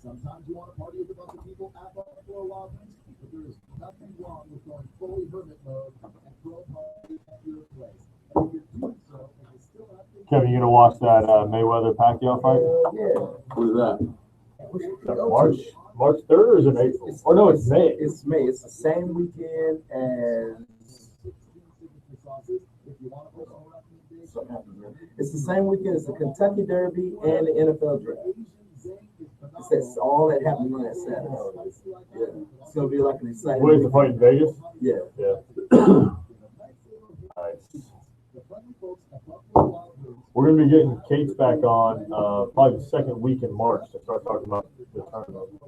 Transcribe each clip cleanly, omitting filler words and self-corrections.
Sometimes you want to party with a bunch of people at Buffalo Wild Wings, but there is nothing wrong with going fully hermit mode and throw a party at your place. And if you're doing so, and you're still not thinking, Kevin, you gonna watch that Mayweather Pacquiao fight? Yeah. What is that? March 3rd or is it April? Or no, it's May. It's May. It's the same weekend as. It's the same weekend as the Kentucky Derby and the NFL Draft. It's all that happening on that Saturday. Yeah. It's gonna be like an exciting. Where's the fight in Vegas? Yeah. Nice. We're gonna be getting Kate's back on probably the second week in March to start talking about the tournament.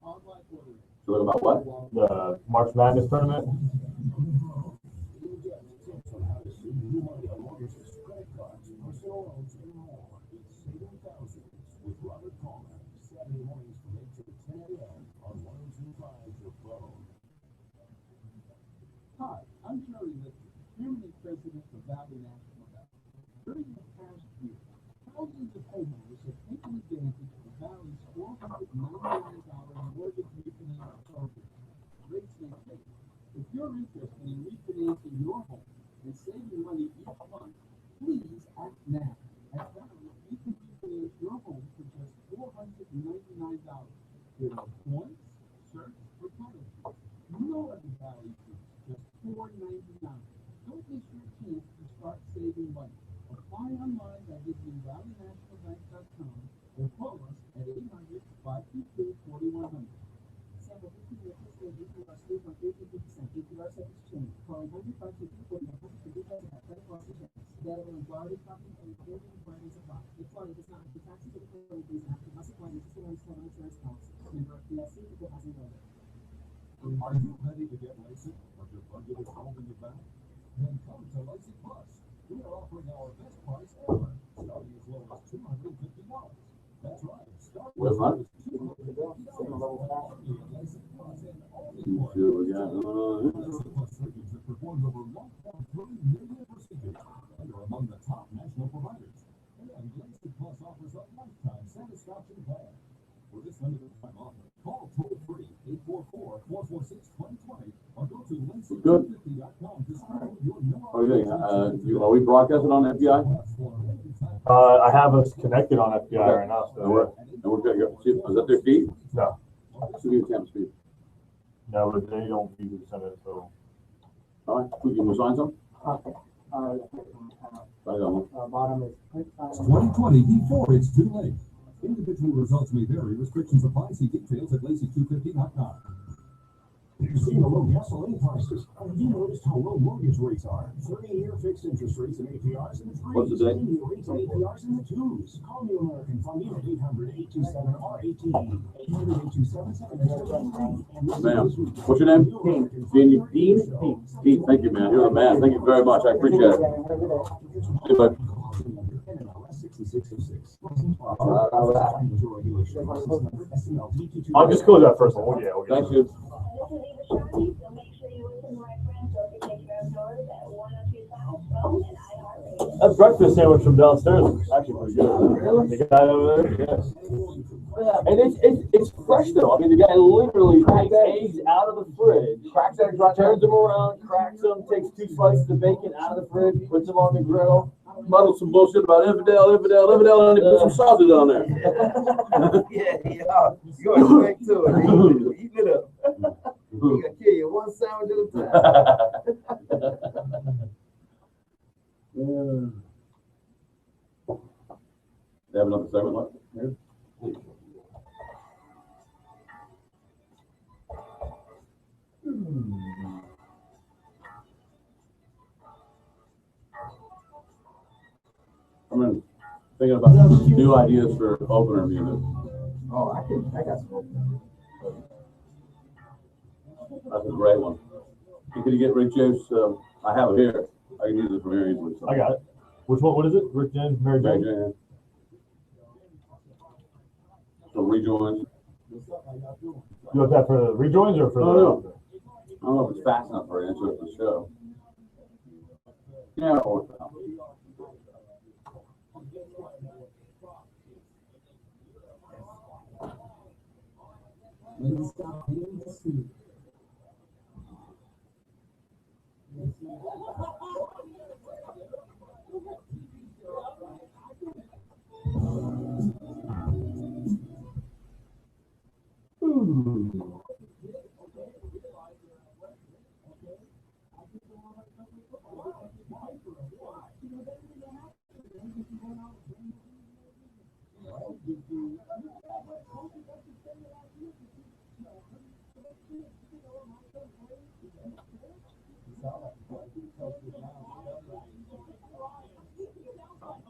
Talking about what? The March Madness tournament. Hi, I'm Jerry Lichter, Chairman and President of Valley National Bank. During the past year, thousands of homeowners have taken advantage of the Valley's $499 mortgage refinance program. Rates may take. If you're interested in refinancing your home and saving money each month, please act now. At Valley, we can refinance your home for just $499. There are points, search, or penalties. You know what the Valley is. Just $4.99. Don't miss your chance to start saving money. Apply online by visiting valleynationalbank.com or call us at 800-522-4100. Sample 50 interest rate APR saved on 8.50%. APR savings change. Call 800-522-4100 for details about credit loss insurance. Available in Florida, Company, and Canadian requirements apply. If Florida does not include taxes or declaring fees after must apply interest and on insurance policy. Member FDIC, equal housing lender. Are you ready to get LASIK, but your budget is holding you back? Then come to LASIK Plus. We are offering our best price ever, starting as low as $250. That's right, starting as low as $250. LASIK Plus and only one. LASIK Plus surgeons have performed over 1.3 million procedures and are among the top national providers. And LASIK Plus offers a lifetime satisfaction plan. For this limited time offer, call toll-free 844-446-2020 or go to LASIK250.com to schedule your new Are we broadcasting on FBI? I have us connected on FBI right now. So We're going to go. Is that their feed? no, City of Tampa feed. no, but they don't usually send it. So All right. You want to sign some? Okay. Bottom is 2020 before it's too late. Individual results may vary. Restrictions apply. See details at LASIK250.com. You've seen the low gasoline prices. Have you noticed how low mortgage rates are? 30-year fixed interest rates and APRs in the threes. What's the date? 10-year rates and APRs in the twos. Call New American Funding at 800-827-R18. 800-827-73. Ma'am, what's your name? Dean. Thank you, man. You're the man. Thank you very much. I appreciate it. See you, bud. I'll just close that first one. Yeah, we'll get Thank you. That breakfast sandwich from downstairs is actually pretty good. The guy over there, yes. And it's fresh though. I mean, the guy literally takes eggs out of the fridge, cracks eggs, turns them around, cracks them, takes 2 slices of bacon out of the fridge, puts them on the grill. Muddle some bullshit about infidel, and put some sausage on there. yeah. You're going quick to it. Eat it up. You gotta kill you one sandwich at a time. They have another segment left? Yeah. I'm thinking about new ideas for opener music. Oh, I got some. That's a great one. Can you get Rick James? I have it here. I can use it from here easily. So. I got it. Which one? What is it? Rick James, Mary Jane? So rejoins. You want that for the rejoins or for the? No. I don't know if it's fast enough for an intro to the show. Yeah.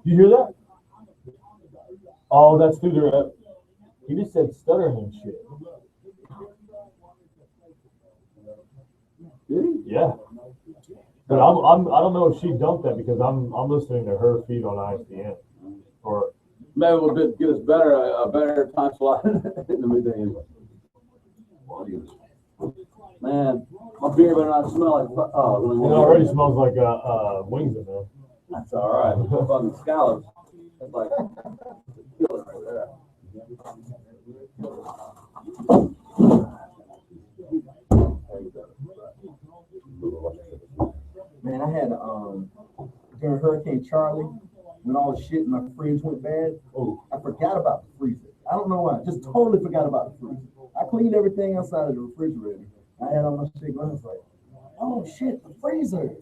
You hear that? Oh, that's through their. He just said stuttering and shit. Did he? Yeah. But I don't know if she dumped that because I'm listening to her feed on ISDN. Or maybe we'll get us a better time slot in the midday anyway. Man, my beer better not smell like it already smells like wings in there. That's all right. Fucking scallops. That's like kill it right there. Man, I had during Hurricane Charlie, when all the shit in my fridge went bad, I forgot about the freezer. I don't know why. Just totally forgot about the freezer. I cleaned everything outside of the refrigerator. I had all my shit going. I was like, oh shit, the freezer.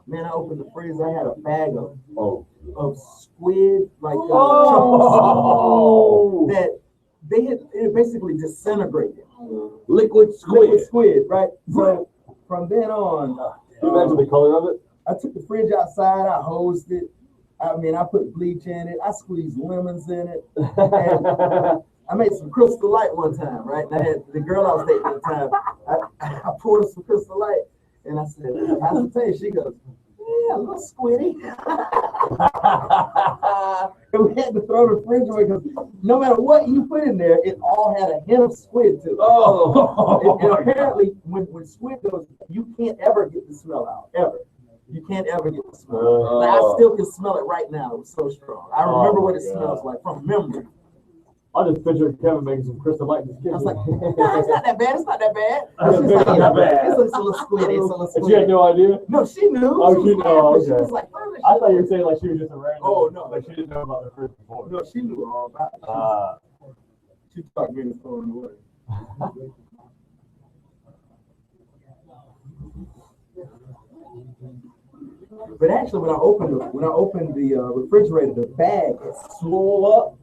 Man, I opened the freezer. I had a bag of squid, like chunks that they had basically disintegrated. Liquid squid, right? So from then on, can you imagine the color of it? I took the fridge outside. I hosed it. I mean, I put bleach in it. I squeezed lemons in it. And I made some Crystal Light one time, right? And I had the girl I was dating at the time. I poured her some Crystal Light, and I said, "How's it taste?" She goes, "Yeah, a little squiddy." And we had to throw the fridge away because no matter what you put in there, it all had a hint of squid to it. And apparently, when squid goes, you can't ever get the smell out, ever. You can't ever get the smell. Like, I still can smell it right now. It was so strong. I remember what it smells like from memory. I just pictured Kevin making some Crystal Light in his kitchen. I was like, no, it's not that bad. It's not that bad. It's not that bad. It's a little squid. It's a little squid. And she had no idea? No, she knew. Oh, she knew. Okay. She was like, I thought you were saying like she was just a random. Oh, no. Like she didn't know about the fridge before. No, she knew all about it. She talked me into throwing away. But actually, when I opened the refrigerator, the bag had swole up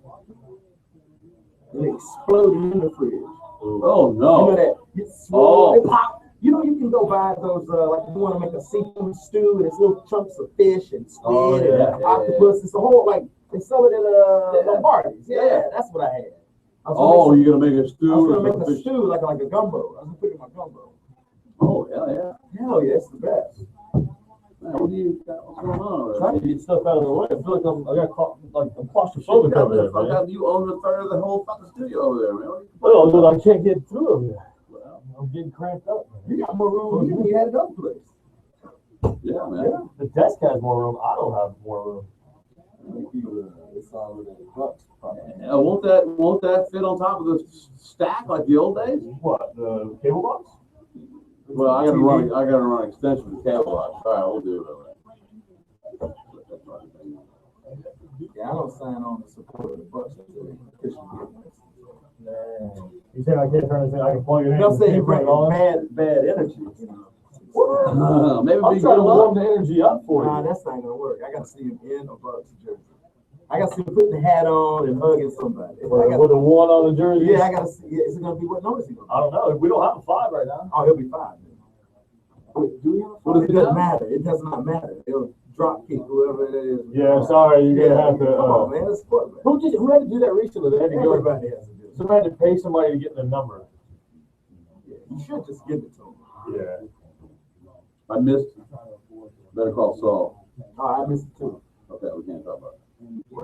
and exploded in the fridge. Oh no! You know that? It swole, it popped. You know, you can go buy those like you want to make a seafood stew, and it's little chunks of fish and squid and octopus. It's a whole like they sell it at Lombardi's. Yeah, that's what I had. You're gonna make a stew? I was gonna make a stew like a gumbo. I was gonna put it in my gumbo. Oh yeah! Hell yeah, it's the best. Man, what's going on? Trying to get stuff out of the way. I feel like I'm claustrophobic over there, man. You own a third of the whole fucking studio over there, man. Well, but I can't get through over there. Well, I'm getting cramped up, man. You got more room than you had at other place. Yeah, man. Yeah. The desk has more room. I don't have more room. It's all in the bucks. Won't that fit on top of the stack like the old days? What, the cable box? Well, I gotta run an extension to the cable box. All right, we'll do it. Yeah, I don't sign on to support of the Bucks. You said I can't turn this in. I can plug it in. Don't say you bring bad energy. You know. Maybe I'm trying to warm the energy up for you. Nah, that's not gonna work. I gotta see him in a Bucks jersey. I gotta see him putting the hat on and hugging somebody. With the one on the jersey? Yeah, I gotta see. Is it gonna be what number is he gonna be? I don't know. We don't have a 5 right now. Oh, he'll be 5. Do we have Well, it doesn't matter. It does not matter. It'll drop kick whoever it is. Yeah, sorry. You're gonna have to. Come on, man. It's sport, man. Who had to do that recently? They had to go. Everybody has to do it. Somebody had to pay somebody to get the number. Yeah, you should just give it to him. Yeah. I missed. Better call Saul. Oh, I missed it too. Okay, we can't talk about it. We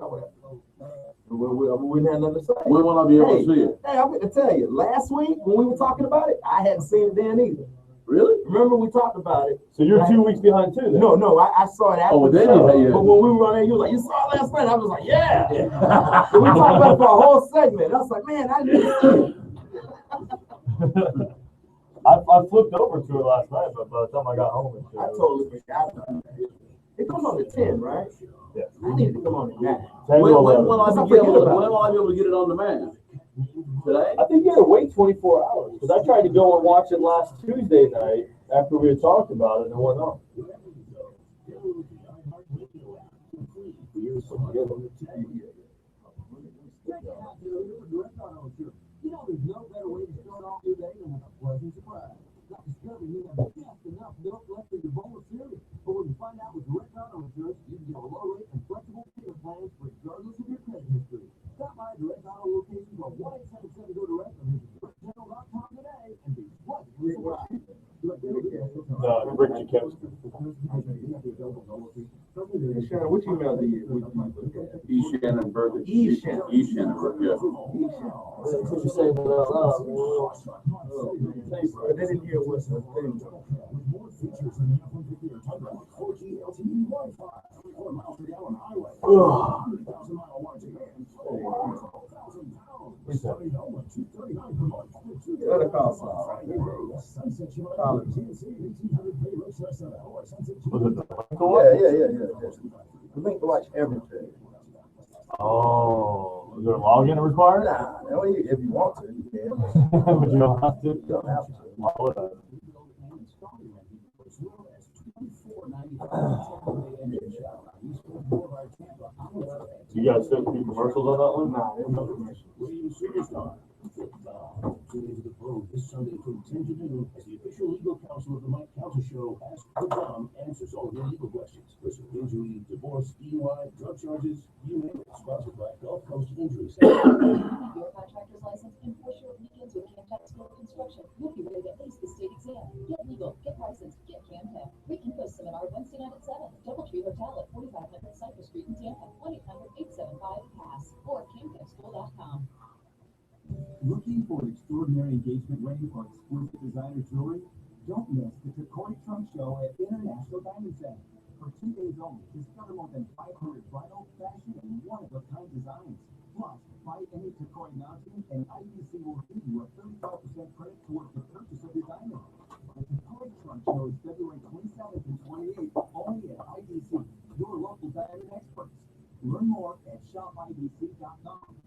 didn't have nothing to say. When will I be able to see it? Hey, I'm going to tell you. Last week when we were talking about it, I hadn't seen it then either. Really? Remember we talked about it? So you're 2 weeks behind too, then? No, I saw it after. Oh, the then show. you. But when we were on there, you was like, "You saw it last night?" I was like, "Yeah." So we talked about it for a whole segment. I was like, "Man, I didn't see it." I flipped over to it last night, but by the time I got home, I totally forgot about that. It comes on at 10, right? Yeah. I need to come on at 9. When When will I be able to get it on demand? Today? I think you had to wait 24 hours because I tried to go and watch it last Tuesday night after we had talked about it and it went on. You know, there's no better way to start off your day than with a pleasant surprise. Like discovering you have just enough milk left in your bowl of cereal. But when you find out with Direct Auto Insurance, you can get a low rate and flexible payment plans regardless of your credit history. Stop by Direct Auto locations or 1-877-GO-DIRECT or visit directgeneral.com today and be pleasantly surprised. No, Rick Jakowski. Shannon, which email do you? Shannon Burke. Shannon Burke, yeah. What you saying that out loud? But they didn't hear what's the thing. What a call sign. Was it the Yeah. The link to watch everything. Oh, is there a login required? Nah, if you want to, you can. But you don't have to. You don't have to. You guys still do commercials on that one? Nah, Tune into the Pro this Sunday from 10 to noon as the official legal counsel of the Mike Council Show, Ask the Tom, answers all of your legal questions. Personal injury, divorce, DUI, drug charges, you name it. Sponsored by Gulf Coast Injury Center. Your contractor's license and push your weekends with Camtech School of Construction. You'll be ready to ace the state exam. Get legal, get licensed, get Camtech. Free info seminar Wednesday night at 7. Doubletree Hotel at 4500 Cypress Street in Tampa. 1-800-875-PASS or camtechschool.com. Looking for an extraordinary engagement ring or exclusive designer jewelry? Don't miss the Takoi Trunk Show at International Diamond Center. For 2 days only, discover more than 500 bridal, fashion, and one-of-a-kind designs. Plus, buy any Takoi mounting, and IBC will give you a 35% credit towards the purchase of your diamond. The Takoi Trunk Show is February 27th and 28th, only at IBC, your local diamond experts. Learn more at shopibc.com.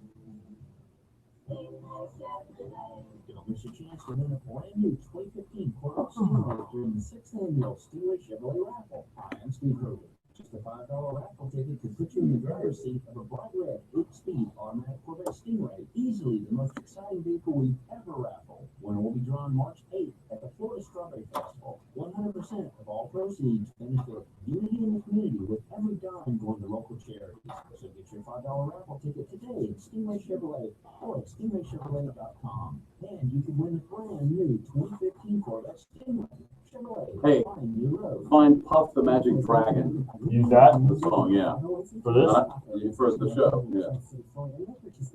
Don't miss your chance to win a brand new 2015 Corvette Stingray during the 6th annual Stingray Chevrolet raffle. I'm Steve Kroger. Just a $5 raffle ticket could put you in the driver's seat of a bright red 8-speed automatic Corvette Stingray, easily the most exciting vehicle we've ever raffled. Winner will be drawn March 8th at the Florida Strawberry Festival. 100% of all proceeds benefit unity in the community, with every dime going to local charities. So get your $5 raffle ticket today at Stingray Chevrolet or at stingraychevrolet.com. And you can win a brand new 2015 Corvette Stingray. Chevrolet. Hey, Find new road. find Puff the Magic Dragon. Use that The song, yeah. for this? For the show, yeah.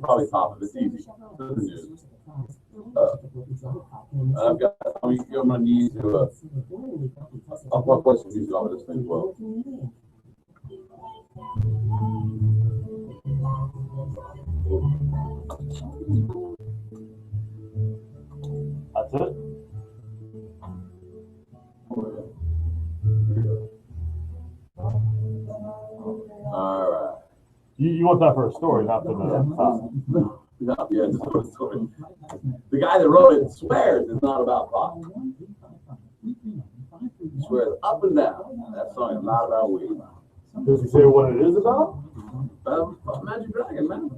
Probably top of it. It's easy. Doesn't use. I've got, I'm gonna need to, I'll play some music off of this thing as well. That's it? All right. You want that for a story, not for the Yeah, just for the story. The guy that wrote it swears it's not about pop. He swears up and down that song is not about weed. Does he say what it is about? Magic Dragon, man.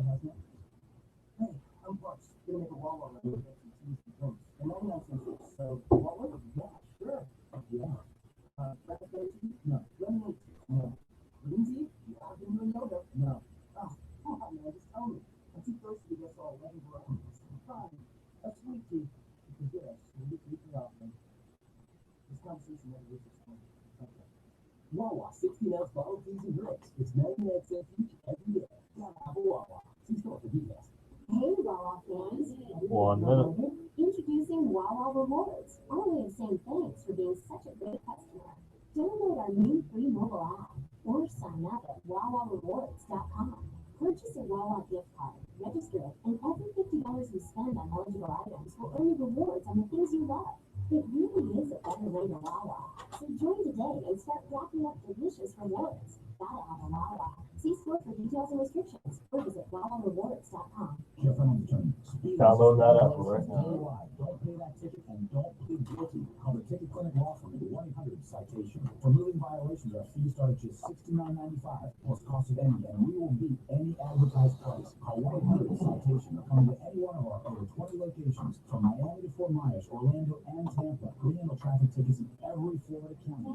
Wawa 16-ounce bottle feeds and drinks. It's 99 cents each every day. Gotta have a Wawa. See store for details. Hey, Wawa fans. 1 minute. Introducing Wawa Rewards. Our way of saying thanks for being such a great customer. Download our new free mobile app or sign up at wawarewards.com. Purchase a Wawa gift card, register it, and every $50 in you spend on eligible items will earn you rewards on the things you love. It really is a better way to Wawa. So join today and start racking up delicious rewards. Gotta have a Wawa. See store for details and restrictions or visit WawaRewards.com. Download that app right now. Don't pay that ticket and don't plead guilty. Call the Ticket Clinic Law Firm at 1-800-CITATION. For moving violations, our fees start at just $69.95 plus cost of entry, and we will beat any advertised price. Call 1-800-CITATION or come to any one of our over 20 locations from Miami to Fort Myers, Orlando, and Tampa. We handle traffic tickets in every Florida county.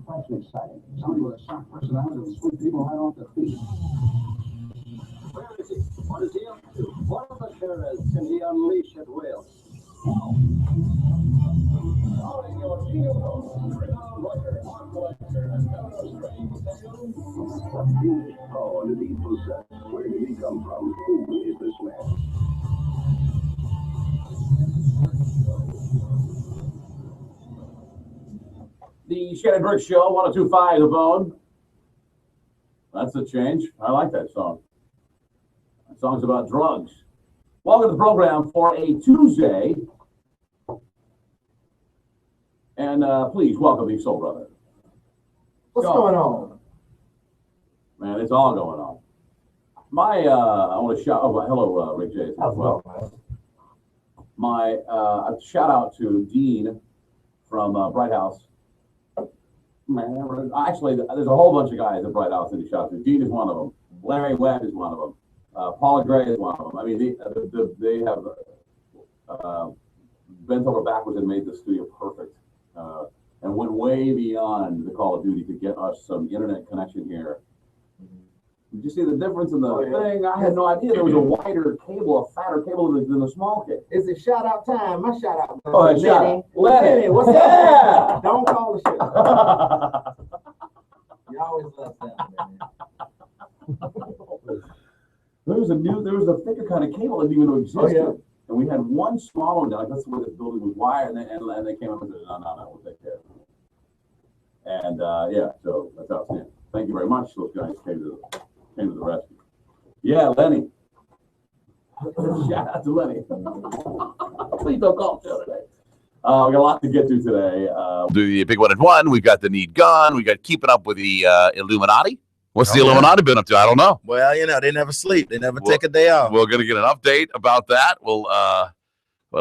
Fresh and exciting. Somebody with a sharp personality will sweep people right off their feet. Where is he? What is he up to? What other terrors can he unleash at will? What's this power did he possess? Where did he come from? Who is this man? The Shannon Burke Show, 102.5 The Bone. That's a change. I like that song. That song's about drugs. Welcome to the program for a Tuesday. And please welcome the Soul Brother. What's going on? Man, it's all going on. I want to shout. Oh, hello, Rick J. How's it going, man? My shout out to Dean from Bright House. Man, actually, there's a whole bunch of guys at Bright House that he shout to. Dean is one of them. Larry Webb is one of them. Paula Gray is one of them. I mean, they have bent over backwards and made the studio perfect. And went way beyond the Call of Duty to get us some internet connection here. Did you see the difference in the thing? I had no idea there was a wider cable, a fatter cable than the small cable. Is it shout out time? My shout out. Oh, hey, shout out. Lenny, what's yeah. up? Don't call the show. You always love that, man. There was a thicker kind of cable that didn't even exist. Oh, yeah. And we had one small one. Like, that's the way this building was wired. And they came up and said, no, we'll take care of it. And yeah, so that's outstanding. Thank you very much. Those guys came to the rescue. Yeah, Lenny. Shout out to Lenny. Please don't call me today. We got a lot to get to today. Do the big one at one. We've got the need gone. We got keeping up with the Illuminati. What's the Illuminati been up to? I don't know. Well, they never sleep. They never take a day off. We're going to get an update about that. We'll, what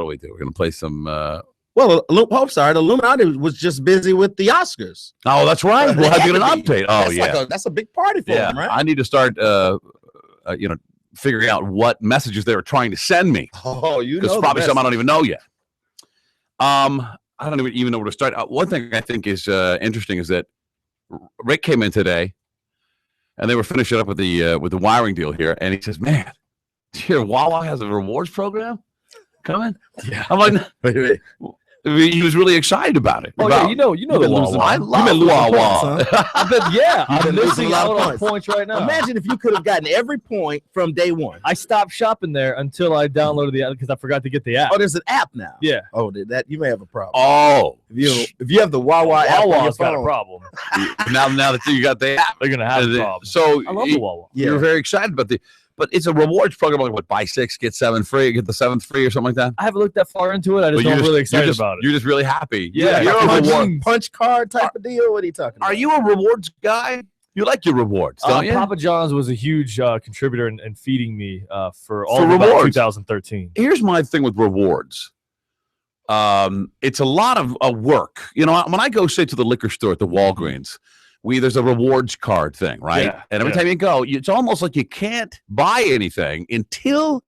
do we do? We're going to play some. The Illuminati was just busy with the Oscars. Oh, that's right. We'll have to get an update. Oh, yeah. That's a big party for them, right? I need to start, figuring out what messages they were trying to send me. Oh, because probably some I don't even know yet. I don't even know where to start. One thing I think is interesting is that Rick came in today, and they were finishing up with the wiring deal here, and he says, "Man, here Wawa has a rewards program coming." Yeah, I'm like, he was really excited about it. Oh, yeah, you know the Wawa. I love Wawa. I bet, I'm missing out on points right now. Imagine if you could have gotten every point from day one. I stopped shopping there until I downloaded the app because I forgot to get the app. Oh, there's an app now. Yeah. Oh, that you may have a problem. Oh, if you have the Wawa app, Wawa's got a problem. now that you got the app, they're gonna have a problem. So I love the Wawa. You're very excited about but it's a rewards program, like what, buy 6, get 7 free, get the 7th free or something like that? I haven't looked that far into it. I just don't really excited about it. You're just really happy. Yeah. You're a punch card type of deal. What are you talking about? Are you a rewards guy? You like your rewards, don't you? Papa John's was a huge contributor in feeding me for all of about 2013. Here's my thing with rewards. It's a lot of work. When I go, say, to the liquor store at the Walgreens, there's a rewards card thing, right? Yeah, and every time you go, it's almost like you can't buy anything until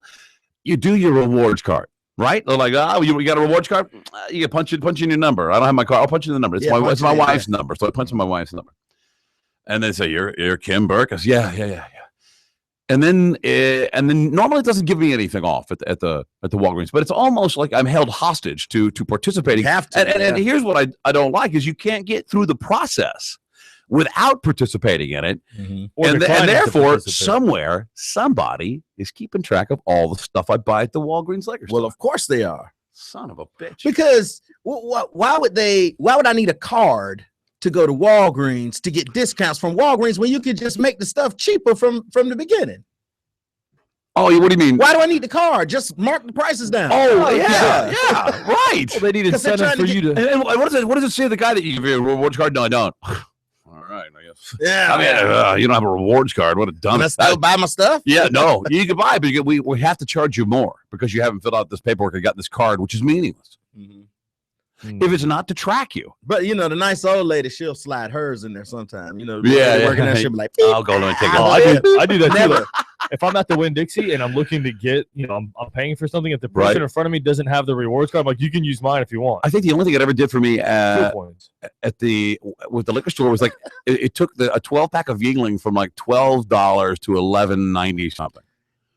you do your rewards card, right? They're like, you got a rewards card? You punch in your number. I don't have my card. I'll punch in the number. It's my wife's number. So I punch in my wife's number. And they say, you're Kim Burke? I say, yeah. And then normally it doesn't give me anything off at the Walgreens, but it's almost like I'm held hostage to participating. You have to. And here's what I don't like is you can't get through the process without participating in it. Or And declining to therefore, participate. somewhere, somebody is keeping track of all the stuff I buy at the Walgreens liquor store. Well, of course they are. Son of a bitch. Because why would I need a card to go to Walgreens to get discounts from Walgreens when you could just make the stuff cheaper from the beginning? Oh, what do you mean? Why do I need the card? Just mark the prices down. Oh, yeah, right. Well, they need incentive for you to. And what does it say to the guy that you give you a rewards card? No, I don't. All right, I guess. Yeah. I mean, you don't have a rewards card. What a dumb. Can I still buy my stuff? Yeah, no, you can buy, but we have to charge you more because you haven't filled out this paperwork and got this card, which is meaningless. If it's not to track you. But the nice old lady, she'll slide hers in there sometime. Yeah, working there, she'll be like, I'll go and take it. I do that too. If I'm at the Winn-Dixie and I'm looking to get, I'm paying for something, if the person in front of me doesn't have the rewards card, I'm like, you can use mine if you want. I think the only thing it ever did for me with the liquor store was like it took a 12-pack of Yingling from like $12 to $11.90 something.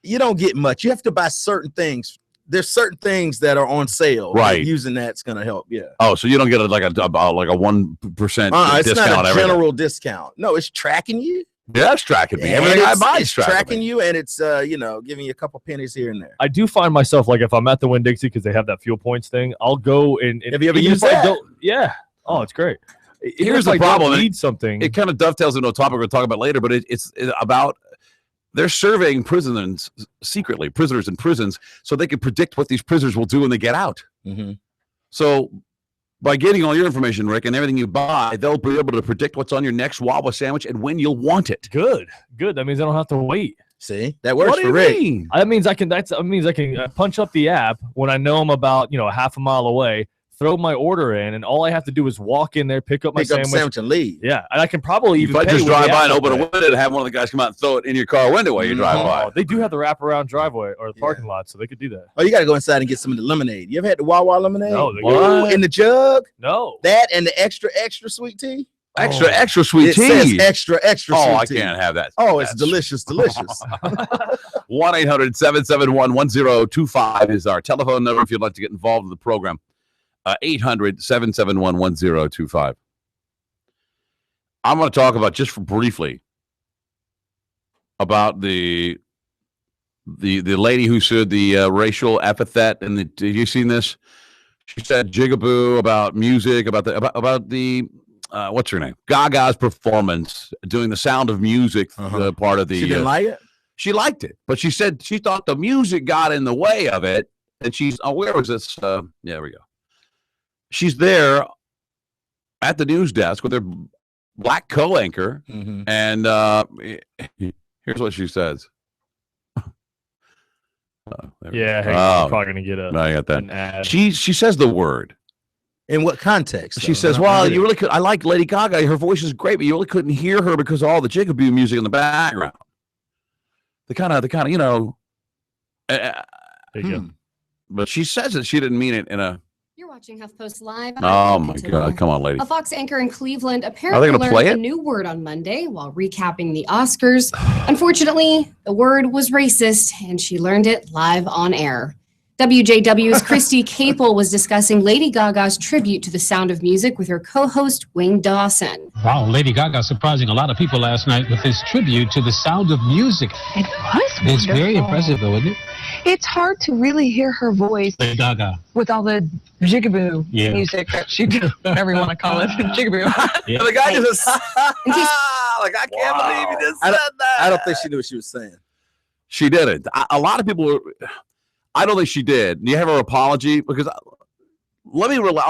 You don't get much. You have to buy certain things. There's certain things that are on sale. Right. Using that's going to help. Yeah. Oh, so you don't get like a 1% discount. It's not a general discount. No, it's tracking you. Yeah, it's tracking me. Everything I buy is tracking you, and it's giving you a couple pennies here and there. I do find myself like if I'm at the Winn-Dixie because they have that fuel points thing, I'll go and have you ever used that? Yeah. Oh, it's great. Here's the problem. Need something. It kind of dovetails into a topic we'll talk about later, but it's about they're surveying prisoners in prisons, so they can predict what these prisoners will do when they get out. So by getting all your information, Rick, and everything you buy, they'll be able to predict what's on your next Wawa sandwich and when you'll want it. Good. That means I don't have to wait. See, that works for Rick. That means I can punch up the app when I know I'm about a half a mile away. Throw my order in, and all I have to do is walk in there, pick up my sandwich and leave. Yeah, and I can probably even just drive by and open a window and have one of the guys come out and throw it in your car window while you drive by. They do have the wraparound driveway or the parking lot, so they could do that. Oh, you got to go inside and get some of the lemonade. You ever had the Wawa lemonade? No, in the jug. No, that and the extra sweet tea. Extra sweet tea. It says extra sweet tea. I can't have that. Oh, it's delicious. 1-800-771-1025 is our telephone number if you'd like to get involved in the program. 800-771-1025. I'm going to talk about briefly about the lady who said the racial epithet. And have you seen this? She said jigaboo about music, about the what's her name? Gaga's performance doing the Sound of Music part of the. She didn't like it. She liked it, but she said she thought the music got in the way of it. And where was this? Yeah, there we go. She's there at the news desk with her black co-anchor, and here's what she says. I'm probably gonna get I got that. an ad. She says the word. In what context? She says, "Well, you really could. I like Lady Gaga. Her voice is great, but you really couldn't hear her because of all the jigaboo music in the background. The kind of, there you go. But she says it. She didn't mean it in a." You're watching HuffPost Live. Oh my God! Come on, lady. A Fox anchor in Cleveland apparently learned a new word on Monday while recapping the Oscars. Unfortunately, the word was racist, and she learned it live on air. WJW's Christy Capel was discussing Lady Gaga's tribute to the Sound of Music with her co-host Wayne Dawson. Wow, Lady Gaga surprising a lot of people last night with this tribute to the Sound of Music. It was wonderful. It's very impressive, though, isn't it? It's hard to really hear her voice Lady Gaga with all the jigaboo music that she did, whatever you want to call it, jigaboo. Yeah. The guy just like, I can't believe he just said that. I don't think she knew what she was saying. She didn't. A lot of people. I don't think she did. Do you have her apology? Because I'll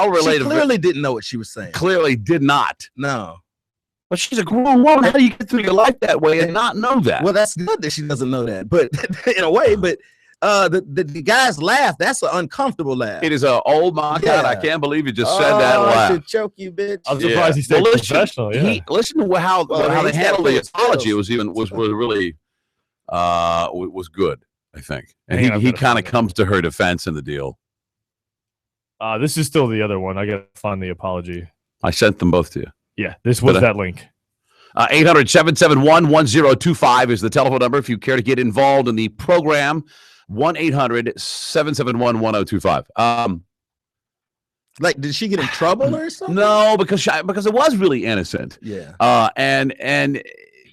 relate. She clearly didn't know what she was saying. Clearly did not. No. But she's a grown woman. How do you get through your life that way and not know that? Well, that's good that she doesn't know that. But in a way, the guys laugh. That's an uncomfortable laugh. It is a God, I can't believe you just said that laugh. I should choke you, bitch. I'm surprised he stayed professional. Listen to how they handled the apology. Was really was good, I think. And he kind of comes to her defense in the deal. This is still the other one. I gotta find the apology. I sent them both to you. Yeah, this was that link. 800-771-1025 is the telephone number if you care to get involved in the program. 1-800-771-1025. Like, did she get in trouble or something? No, because it was really innocent. Yeah. And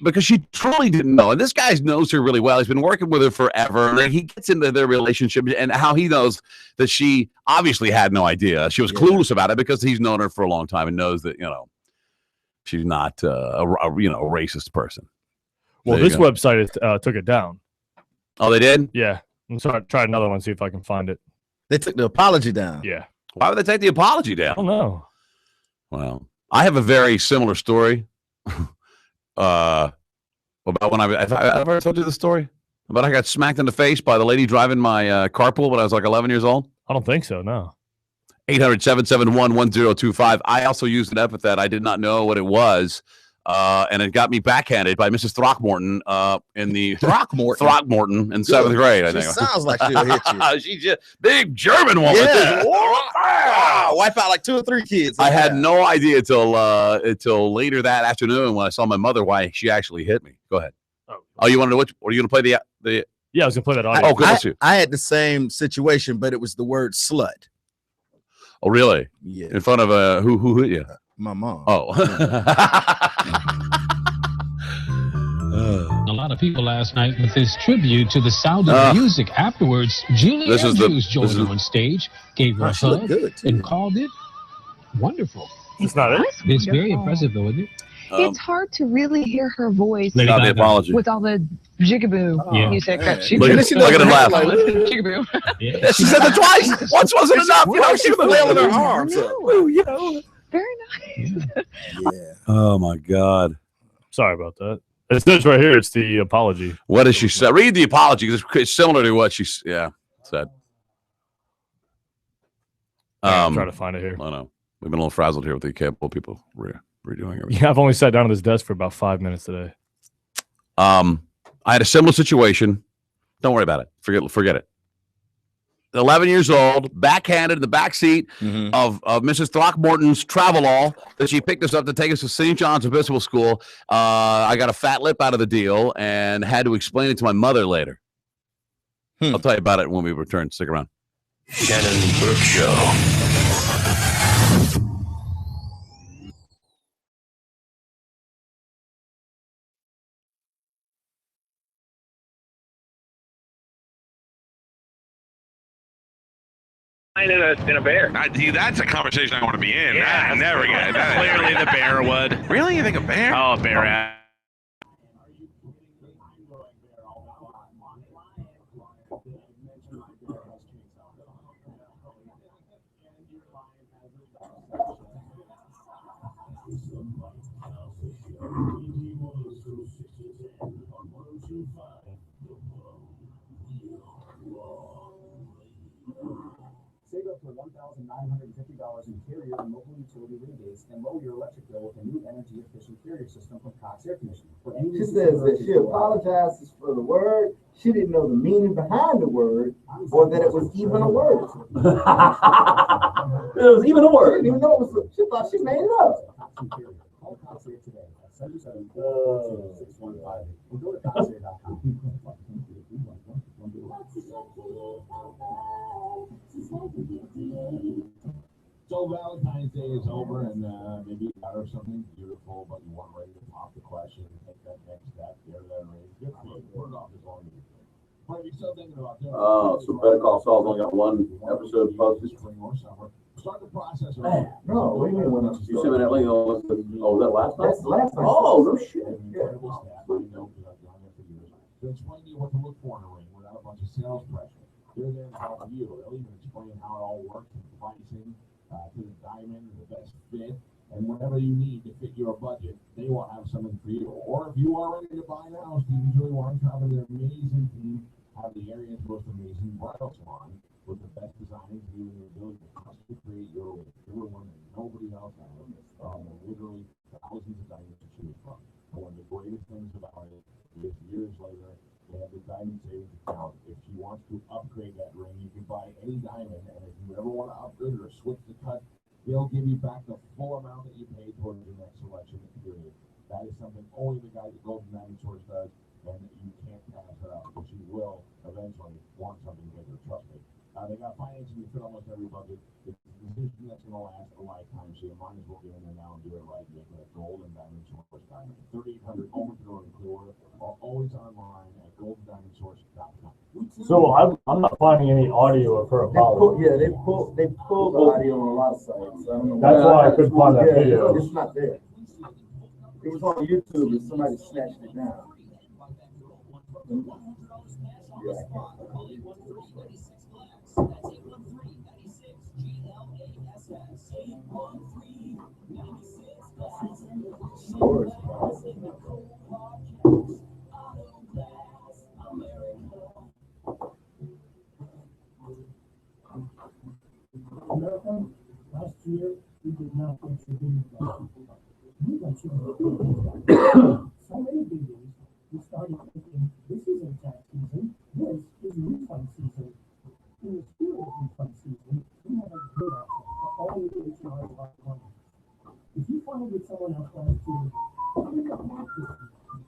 because she truly didn't know. And this guy knows her really well. He's been working with her forever. And he gets into their relationship and how he knows that she obviously had no idea. She was clueless about it because he's known her for a long time and knows that, she's not a racist person. Well, this website took it down. Oh, they did? Yeah. I'm sorry. Try another one, see if I can find it. They took the apology down. Yeah. Why would they take the apology down? I don't know. Well, I have a very similar story. About when have I ever told you the story? About I got smacked in the face by the lady driving my carpool when I was like 11 years old? I don't think so, no. 800-771-1025. I also used an epithet. I did not know what it was. And it got me backhanded by Mrs. Throckmorton in the Throckmorton in 7th grade. I think sounds like she'll hit you. She's just big German woman. Yeah. Wow. Wipe out like 2 or 3 kids. I had no idea until later that afternoon when I saw my mother why she actually hit me. Go ahead. Oh, you want to know what? Are you going to play the? Yeah, I was going to play that audio. Oh, good. I had the same situation, but it was the word slut. Oh, really? Yeah. In front of who hit you? My mom. Oh. A lot of people last night with this tribute to the Sound of Music. Afterwards, Julie Andrews joined on stage, gave her a hug, and called it wonderful. It's not it? It's very impressive, though, isn't it? It's hard to really hear her voice the apology. with all the jigaboo music that she Look at her laugh. Jigaboo. Yeah. She said that twice. Once wasn't enough. She flailing her arms. Very nice. Yeah. Oh my God. Sorry about that. It says right here. It's the apology. What does she say? Read the apology because it's similar to what she said. I'm trying to find it here. I know we've been a little frazzled here with the cable people redoing everything. Yeah, I've only sat down at this desk for about 5 minutes today. I had a similar situation. Don't worry about it. Forget it. 11 years old, backhanded in the back seat of Mrs. Throckmorton's Travelall that she picked us up to take us to St. John's Episcopal School. I got a fat lip out of the deal and had to explain it to my mother later. I'll tell you about it when we return. Stick around. Shannon Burke Show. In a bear. That's a conversation I want to be in. Yeah, never get it. Clearly the bear would. Really? You think a bear? Oh, a bear. Save up to $1,950 in carrier and local utility rebates and lower your electric bill with a new energy-efficient carrier system from Cox Air Conditioning. She says that she apologizes for the word. She didn't know the meaning behind the word, or that it was even a word. It was even a word. She didn't even know it was. She thought she made it up. Call Cox Air today at 774-615. Or go to coxair.com. So Valentine's Day is over, and maybe you got her something beautiful, but you weren't ready to pop the question and take that next step. Get that ring. Good for you. Put it off as long as you can. But if you're still thinking about doing So Better Call Saul's only got one episode posted. spring or summer, start the process. No, what do you mean? You sent me that link. Oh, was that last night? That's last night. Oh, no shit. Incredible staff. I know because I've done it for years. To explain to you what to look for in a ring without a bunch of sales pressure. They're there to help you. They'll even explain how it all works and pricing. To the diamond, the best fit, and whatever you need to fit your budget, they will have something for you. Or if you are ready to buy now, Stevie Joy Wine Shop and their amazing team have the area's most amazing bridal salon with the best designs, you and your ability to custom create your one that nobody else has. Literally thousands of diamonds to choose from. And one of the greatest things about it is years later, they have the diamond savings account. If she wants to upgrade that ring, you can buy any diamond, and if you ever want to upgrade or switch the cut, they'll give you back the full amount that you paid towards your next selection period. That is something only the guy at Golden Diamond Source does, and you can't pass it up, because you will eventually want something bigger, trust me. They got financing to fit almost every budget. It's a decision that's going to last a lifetime, so you might as well get in there now and do it right. You have Gold and Diamond Source Diamond. 3800 Almond Road in Clearwater, or always online at golddiamondsource.com. So I'm not finding any audio of her apology. They pulled the audio on a lot of sites. I don't know That's why I couldn't find that video. It's not there. It was on YouTube and somebody snatched it down. Yeah, I can't. Last year, we did not introduce so many videos, we started thinking, this isn't tax season, this is refund season. In the spirit of refund season, we have a good option for all the HR of our clients. If you find that someone else wants to pick up matches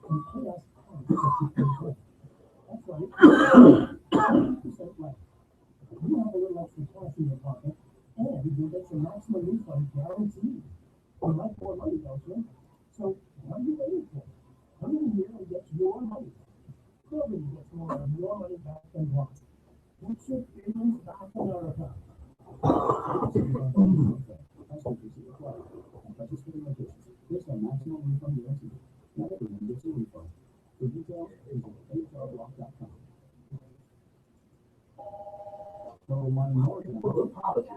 and pay us that you can pay. That's right. 20% less. You have a little extra cash in your pocket, and you'll get your maximum refund guaranteed. You like more money, don't you? So what are you waiting for? Come in here and get your money. Nobody gets more of your money back than one. What's your feelings back in America? There's a maximum refund guarantee. Not everyone gets a refund. For details, visit HRBlock.com.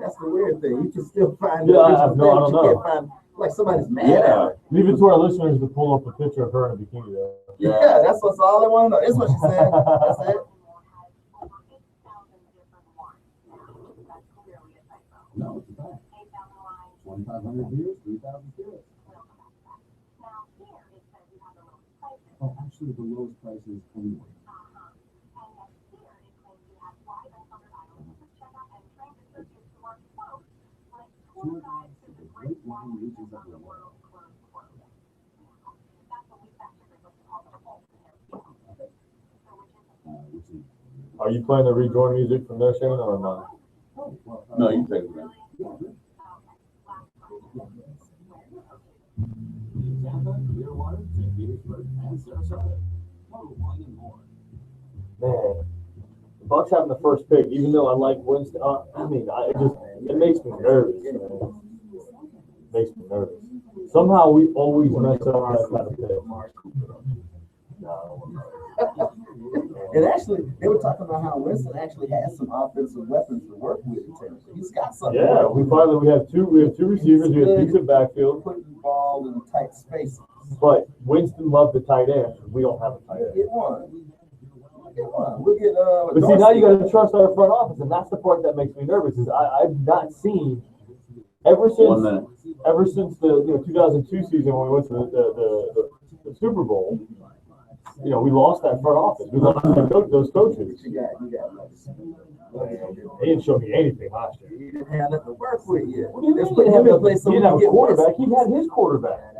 That's the weird thing. You can still find I don't know. You can't find like somebody's mad at her. Leave it to our listeners to pull up a picture of her in a bikini though. Yeah, that's all they want to know. That's what she said. That's it. No, it's a fact. 2,500 beers, 3,000 spirits. Oh, actually, the lowest price is anyway. Great wine regions of the world. Are you playing the rejoin music from there, Shannon, or not? No, you take it. Man, the Bucks having the first pick, even though I like Winston. It makes me nervous, man. It makes me nervous. Somehow we always mess up that kind of pick. And actually, they were talking about how Winston actually has some offensive weapons to work with. He's got something. Yeah, we have two receivers. We have decent backfield. Putting the ball in tight spaces. But Winston loved the tight end. We don't have a tight end. Get one. We'll get, but see, now you got to trust our front office, and that's the part that makes me nervous. Is I've not seen ever since the 2002 season when we went to the Super Bowl. We lost that front office. We lost those coaches. He didn't show me anything last year. He didn't have nothing to work with yet. He didn't have a quarterback. He had his quarterback.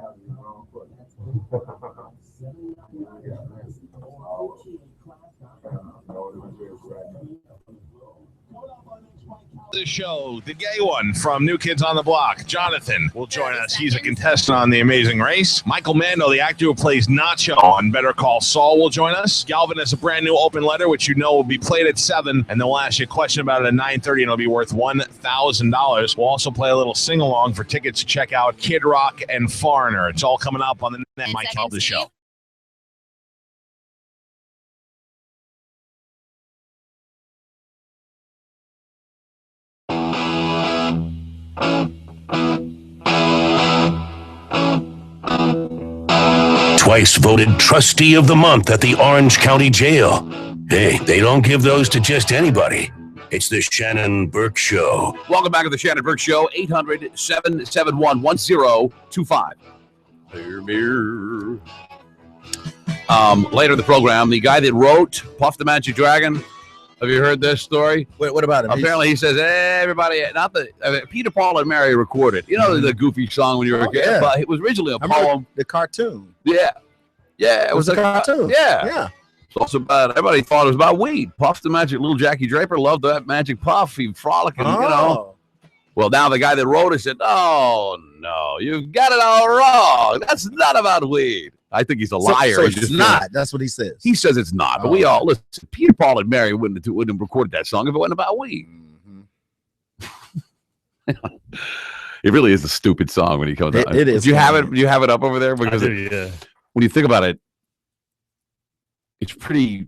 The show, the gay one from New Kids on the Block, Jonathan, will join us. He's a contestant on The Amazing Race. Michael Mando, the actor who plays Nacho on Better Call Saul, will join us. Galvin has a brand new open letter, which will be played at 7, and they'll ask you a question about it at 9:30, and it'll be worth $1,000. We'll also play a little sing-along for tickets to check out Kid Rock and Foreigner. It's all coming up on the Mike Calda Show. Twice voted Trustee of the Month at the Orange County Jail. Hey, they don't give those to just anybody. It's the Shannon Burke Show. Welcome back to the Shannon Burke Show, 800-771-1025. Later in the program, the guy that wrote Puff the Magic Dragon, have you heard this story? What about him? Apparently he says, hey, everybody, Peter, Paul, and Mary recorded. You know the goofy song when you were a kid? Yeah. But it was originally a poem. The cartoon. Yeah. Yeah. It was a cartoon. Yeah. It's also about, everybody thought it was about weed. Puff the Magic, little Jackie Draper loved that Magic Puff. He frolicking, you know. Well, now the guy that wrote it said, "Oh no, you've got it all wrong. That's not about weed." I think he's a liar. So it's not. That's what he says. He says it's not, but we all listen. Peter, Paul, and Mary wouldn't have recorded that song if it wasn't about weed. It really is a stupid song when he comes out. It is. Do you have it? Do you have it up over there? Because yeah. When you think about it, it's pretty.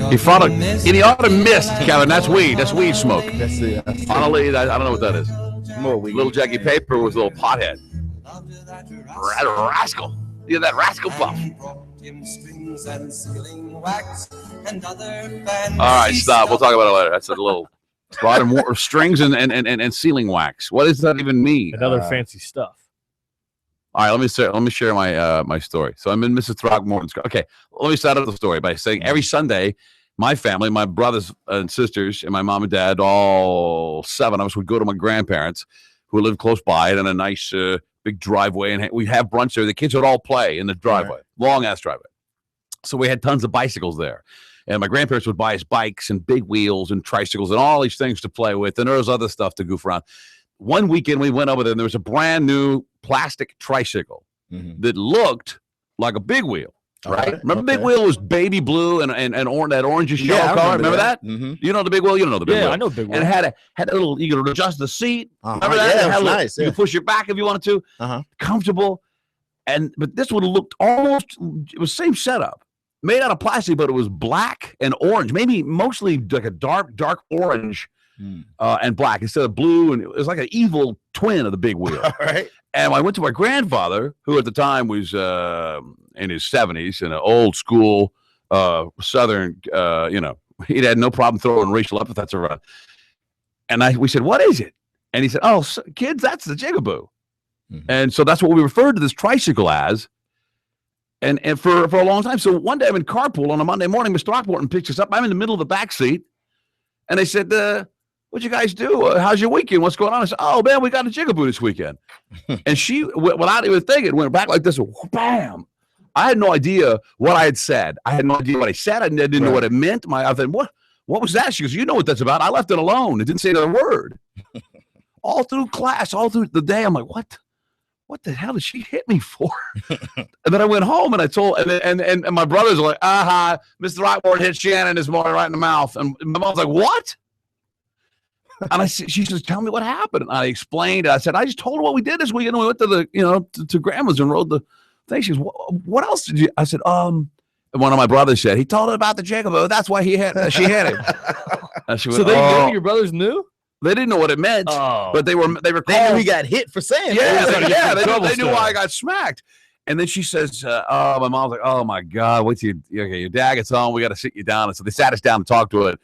He frolic in the autumn mist, Kevin. That's weed. That's weed smoke. That's it. Honestly, I don't know what that is. More weed. Little Jackie Paper was a little pothead. Rascal. Yeah, that rascal Puff. All right, stop. We'll talk about it later. That's a little rod and strings and sealing wax. What does that even mean? Another fancy stuff. All right, let me share my my story. So I'm in Mrs. Throckmorton's car. Okay, let me start up the story by saying every Sunday, my family, my brothers and sisters, and my mom and dad, all 7 of us, would go to my grandparents, who lived close by, and in a nice big driveway, and we have brunch there. The kids would all play in the driveway, long ass driveway. So we had tons of bicycles there, and my grandparents would buy us bikes and big wheels and tricycles and all these things to play with, and there was other stuff to goof around. One weekend we went over there, and there was a brand new plastic tricycle that looked like a big wheel. Right? Remember, Big Wheel was baby blue and that orangish yellow color. Remember that? You know the Big Wheel. You don't know the Big Wheel. Yeah, I know Big Wheel. And it had a little. You could adjust the seat. Remember that? Yeah, it had nice. You could push your back if you wanted to. Comfortable. But this would have looked almost. It was same setup, made out of plastic, but it was black and orange. Maybe mostly like a dark orange and black instead of blue. And it was like an evil twin of the Big Wheel. All right. And I went to my grandfather, who at the time was in his 70s, in an old school Southern, he'd had no problem throwing racial epithets around. And we said, "What is it?" And he said, "Oh, kids, that's the jigaboo." And so that's what we referred to this tricycle as. And for a long time. So one day I'm in carpool on a Monday morning, Mr. Throckmorton picks us up. I'm in the middle of the back seat. And they said, "What'd you guys do? How's your weekend? What's going on?" I said, "Oh, man, we got a jigaboo this weekend." And she, without even thinking, went back like this, bam. I had no idea what I had said. I had no idea what I said. I didn't know what it meant. I thought, what was that? She goes, "You know what that's about." I left it alone. It didn't say another word. All through class, all through the day, I'm like, what the hell did she hit me for? And then I went home and I told, and my brothers were like, Mr. Throckmorton hit Shannon this morning right in the mouth. And my mom's like, "What?" And she says, "Tell me what happened." And I explained. I said, "I just told her what we did this weekend. We went to to Grandma's and rode the thing." She goes, "What else did you?" I said, and one of my brothers said, "He told her about the jigaboo. That's why she hit him." And she went, So they knew? Your brothers knew? They didn't know what it meant, but they knew he got hit for saying that. They knew why I got smacked. And then she says, my mom's like, "Oh my God, your dad gets home. We got to sit you down." And so they sat us down to talk to us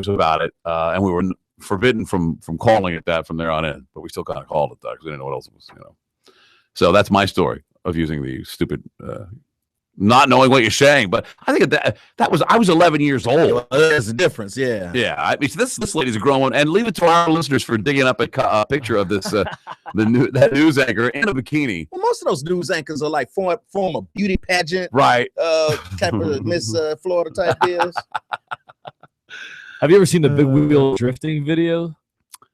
about it. And we were forbidden from calling it that from there on in, but we still kind of called it that because we didn't know what else it was, So that's my story of using the stupid, not knowing what you're saying. But I think that was, I was 11 years old. Well, there's a difference, yeah. Yeah, I mean, this lady's a grown one, and leave it to our listeners for digging up a picture of this that news anchor in a bikini. Well, most of those news anchors are like form a beauty pageant, right? Type of Miss Florida type deals. Have you ever seen the Big Wheel drifting video?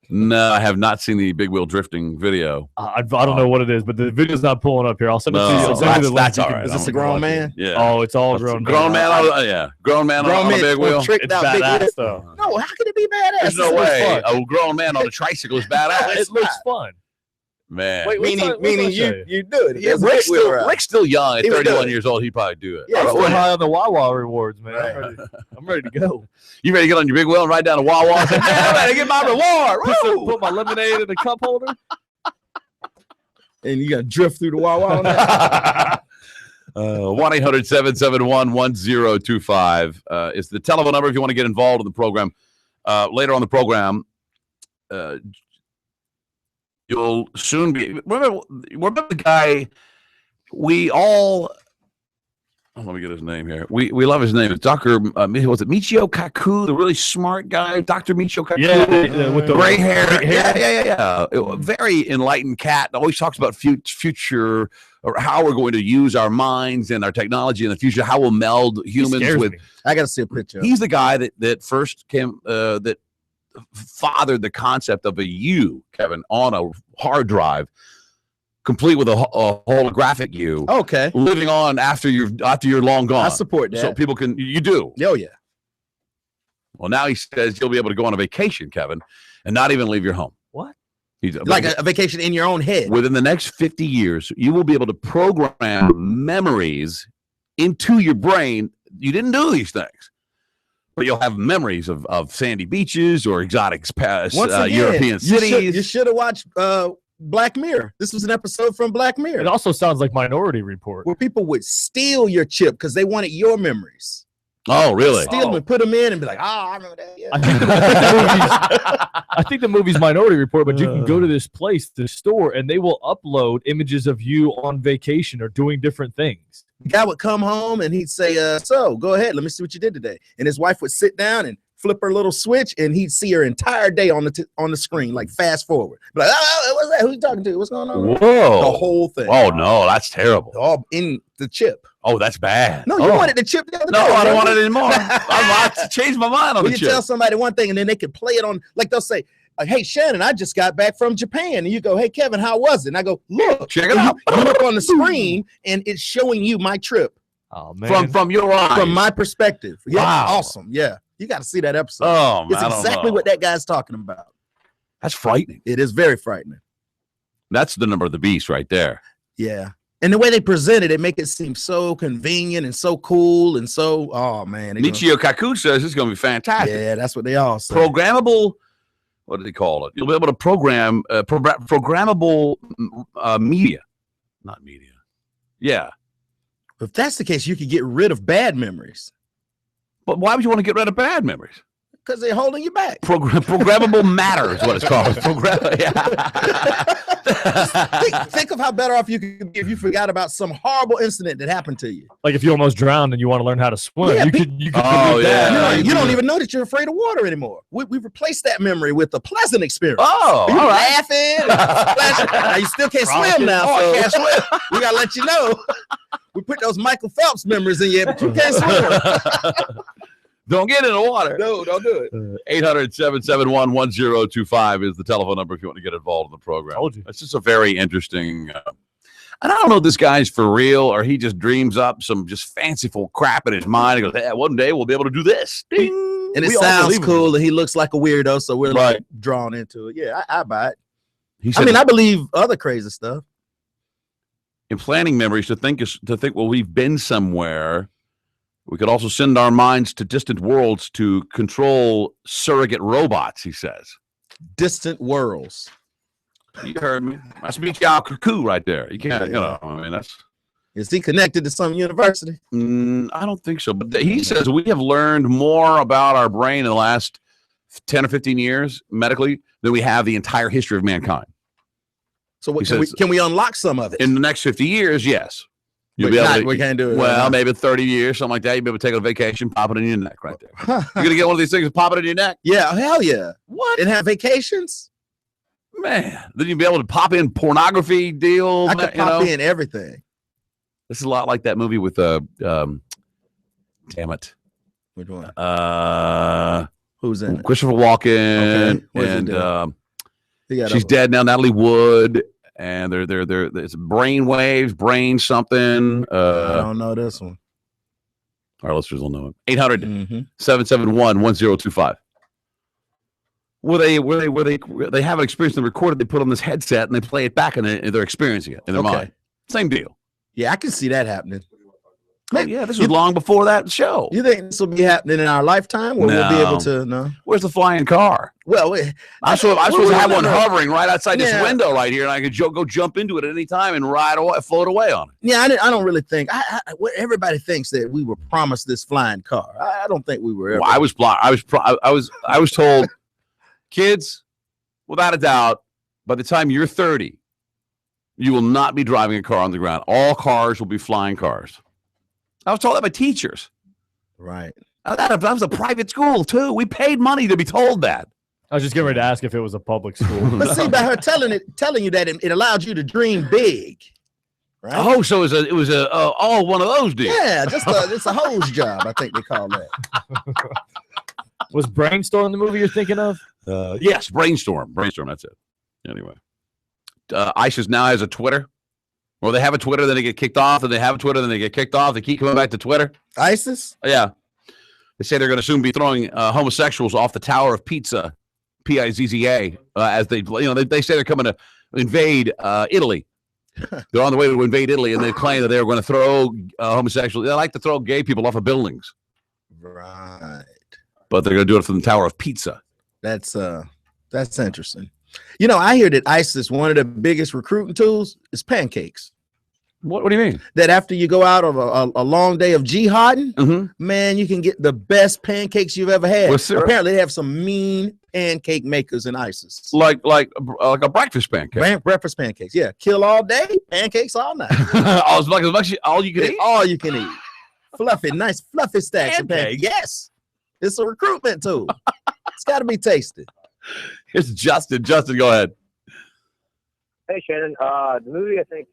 No, I have not seen the Big Wheel drifting video. I don't know what it is, but the video's not pulling up here. I'll send it to you. That's all right. Is this a grown man? Yeah. Oh, it's all grown. Grown man on a big wheel. It's badass, though. No, how can it be badass? There's no way a grown man on a tricycle is badass. It looks fun. Man, meaning you do it. Yeah, Rick's still young. At 31 years old, he'd probably do it. Yeah, we're high on the Wawa rewards, man. Right. I'm ready to go. You ready to get on your big wheel and ride down to Wawa? And say, "I'm ready to get my reward." Put my lemonade in the cup holder. And you got to drift through the Wawa on that. 1-800-771-1025 is the telephone number if you want to get involved in the program. Later on the program, you'll soon be. Remember the guy we all let me get his name here. We love his name. It's Dr. Was it Michio Kaku, the really smart guy? Dr. Michio Kaku. Yeah, with the gray hair. Yeah. Very enlightened cat. Always talks about future or how we're going to use our minds and our technology in the future. How we'll meld humans with. I got to see a picture. He's the guy that first came that fathered the concept of a you, Kevin, on a hard drive, complete with a holographic you. Okay. Living on after you're long gone. I support that. So people can. You do. Oh yeah. Well, now he says you'll be able to go on a vacation, Kevin, and not even leave your home. What? Like a vacation in your own head. Within the next 50 years, you will be able to program memories into your brain. You didn't do these things, but you'll have memories of sandy beaches or exotic European cities. You should have watched Black Mirror. This was an episode from Black Mirror. It also sounds like Minority Report, where people would steal your chip because they wanted your memories. Oh, really? Steal them and put them in and be like, I remember that. Yeah. I think the movie's Minority Report, but you can go to this place, the store, and they will upload images of you on vacation or doing different things. The guy would come home and he'd say, so go ahead, let me see what you did today. And his wife would sit down and flip her little switch, and he'd see her entire day on the screen, like fast forward. Be like, what's that? Who you talking to? What's going on? Whoa. The whole thing. Oh, no, that's terrible. All in the chip. Oh, that's bad. No, you wanted the chip the other day. No, I don't want it anymore. I changed my mind on the chip. You tell somebody one thing, and then they can play it on, like they'll say, hey, Shannon, I just got back from Japan. And you go, hey, Kevin, how was it? And I go, look. Check it out. You look on the screen, and it's showing you my trip. Oh, man. From your eyes. From my perspective. Yeah, wow. Awesome. Yeah. You got to see that episode. Oh, it's exactly what that guy's talking about. That's frightening. It is very frightening. That's the number of the beast right there. Yeah. And the way they present it make it seem so convenient and so cool and so, oh, man. Michio Kaku says it's going to be fantastic. Yeah, that's what they all say. Programmable, what do they call it? You'll be able to program, programmable media. Not media. Yeah. If that's the case, you could get rid of bad memories. But why would you want to get rid of bad memories? Because they're holding you back. Programmable matter is what it's called. Think of how better off you could be if you forgot about some horrible incident that happened to you. Like if you almost drowned and you want to learn how to swim. Yeah, you could oh, yeah. You don't even know that you're afraid of water anymore. We replaced that memory with a pleasant experience. Oh, you're all right. laughing. Now you still can't swim now. So I can't swim. We got to let you know. We put those Michael Phelps memories in you, but you can't swim. Don't get in the water. No, don't do it. 800-771-1025 is the telephone number if you want to get involved in the program. Told you. It's just a very interesting. And I don't know if this guy's for real or he just dreams up some just fanciful crap in his mind. He goes, hey, one day we'll be able to do this. Ding. And it sounds cool, and he looks like a weirdo, so we're like drawn into it. Yeah, I buy it. I believe other crazy stuff. Implanting memories to think, well, we've been somewhere. We could also send our minds to distant worlds to control surrogate robots, he says. Distant worlds. You heard me. That's Michio Kaku right there. You can't, I mean, that's. Is he connected to some university? I don't think so. But he says we have learned more about our brain in the last 10 or 15 years medically than we have the entire history of mankind. So can we unlock some of it? In the next 50 years, yes. We can't do it. Well, maybe 30 years, something like that. You'll be able to take a vacation, pop it in your neck right there. You're going to get one of these things and pop it in your neck? Yeah, hell yeah. What? And have vacations? Man, then you'll be able to pop in pornography deals. I could pop in everything. This is a lot like that movie with, damn it. Which one? Who's in it? Christopher Walken. Okay. And she's dead now, Natalie Wood. And they're it's brain waves, brain something. I don't know this one. Our listeners will know it. 800-771-1025. Where they have an experience and record it, they put on this headset and they play it back and they're experiencing it in their mind. Same deal. Yeah, I can see that happening. Oh, yeah, this was long before that show. You think this will be happening in our lifetime? Or we'll be able to? No. Where's the flying car? Well, I'm supposed to have one hovering right outside this window right here, and I could go jump into it at any time and float away on it. Yeah, I don't really think. Everybody thinks that we were promised this flying car. I don't think we were. Ever. Well, I was told, kids, without a doubt, by the time you're 30, you will not be driving a car on the ground. All cars will be flying cars. I was told that by teachers. Right. That was a private school too. We paid money to be told that. I was just getting ready to ask if it was a public school. But see, by her telling you that it allowed you to dream big. Right? Oh, so it was one of those deals. Yeah, it's a hose job, I think they call that. Was Brainstorm the movie you're thinking of? Yes, Brainstorm. That's it. Anyway, ISIS now has a Twitter. Or they have a Twitter, then they get kicked off, and they have a Twitter, then they get kicked off. They keep coming back to Twitter. ISIS? Yeah. They say they're going to soon be throwing homosexuals off the Tower of Pizza, Pizza, as they say they're coming to invade Italy. They're on the way to invade Italy, and they claim that they're going to throw homosexuals. They like to throw gay people off of buildings. Right. But they're going to do it from the Tower of Pizza. That's interesting. You know, I hear that ISIS, one of the biggest recruiting tools is pancakes. What do you mean? That after you go out of a long day of jihading, man, you can get the best pancakes you've ever had. Apparently, they have some mean pancake makers in ISIS. Like a breakfast pancake. Breakfast pancakes, yeah. Kill all day, pancakes all night. As much all you can eat? All you can eat. Fluffy, nice fluffy stacks of pancakes. Yes. It's a recruitment tool. It's got to be tasted. Here's Justin. Justin, go ahead. Hey, Shannon. The movie, I think,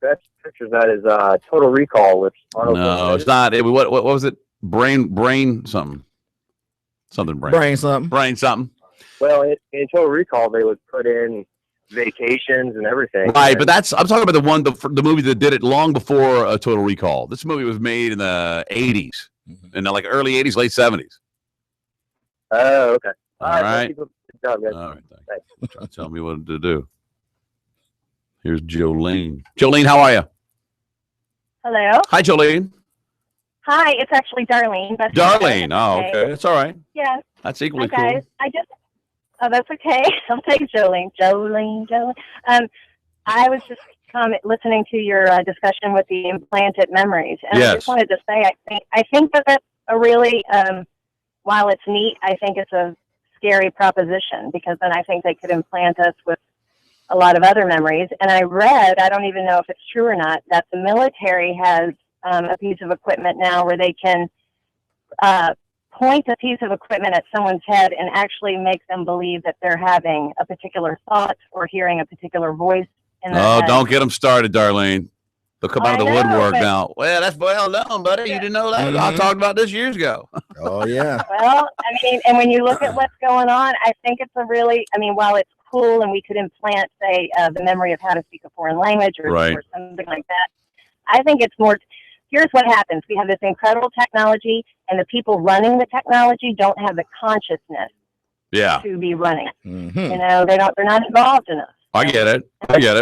best pictures that is Total Recall with Arnold. No, it's not. What was it? Brain something. Something brain. Brain something. Well, in Total Recall, they would put in vacations and everything. Right, but I'm talking about the movie that did it long before Total Recall. This movie was made in the 80s, in the early 80s, late 70s. Oh, okay. All right. Good job, guys. All right, thanks. Try to tell me what to do. Here's Jolene. Jolene, how are you? Hello. Hi, Jolene. Hi, it's actually Darlene. But Darlene. Oh, okay. That's all right. Yeah. That's equally Hi, guys. cool. That's okay. I'll take Jolene. I was just listening to your discussion with the implanted memories, and I just wanted to say, I think that that's a really, while it's neat, I think it's a scary proposition, because then I think they could implant us with a lot of other memories. And I read, I don't even know if it's true or not, that the military has a piece of equipment now where they can point a piece of equipment at someone's head and actually make them believe that they're having a particular thought or hearing a particular voice in their head. Don't get them started, Darlene. They'll come out of the woodwork now. Well, that's well done, buddy. You didn't know that? I talked about this years ago. Oh, yeah. Well, I mean, and when you look at what's going on, I think it's a really, while it's cool and we could implant, say, the memory of how to speak a foreign language or something like that, I think it's more, here's what happens. We have this incredible technology, and the people running the technology don't have the consciousness to be running. You know, they're not involved enough. I get it.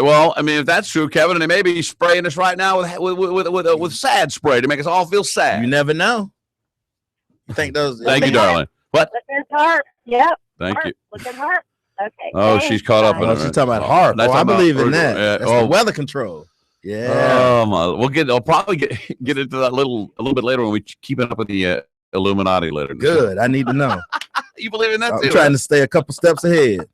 Well, if that's true, Kevin, and they may be spraying us right now with sad spray to make us all feel sad. You never know. You think those? Thank you, darling. What? Look at HARP. Yep. Thank you. Look at HARP. Okay. Oh, she's caught up in it. She's talking about HARP. I believe in that. That's the weather control. Yeah. Oh my. I'll probably get into that a little bit later when we keep it up with the Illuminati later. Good. I need to know. You believe in that I'm too? trying to stay a couple steps ahead.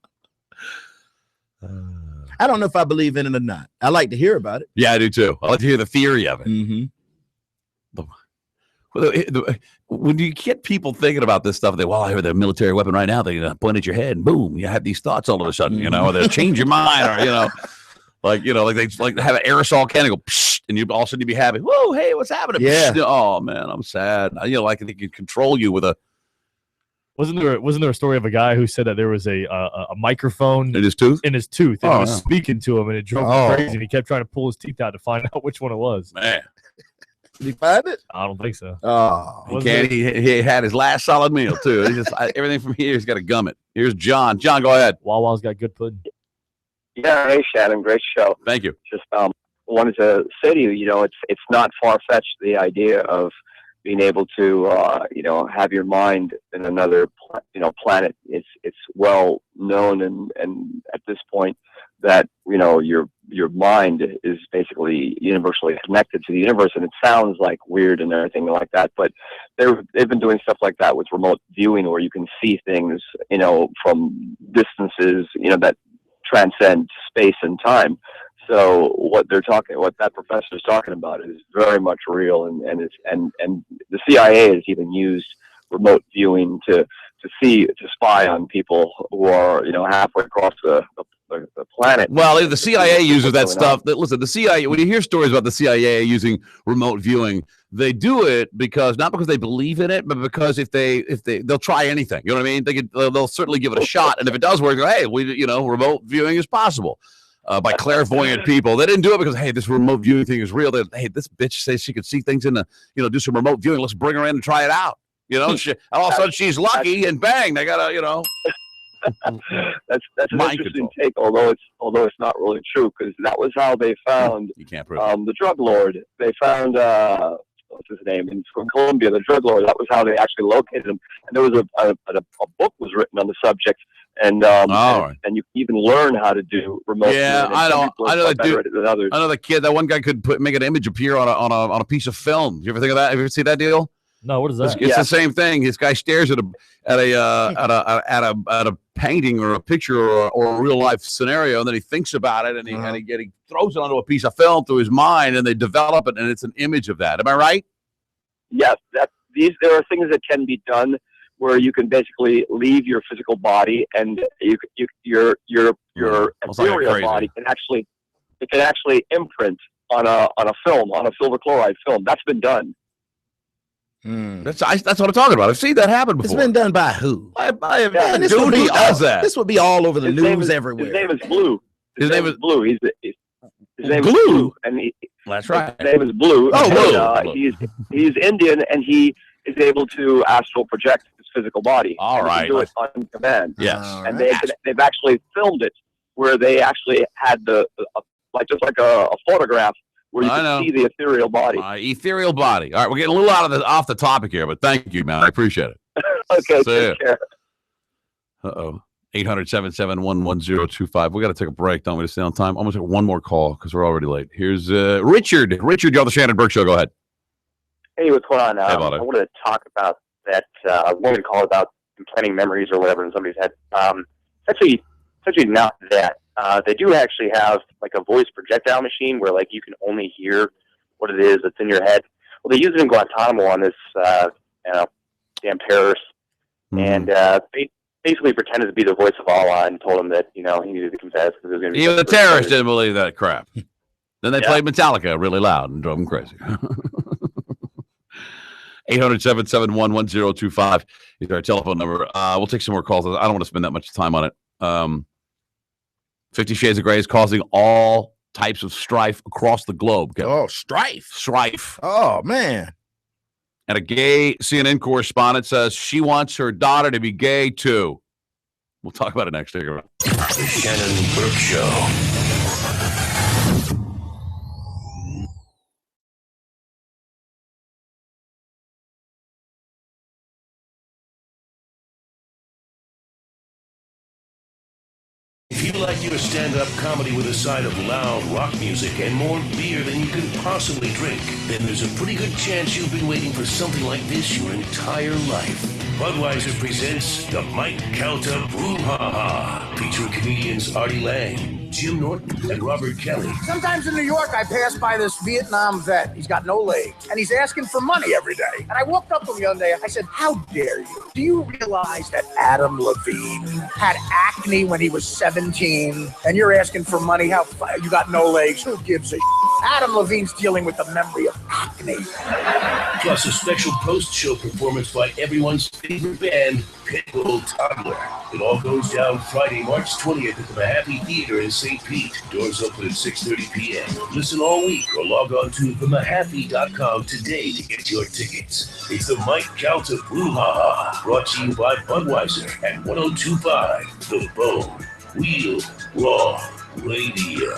I don't know if I believe in it or not. I like to hear about it. Yeah, I do too. I like to hear the theory of it. When you get people thinking about this stuff, I hear the military weapon right now. They point at your head, and boom, you have these thoughts all of a sudden. You know, they change your mind, or like they have an aerosol can and go, psh, and you all of a sudden you be happy. Whoa, hey, what's happening? Yeah. Psh, oh man, I'm sad. Like they can control you with a. Wasn't there a story of a guy who said that there was a microphone in his tooth? And it was speaking to him, and it drove him crazy, and he kept trying to pull his teeth out to find out which one it was. Man. Did he find it? I don't think so. Oh, he had his last solid meal too. He just everything from here, he's got to gum it. Here's John. John, go ahead. Wawa's got good pudding. Yeah, hey Shannon, great show. Thank you. Just wanted to say to you, it's not far fetched, the idea of being able to have your mind in another planet. It's well known and at this point that your mind is basically universally connected to the universe, and it sounds like weird and everything like that, but they've been doing stuff like that with remote viewing, where you can see things from distances that transcend space and time. So what that professor is talking about is very much real, and the CIA has even used remote viewing to spy on people who are halfway across the planet. Well, the CIA uses that stuff. Listen, the CIA. When you hear stories about the CIA using remote viewing, they do it not because they believe in it, but because if they'll try anything. You know what I mean? They'll certainly give it a shot, and if it does work, hey, remote viewing is possible. By clairvoyant people. They didn't do it because, hey, this remote viewing thing is real. Hey, this bitch says she could see things in do some remote viewing. Let's bring her in and try it out. All of a sudden she's lucky, and bang, they got That's an interesting take, although it's not really true, because that was how they found the drug lord. They found what's his name from Colombia, the drug lord. That was how they actually located him. And there was a book was written on the subject. And you can even learn how to do remote. Yeah, I know that dude. I know the kid. That one guy could make an image appear on a piece of film. You ever think of that? Have you ever seen that deal? No, what is that? It's the same thing. This guy stares at a painting or a picture or a real life scenario, and then he thinks about it, and he throws it onto a piece of film through his mind, and they develop it, and it's an image of that. Am I right? Yes, there are things that can be done where you can basically leave your physical body, and your ethereal body can actually imprint on a film, on a silver chloride film. That's been done. That's what I'm talking about. I've seen that happen before. It's been done by who? This would be all over the news everywhere. His name is Blue. His name is Blue. His name Blue. is Blue, and that's right. His name is Blue. Oh, Blue. He's Indian, and he is able to astral project his physical body. All right. Do it on command. Yes. And they've actually filmed it where they actually had just like a photograph where you can see the ethereal body. Ethereal body. All right, we're getting a little off the topic here, but thank you, man. I appreciate it. Okay, take care. 800-771-1025. We got to take a break, don't we, to stay on time? I'm going to take one more call because we're already late. Here's Richard. Richard, you're on the Shannon Burke Show. Go ahead. Hey, what's going on? Hey, I wanted to talk about that woman called about implanting memories or whatever in somebody's head. Actually not that. They do actually have like a voice projectile machine where like you can only hear what it is that's in your head. Well, they use it in Guantanamo on this damn terrorist, and basically pretended to be the voice of Allah and told him that he needed to confess because it was going to be. Even the terrorists didn't believe that crap. Then they played Metallica really loud and drove them crazy. 800-771-1025 is our telephone number. We'll take some more calls. I don't want to spend that much time on it. 50 Shades of Grey is causing all types of strife across the globe. Kevin. Oh, strife. Strife. Oh, man. And a gay CNN correspondent says she wants her daughter to be gay, too. We'll talk about it next. Take it. The Shannon Burke Show. If you like your stand-up comedy with a side of loud rock music and more beer than you can possibly drink, then there's a pretty good chance you've been waiting for something like this your entire life. Budweiser presents the Mike Calta Brouhaha, featuring comedians Artie Lang, Jim Norton, and Robert Kelly. Sometimes in New York, I pass by this Vietnam vet. He's got no legs, and he's asking for money every day. And I walked up to him the other day. I said, "How dare you? Do you realize that Adam Levine had acne when he was 17, and you're asking for money? How you got no legs? Who gives a Adam Levine's dealing with the memory of acne." Plus a special post-show performance by everyone's favorite band, Pitbull Toddler. It all goes down Friday, March 20th at the Mahaffey Theater in St. Pete. Doors open at 6:30 p.m. Listen all week or log on to themahaffey.com today to get your tickets. It's the Mike Calta Brouhaha, brought to you by Budweiser at 102.5 The Bone. Wheel Raw Radio.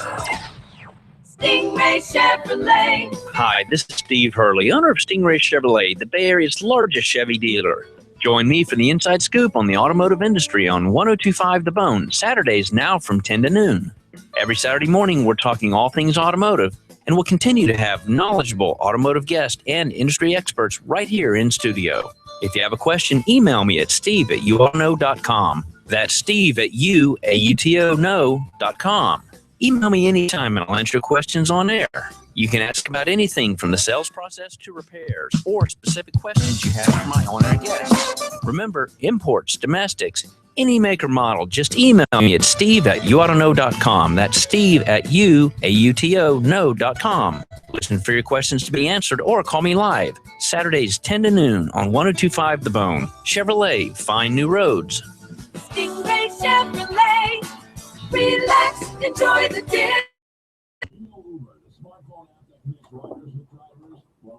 Stingray Chevrolet. Hi, this is Steve Hurley, owner of Stingray Chevrolet, the Bay Area's largest Chevy dealer. Join me for the inside scoop on the automotive industry on 102.5 The Bone, Saturdays now from 10 to noon. Every Saturday morning, we're talking all things automotive, and we'll continue to have knowledgeable automotive guests and industry experts right here in studio. If you have a question, email me at steve@uautono.com. That's steve@uautono.com. Email me anytime and I'll answer your questions on air. You can ask about anything from the sales process to repairs or specific questions you have for my on-air guests. Remember, imports, domestics, any make or model, just email me at steve@yououghtaknow.com. That's steve@youauto.com. Listen for your questions to be answered or call me live. Saturdays 10 to noon on 102.5 The Bone. Chevrolet, find new roads. Stingray Chevrolet. Relax, enjoy the day. Well,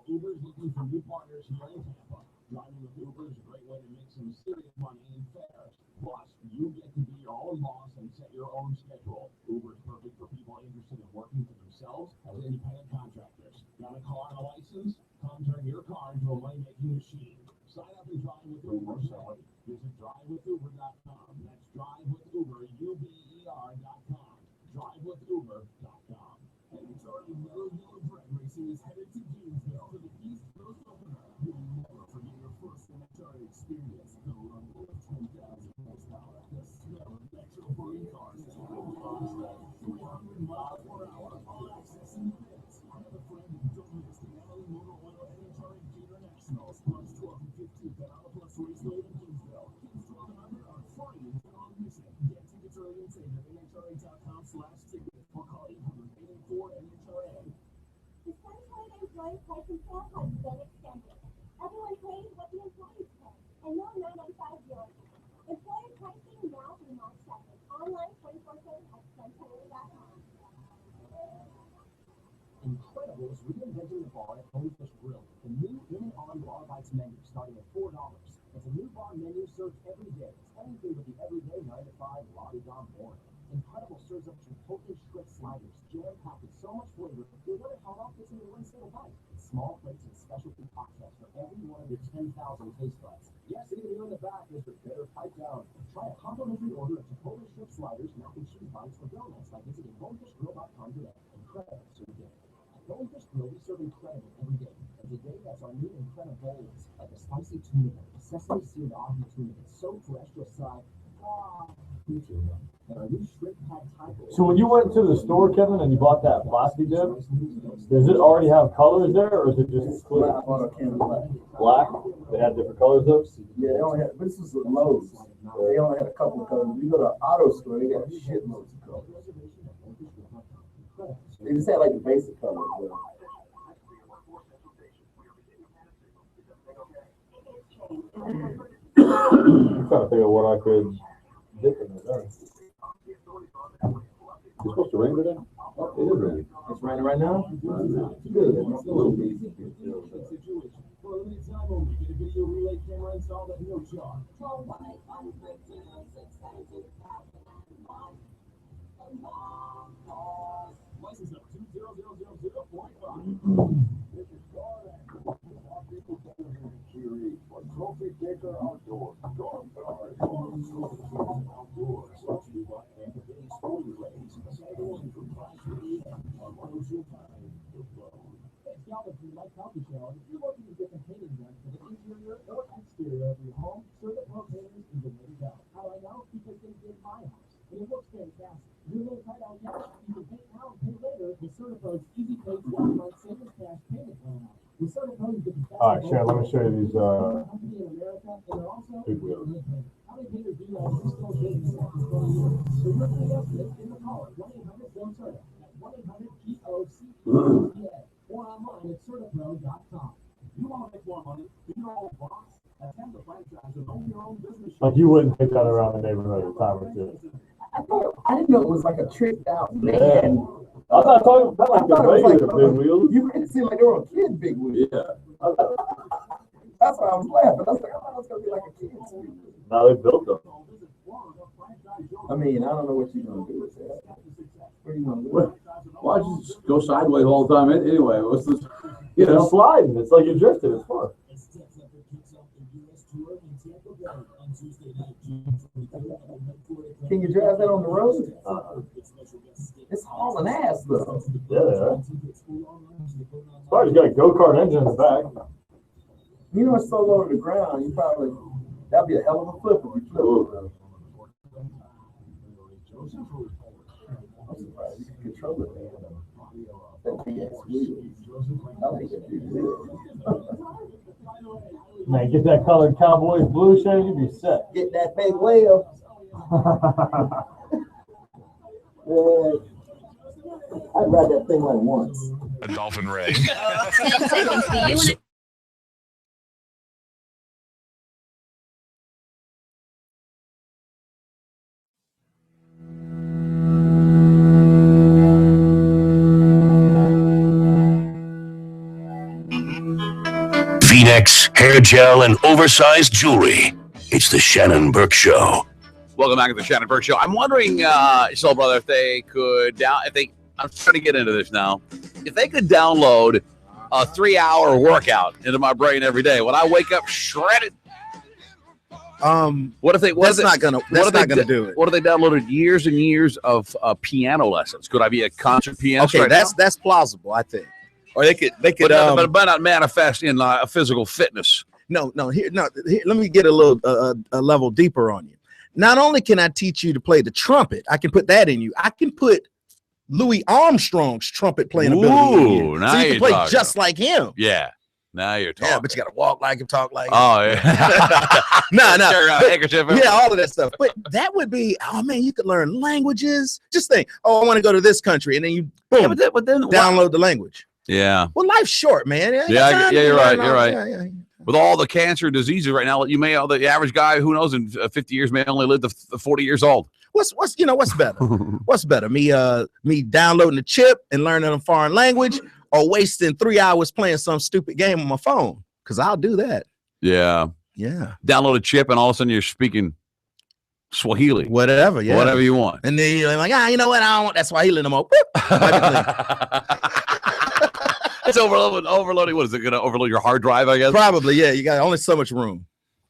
Uber is looking for new partners here in Tampa. Driving with Uber is a great way to make some serious money in fares. Plus, you get to be your own boss and set your own schedule. Uber is perfect for people interested in working for themselves as independent contractors. Got a car and a license? Come turn your car into a money-making machine. Sign up and drive with Uber today. Visit drivewithuber.com. That's drivewithuber, UBER.com. Drivewithuber.com. And it's already another yellow drag racing is headed to Gainesville for the East Coast opener. You'll never forget your first NHRA experience. The rumble of 10,000 horsepower. The smell of metro burning cars. 400 miles per hour. All access in minutes. Have a friend and don't miss the Natalie Motor Oil NHRA Junior Nationals. March 12th and 15th at Alaplex Raceway in Gainesville. Kids 12 and under are free and on mission. Get tickets early and save at NHRA.com/tickets or call 800-884-NHRA. The 2020 employee pricing plan has been extended. Everyone pays what the employees pay, and no 995 deals. Employee pricing now through March 2nd. Online 24/7 at suntory.com. Incredibles reinventing the bar at Homefish Grill. The new in-on bar bites menu starting at $4. It's a new bar menu served every day. It's anything but the everyday 9-to-5 la-di-da boring. Incredible serves up Chipotle shrimp sliders, jam-packed with so much flavor, you'll wonder how it all fits into one single bite. Small plates and specialty cocktails for every one of your 10,000 taste buds. Yes, even here in the back, Mr. Bitter, pipe down. Try a complimentary order of Chipotle shrimp sliders, mac and cheese bites, or donuts by visiting homefishgrill.com today. Incredible serve day. At Homefish Grill, we serve incredible every day. And today, that's our new Incredibles, like a spicy tuna, sesame seared ahi tuna. It's so fresh, you'll sigh, ah, me too. And our new shrimp pad tacos. So when you went to the store, Kevin, and you bought that plastic dip, does it already have colors there, or is it just clear? Black? They had different colors though? Yeah, they only had, this is the Lowe's. They only had a couple of colors. You go to an auto store, they got shitloads of colors. They just had like the basic colors. I'm trying to think of what I could dip in there. It's supposed to rain today? Oh, it is raining. It's raining right now? Good. It's a little bit. For a limited time only, get a video relay camera installed at no charge. License number 2000045. Trophy Taker Outdoors. Outdoors. Brought to you by Tampa Bay Sporting Clays. Saturday from 5:30 on 102.5 The Bone. It's Galvin from Mike Coffee Show. If you're looking to get the painting done for the interior or exterior of your home, Certa Pro Painters is the way to go. How do I know? Because they did my house. And it looks fantastic. You're a little tight on cash. You can paint now and pay later with Certa Pro's Easy Pay 12-month savings cash payment plan. With Certa Pro, you get the best. All right, Sharon, let me show you these. Company in America, and they're also how many painters do you know who still business after 20 years? So you're paying up in the call at 1-800-CERTA. That's 1-800-POCTA. Or online at CertaPro.com. You want to make more money? Be your own boss. Attend the franchise and own your own business. Like you wouldn't take that around the neighborhood a time or two. I didn't know it was like a tricked out man. I'm not talking about like the regular big wheels. You made it seem like they were a kid big wheels. Yeah. That's why I was laughing. I was like, I thought it was going to be like a kid's wheel. Now they built them. I mean, I don't know what you're going to do with that. What are you going to do? Why don't you just go sideways all the time anyway? What's this? You know, it's sliding. It's like you're drifting. It's fun. Can you drive that on the road? It's hauling ass though. Yeah, they are. Probably got a go-kart engine in the back. You know it's so low to the ground, you probably, that'd be a hell of a flip if you flip it. I'm surprised. controller. That BS wheel. I like that big wheel. Man, get that colored Cowboys blue shirt, you be set. Get that big wheel. Yeah. I'd ride that thing like once. A dolphin ray. 10 seconds to you and V-necks, hair gel, and oversized jewelry. It's the Shannon Burke Show. Welcome back to the Shannon Burke Show. I'm wondering, Soul Brother, if they could I'm trying to get into this now. If they could download a 3-hour workout into my brain every day, when I wake up shredded. What if they? That's not gonna do it. What if they downloaded years and years of piano lessons? Could I be a concert pianist? Okay, right that's plausible, I think. Or they could. But not manifest in a physical fitness. No. Here, let me get a little a level deeper on you. Not only can I teach you to play the trumpet, I can put that in you. I can put Louis Armstrong's trumpet playing ability in you. Now so you can play just like him. Yeah. Now you're talking. Yeah, but you got to walk like him, talk like him. Oh, yeah. No. Yeah, all of that stuff. But that would be, oh, man, you could learn languages. Just think, oh, I want to go to this country. And then you, boom, but then download the language. Yeah. Well, life's short, man. Yeah, you're right. You're right. Yeah. With all the cancer diseases right now, the average guy, who knows, in 50 years may only live to 40 years old. What's better? What's better? Me downloading the chip and learning a foreign language, or wasting 3 hours playing some stupid game on my phone? Because I'll do that. Yeah. Download a chip and all of a sudden you're speaking Swahili. Whatever you want. And then you're like, you know what? I don't want that Swahili no more. It's overloading. What is it going to overload your hard drive, I guess? Probably, yeah. You got only so much room.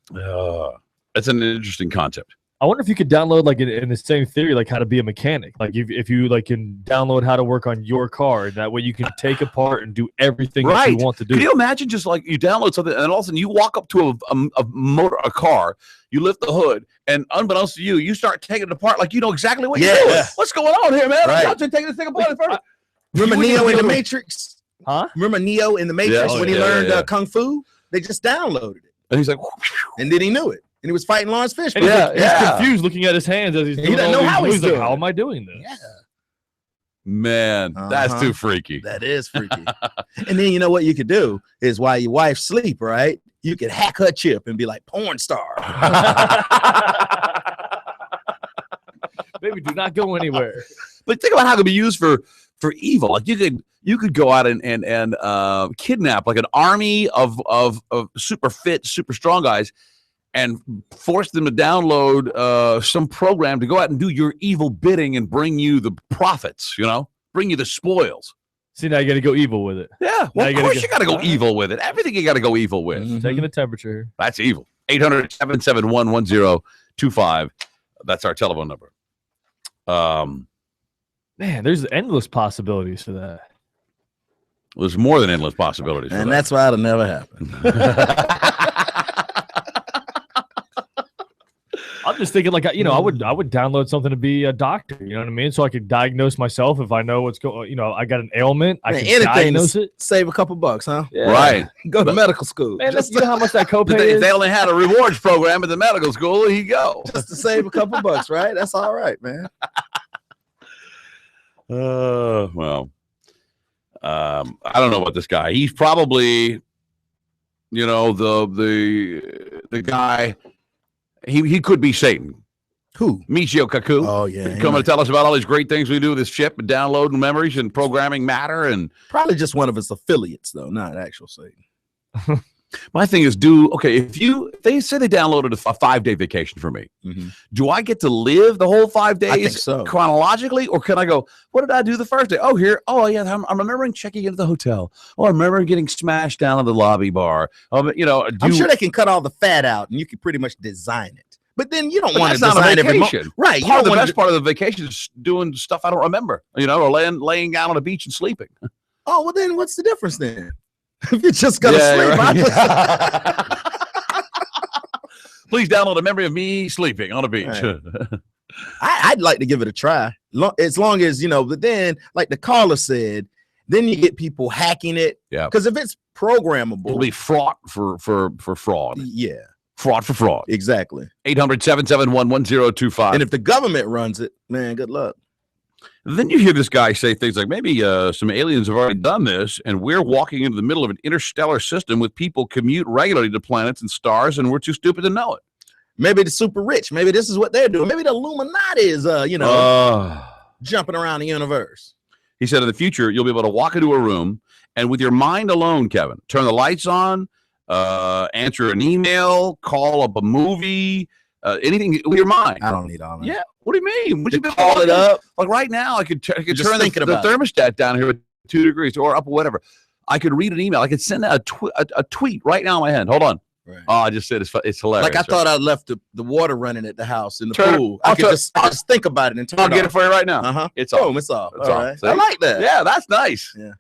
That's an interesting concept. I wonder if you could download, like, in the same theory, like how to be a mechanic. Like if you like can download how to work on your car, and that way you can take apart and do everything that you want to do. Can you imagine just like you download something and all of a sudden you walk up to a car, you lift the hood, and unbeknownst to you, you start taking it apart like you know exactly what you're doing. What's going on here, man? Right. I'm taking this thing apart first. Remember Neo in the Matrix? Huh? Remember Neo in the Matrix when he learned Kung Fu? They just downloaded it. And he's like, and then he knew it. And he was fighting Lawrence Fishburne. He's confused looking at his hands as he's doing. He doesn't know how he's doing. Like, how am I doing this? Yeah. Man, that's too freaky. That is freaky. And then you know what you could do is while your wife sleep, right? You could hack her chip and be like porn star. Baby, do not go anywhere. But think about how it could be used for evil. Like you could go out and kidnap like an army of super fit, super strong guys and force them to download some program to go out and do your evil bidding and bring you the profits, bring you the spoils. See, now you got to go evil with it. Yeah, well, of course you got to go evil with it. Everything you got to go evil with. Mm-hmm. Taking the temperature. That's evil. 800-771-1025. That's our telephone number. Man, there's endless possibilities for that. There's more than endless possibilities. And that's why it'll never happen. I'm just thinking, like, I would download something to be a doctor. You know what I mean? So I could diagnose myself if I know what's going. I got an ailment. I can diagnose it. Save a couple bucks, huh? Yeah. Right. Go to medical school. Man, you know how much that copay is? If they only had a rewards program at the medical school, there you go. Just to save a couple bucks, right? That's all right, man. Well, I don't know about this guy. He's probably, the guy. He could be Satan. Who? Michio Kaku. Oh, yeah. Coming to tell us about all these great things we do with this chip and downloading memories and programming matter. And probably just one of his affiliates, though, not actual Satan. My thing is, if they say they downloaded a 5-day vacation for me, do I get to live the whole 5 days I think so. chronologically, or can I go, what did I do the first day? Oh, I'm remembering checking into the hotel. Oh, I remember getting smashed down at the lobby bar. I'm sure they can cut all the fat out and you can pretty much design it. But then you don't want to design every vacation. Right. The best part of the vacation is doing stuff I don't remember, or laying down on a beach and sleeping. Oh, well, then what's the difference then? If you're just gonna sleep, right. Please download a memory of me sleeping on a beach. Right. I'd like to give it a try. As long as, but then like the caller said, then you get people hacking it. Yeah. Because if it's programmable, it'll be fraught for fraud. Yeah. Fraud for fraud. Exactly. 800-771-1025. And if the government runs it, man, good luck. Then you hear this guy say things like, maybe some aliens have already done this, and we're walking into the middle of an interstellar system with people commute regularly to planets and stars, and we're too stupid to know it. Maybe the super rich. Maybe this is what they're doing. Maybe the Illuminati is, jumping around the universe. He said in the future, you'll be able to walk into a room and with your mind alone, Kevin, turn the lights on, answer an email, call up a movie, anything with your mind. I don't need all that. Yeah. What do you mean? Would you be call it up? Like right now, I could turn the about thermostat down here at 2 degrees or up or whatever. I could read an email. I could send out a tweet right now in my hand. Hold on. Right. Oh, I just said it's hilarious. Like I thought I left the water running at the house in the pool. I could just think about it and turn I'll it get off. it for you right now. Uh-huh. It's off. Boom, it's off. It's All off. right. See? I like that. Yeah, that's nice. Yeah.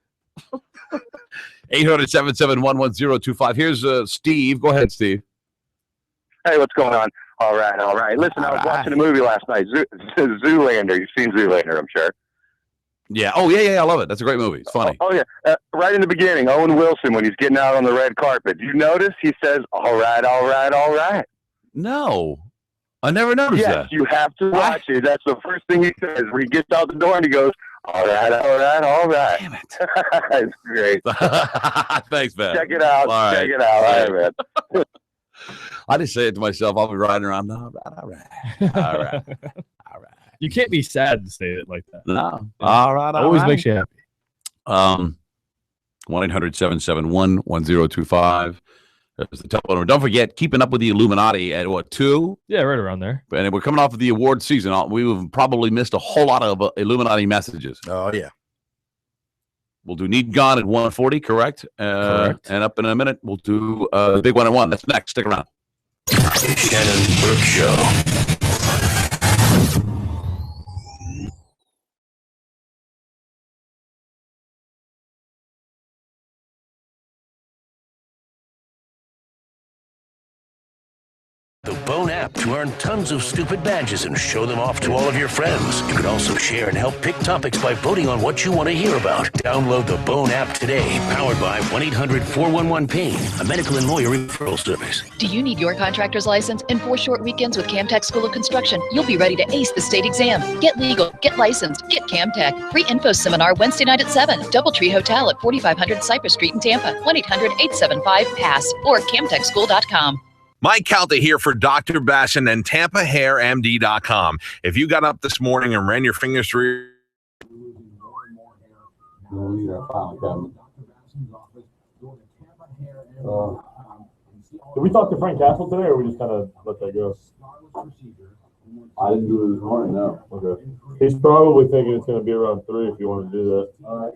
800-771-1025. Here's Steve. Go ahead, Steve. Hey, what's going on? All right. Listen, I was watching a movie last night, Zoolander. You've seen Zoolander, I'm sure. Yeah. Oh, yeah. I love it. That's a great movie. It's funny. Oh, yeah. Right in the beginning, Owen Wilson, when he's getting out on the red carpet, do you notice he says, all right. No. I never noticed that. Yes, you have to watch it. That's the first thing he says when he gets out the door and he goes, all right. Damn it. It's great. Thanks, man. Check it out. All right. Check it out. All right, man. I just say it to myself. I'll be riding around. All right. You can't be sad to say it like that. No. All right. Always makes you happy. 1-800-771-1025. That's the telephone number. Don't forget, keeping up with the Illuminati at what, 2? Yeah, right around there. And we're coming off of the award season. We've probably missed a whole lot of Illuminati messages. Oh, yeah. We'll do Need Gone at 1:40, correct? Correct. And up in a minute, we'll do the big one at 1. That's next. Stick around. Shannon Burke Show. The Bone app to earn tons of stupid badges and show them off to all of your friends. You can also share and help pick topics by voting on what you want to hear about. Download the Bone app today, powered by 1-800-411-PAIN, a medical and lawyer referral service. Do you need your contractor's license? In 4 short weekends with Camtech School of Construction, you'll be ready to ace the state exam. Get legal, get licensed, get Camtech. Free info seminar Wednesday night at 7. Doubletree Hotel at 4500 Cypress Street in Tampa. 1-800-875-PASS or camtechschool.com. Mike Calta here for Dr. Bassin and TampaHairMD.com. If you got up this morning and ran your fingers through Did we talk to Frank Castle today, or we just kind of let that go? I didn't do it this morning, no. Okay. He's probably thinking it's going to be around 3 if you want to do that. All right.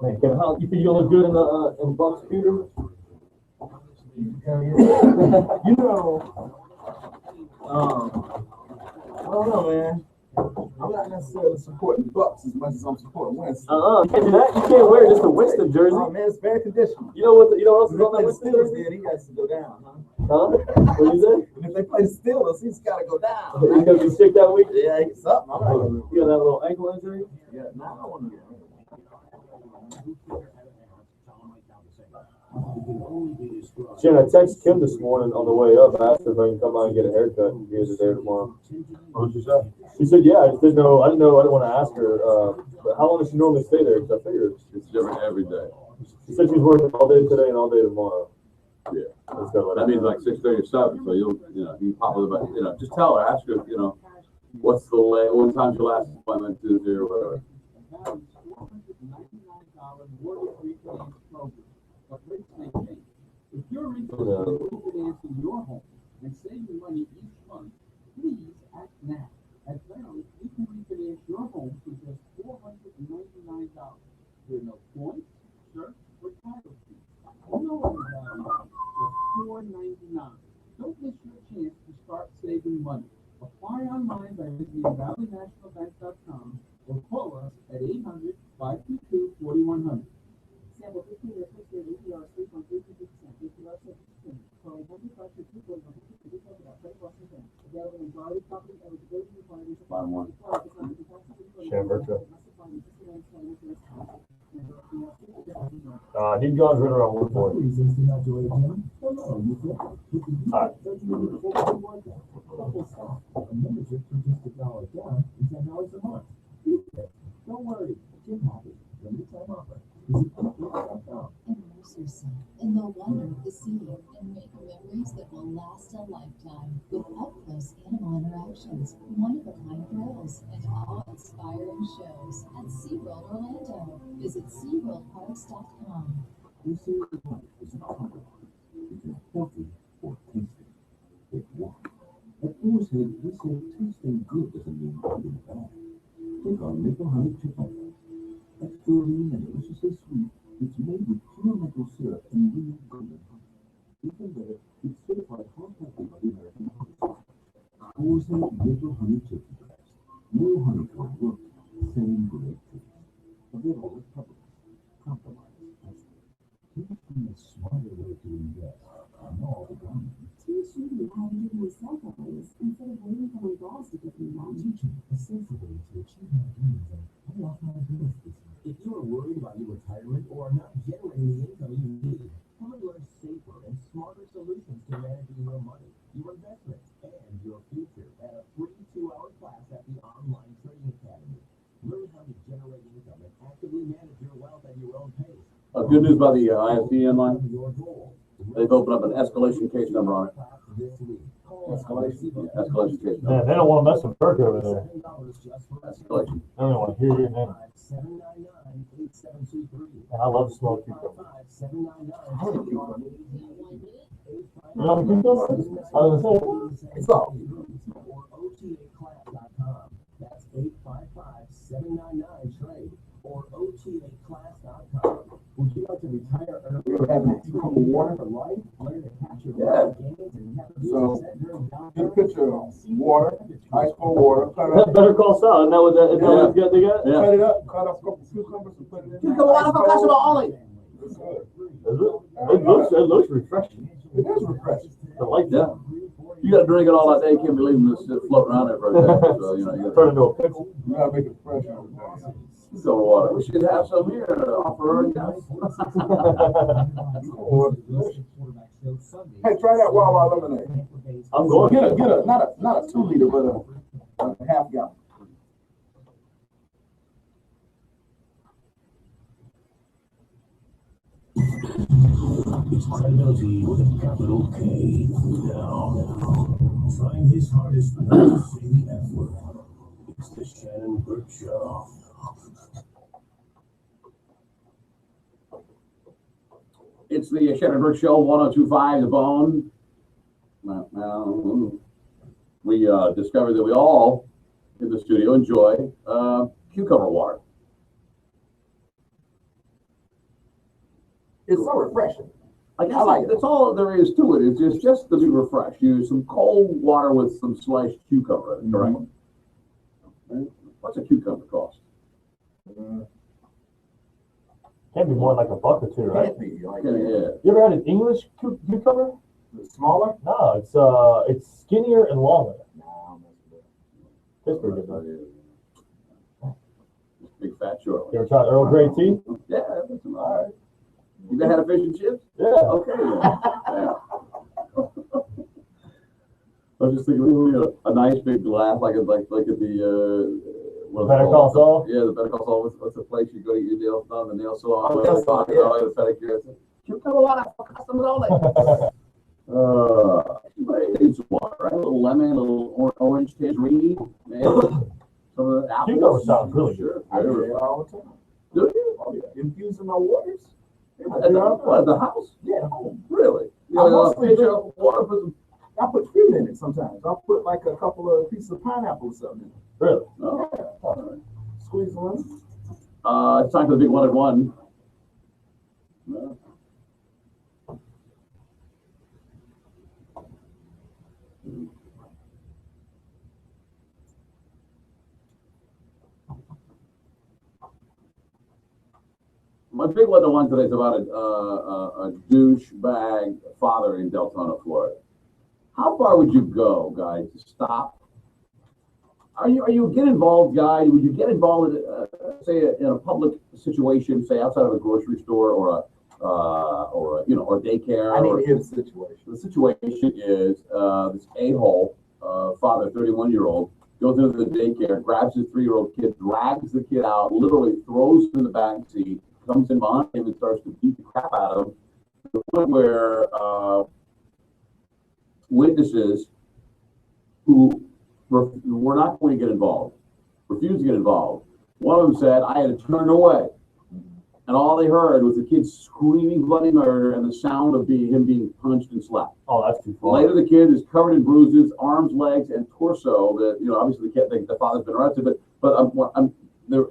Man, Kevin, you think you'll look good in Buck's computer? I don't know, man. I'm not necessarily supporting Bucks as much as I'm supporting Winston. You can't do that. You can't wear just a Winston jersey. Oh man, it's very conditional. You know what? You know what else is on that Winston Steelers, jersey? then he has to go down, huh? What is it? And if they play the Steelers, he's got to go down. He's gonna be sick that week. Yeah, he's something. I'm not gonna. You gonna have a little ankle injury? Yeah, no, I don't want to. Jen, I texted Kim this morning on the way up. I asked her if I can come by and get a haircut and be there tomorrow. What did you say? She said, "Yeah, I just didn't know. I didn't want to ask her. But how long does she normally stay there? Because I figured It's different every day. she said she's working all day today and all day tomorrow. Yeah. That means like 6:30 or 7. So you can pop with about, just tell her, ask her, what's the what time's your last appointment Tuesday or whatever. If you're interested in refinancing your home and saving money each month, please act now. At Valley, you can refinance your home for just $499. There are no points, search, or title fees. You know what is just $499. Don't miss your chance to start saving money. Apply online by visiting valleynationalbank.com or call us at 800-522-4100. Sample 15 or 6 APR 3.32%. APR 6%. Call 1-522-4100. Keep going right around one point. Reasons to not join a gym? Hello, you feel? Alright. A membership for just $1 down and $10 a month. Don't worry, Gym Happy, limited time offer. Visit gymhappy.com. Immerse yourself in the wonder of the sea and make memories that will last a lifetime with up-close animal interactions, one-of-a-kind thrills, and awe-inspiring shows at SeaWorld Orlando. Visit SeaWorldParks.com. They say life is a color. Either healthy or tasty. Pick one. At Coors Head, we say tasting good doesn't mean eating bad. Take our maple honey chicken. Extra lean and deliciously sweet, it's made with pure maple syrup and real golden honey. Even better, it's certified heart-healthy by the American Heart Association. Coors Head Maple Honey Chicken Breast. No honeycomb look, same great taste. Available with Publix. Compromise. Take a smarter way to invest in all the garments. Teach you how to give yourself a raise instead of waiting for my boss to give me one. Teaching a sensible way to achieve my dreams and pay off my bills this year. If you are worried about your retirement or are not generating the income you need, come and learn safer and smarter solutions to managing your money, your investments, and your future at a free 2-hour class at the Online Trading Academy. Learn how to generate income and actively manage your wealth at your own pace. Good news about the ISBN line. They've opened up an escalation case number on it. Escalation? Yeah, escalation case number. Man, they don't want to mess with Burke over there. Escalation. I don't want to hear your name. And I love smoke cucumber. You know what cucumber? I was going to say, it's all. That's 855-799-TRADE or OTAclass.com. Would you like to retire early? We're having a cup of water. For life, learn to capture gains and never be So, upset during get a picture of water, ice cold water. That's Better Call Saul. Isn't that what that, is that what they got? Yeah. Cut it up, cut up a couple cucumbers and put it in. Cucumber water for customer only. It's good. It looks refreshing. It is refreshing. I like that. You got to drink it all that day. You can't be leaving this floating around there for a day. So, you know, you got Turn into a pickle. You gotta make it fresh every day. Cucumber water. We should have some here to offer her. Hey, try that Wawa lemonade. I'm going. Get a not a 2 liter, but a half gallon. It's credibility with a capital K. Now, trying his hardest not to say the F word. It's the Shannon Burke Show. It's the Shannon Burke Show, 1025 The Bone. Now, we discovered that we all in the studio enjoy cucumber water. It's so refreshing. I guess that's all there is to it. It's just to be refreshed. Use some cold water with some sliced cucumber, correct? What's a cucumber cost? Can't be more than like $1 or $2, right? Can't be, like, Yeah. You ever had an English cucumber? Is it smaller? No, it's skinnier and longer. It's pretty good. Though. Big fat Shirley. You ever tried Earl Grey tea? Yeah, that's all right. You ever had a fish and chips? Yeah. Okay. Yeah. I was just thinking, a nice big glass, like at the Better Call Saul? Yeah, the Better Call Saul. What's the place you go to get your nails done? The nail salon. Oh, nail salon, yeah. The pedicure. Cucumber water for customers only. It's water, right? A little lemon, a little orange tangerine, man. Some of the apples. Cucumber sounds really Sure. I do it all the time. Do you? Oh, yeah. Infusing my waters. At the house? Yeah, at home. Really? You I know, mostly pitch drink- of water, put some. I put fruit in it sometimes. I'll put like a couple of pieces of pineapple or something in it. Really? Oh, Yeah. all right. Squeeze one. It's time for the big 1-at-1. My big 1-at-1 today is about a douchebag father in Deltona, Florida. How far would you go, guys, to stop? Are you get involved guy? Would you get involved in, say, in a public situation, say outside of a grocery store or or daycare. I need to hear the situation. The situation is this a-hole, father, 31-year-old, goes into the daycare, grabs his 3-year-old kid, drags the kid out, literally throws him in the back seat, comes in behind him and starts to beat the crap out of him, to the point where witnesses who were not going to get involved, refused to get involved. One of them said, I had to turn away. And all they heard was the kid screaming bloody murder and the sound of him being punched and slapped. Oh, that's too far. Later, the kid is covered in bruises, arms, legs, and torso. That obviously the father's been arrested, but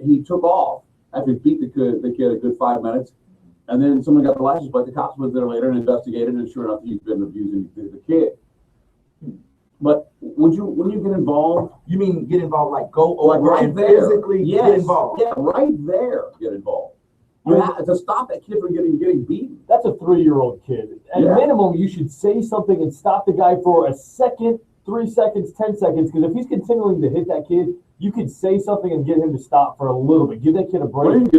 he took off after he beat the kid a good 5 minutes, and then someone got the license plate. The cops went there later and investigated, and sure enough, he's been abusing the kid. But when you get involved, you mean get involved like go over right and there, physically yes, get involved? Yeah, right there, get involved. You have to stop that kid from getting beaten. That's a 3-year-old kid. At minimum, you should say something and stop the guy for a second, 3 seconds, 10 seconds. Because if he's continuing to hit that kid, you could say something and get him to stop for a little bit. Give that kid a break. What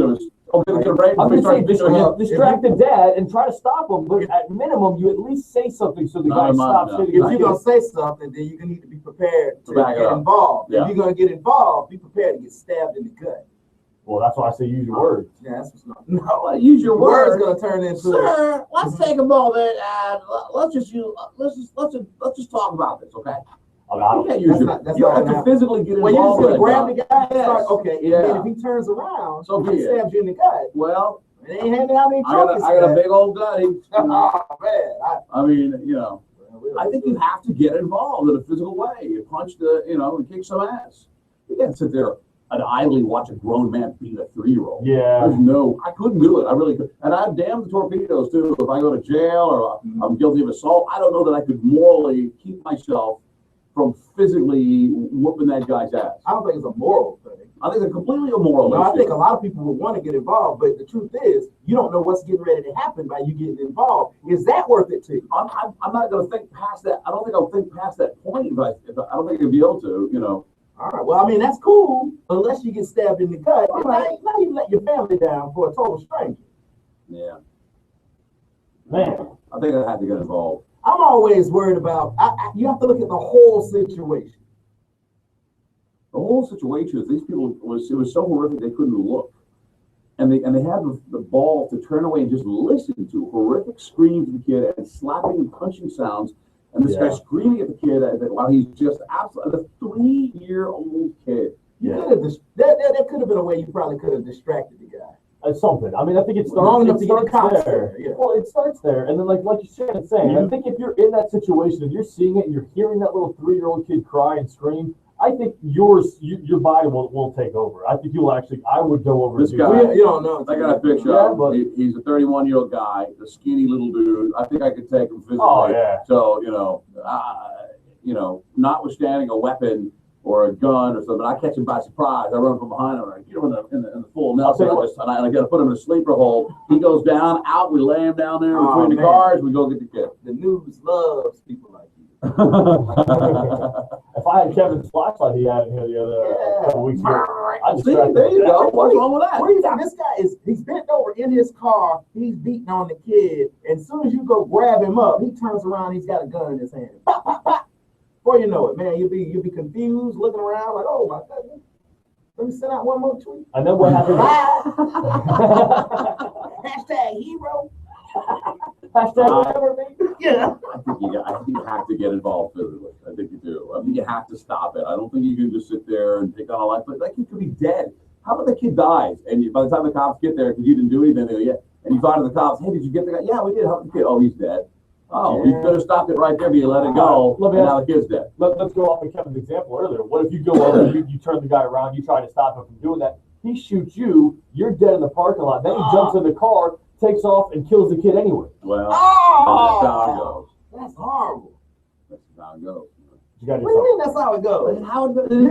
do you get a break? I'm going to say distract the dad and try to stop him. But at minimum, you at least say something so the guy stops hitting. If you're going to say something, then you're going to need to be prepared to get involved. Yeah. If you're going to get involved, be prepared to get stabbed in the gut. Well, that's why I say use your words. Yeah, that's what's not. No, use your words. Going to turn into. Sir, let's take a moment and let's just talk about this, okay? You can't use you have to physically get involved. When you're going to grab the guy, yes. okay, and then if he turns around, and stabs you in the gut. Well, it ain't handing out any trophies. I got a big old gun. Oh man, I mean, I think you have to get involved in a physical way. You punch and kick some ass. You can't sit there and idly watch a grown man beat a 3-year-old. Yeah. I couldn't do it. I really could. And I'd damn the torpedoes too. If I go to jail or I'm guilty of assault, I don't know that I could morally keep myself from physically whooping that guy's ass. I don't think it's a moral thing. I think it's a completely immoral issue. I think a lot of people would want to get involved, but the truth is, you don't know what's getting ready to happen by you getting involved. Is that worth it to you? I'm not going to think past that. I don't think I'll think past that point. If I don't think I'd be able to, All right. Well, I mean, that's cool, unless you get stabbed in the gut. Right. Now you let your family down for a total stranger. Yeah. Man, I think I have to get involved. I'm always worried about. You have to look at the whole situation. The whole situation is these people it was so horrific they couldn't look, and they had the ball to turn away and just listen to horrific screams of the kid and slapping and punching sounds, and this guy screaming at the kid while he's just absolutely a 3-year-old kid. That could have been a way you probably could have distracted the guy. Something. I mean, I think it starts long enough to get the cops there. Yeah. Well, it starts there, and then like you said, saying, I think if you're in that situation and you're seeing it and you're hearing that little 3-year-old kid cry and scream, I think your body will take over. I think I would go over. This guy, you don't know. I got a picture of him. He's a 31-year-old guy, the skinny little dude. I think I could take him physically. Oh yeah. So notwithstanding a weapon or a gun or something, I catch him by surprise. I run from behind him. I get him in the full Nelson, and I got to put him in a sleeper hold. He goes down, out. We lay him down there between the cars. We go get the kid. The news loves people like you. If I had Kevin's flashlight he had in here the other couple weeks ago, I'd see, there you go. What's wrong with that? What do you think? This guy he's bent over in his car. He's beating on the kid. And as soon as you go grab him up, he turns around. He's got a gun in his hand. Pop, pop, pop. Before you know it, man, you'll be confused, looking around like, oh my goodness. Let me send out one more tweet. And then what happened? Hashtag hero. Hashtag whatever, man. Yeah. I think you have to get involved physically. I think you do. I think you have to stop it. I don't think you can just sit there and take on a life. But that kid could be dead. How about the kid dies? And by the time the cops get there, because you didn't do anything, and you find the cops, hey, did you get the guy? Yeah, we did. How about the kid? Oh, he's dead. Oh, you could have stopped it right there, but you let it go, and now the kid's dead. Let's go off of Kevin's example earlier. What if you go over, you turn the guy around, you try to stop him from doing that, he shoots you, you're dead in the parking lot, then he jumps in the car, takes off, and kills the kid anyway. Well, that's how it goes. That's horrible. That's how it goes. What do you mean that's how it goes?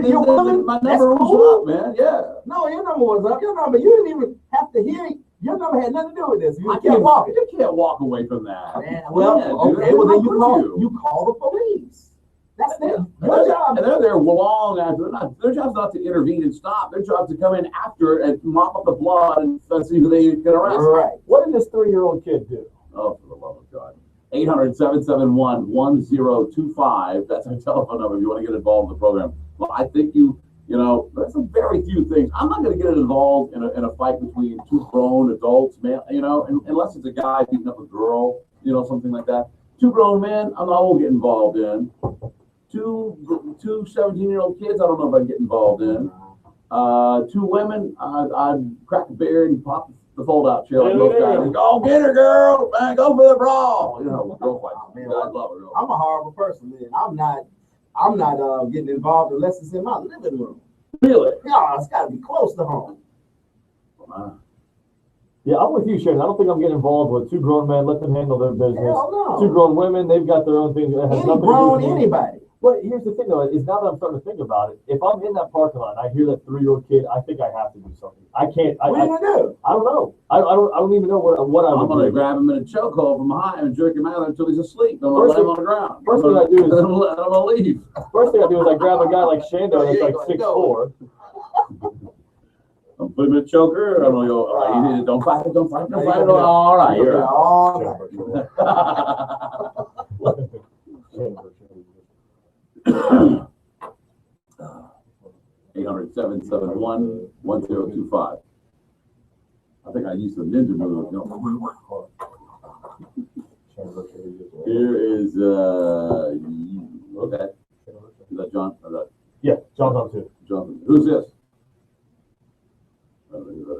Your woman, my number was up, man. Yeah. No, your number was up. Your number, you didn't even have to hear it. Your number had nothing to do with this. You kept walking. You can't walk away from that. Man, well, okay, well then you call the police. That's them. Their job, and they're there long after. Their job's not to intervene and stop. Their job's to come in after and mop up the blood and see who they can arrest. Right. What did this 3-year-old kid do? Oh, for the love of God. 800-771-1025. That's our telephone number if you want to get involved in the program. Well, I think you know, there's some very few things. I'm not going to get involved in a fight between two grown adults, man, you know, unless it's a guy beating up a girl, you know, something like that. Two grown men, I won't get involved in. Two 17-year-old kids, I don't know if I'd get involved in. Two women, I'd crack a beer and pop the fold-out chair like those guys. Go get her, girl, man, go for the brawl. You know, girl fight. Man, I love her. I'm a horrible person, man. I'm not getting involved unless it's in my living room. Really? Yeah, it's got to be close to home. Yeah, I'm with you, Shannon. I don't think I'm getting involved with two grown men. Let them handle their business. Hell no. Two grown women, they've got their own thing. It has Any nothing to do grown with me. anybody. But here's the thing, though, is now that I'm starting to think about it, if I'm in that parking lot and I hear that 3-year-old kid, I think I have to do something. I can't. What are you gonna do? I don't know. I don't even know what I'm would going to do. grab him in a chokehold from behind and jerk him out until he's asleep. Don't let him on the ground. First thing I do is I'm going to leave. First thing I do is I grab a guy like Shandon that's like 6'4". I'm putting him in a choker. I'm going to go, all right, don't fight it, don't fight it. All right, you're out. All 800-771-1025. I think I used some ninja move. No. Here is okay. Is that John? Yeah, John's on too. John. Who's this?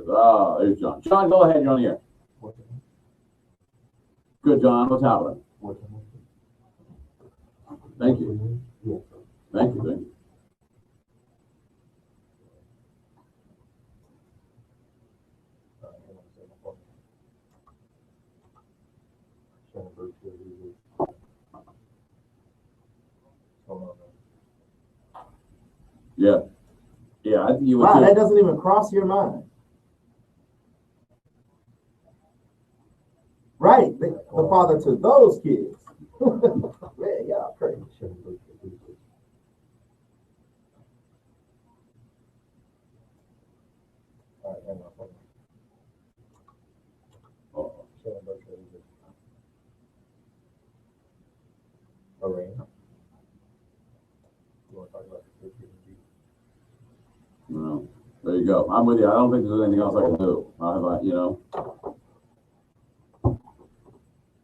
Ah, there's John. John, go ahead. You're on the air. Good, John. What's happening? Thank you. Thank you. Thank you. Yeah. Yeah, I think you would. Wow, that doesn't even cross your mind. Right, the father to those kids. Man, y'all crazy. No. There you go. I'm with you. I don't think there's anything else I can do. You know.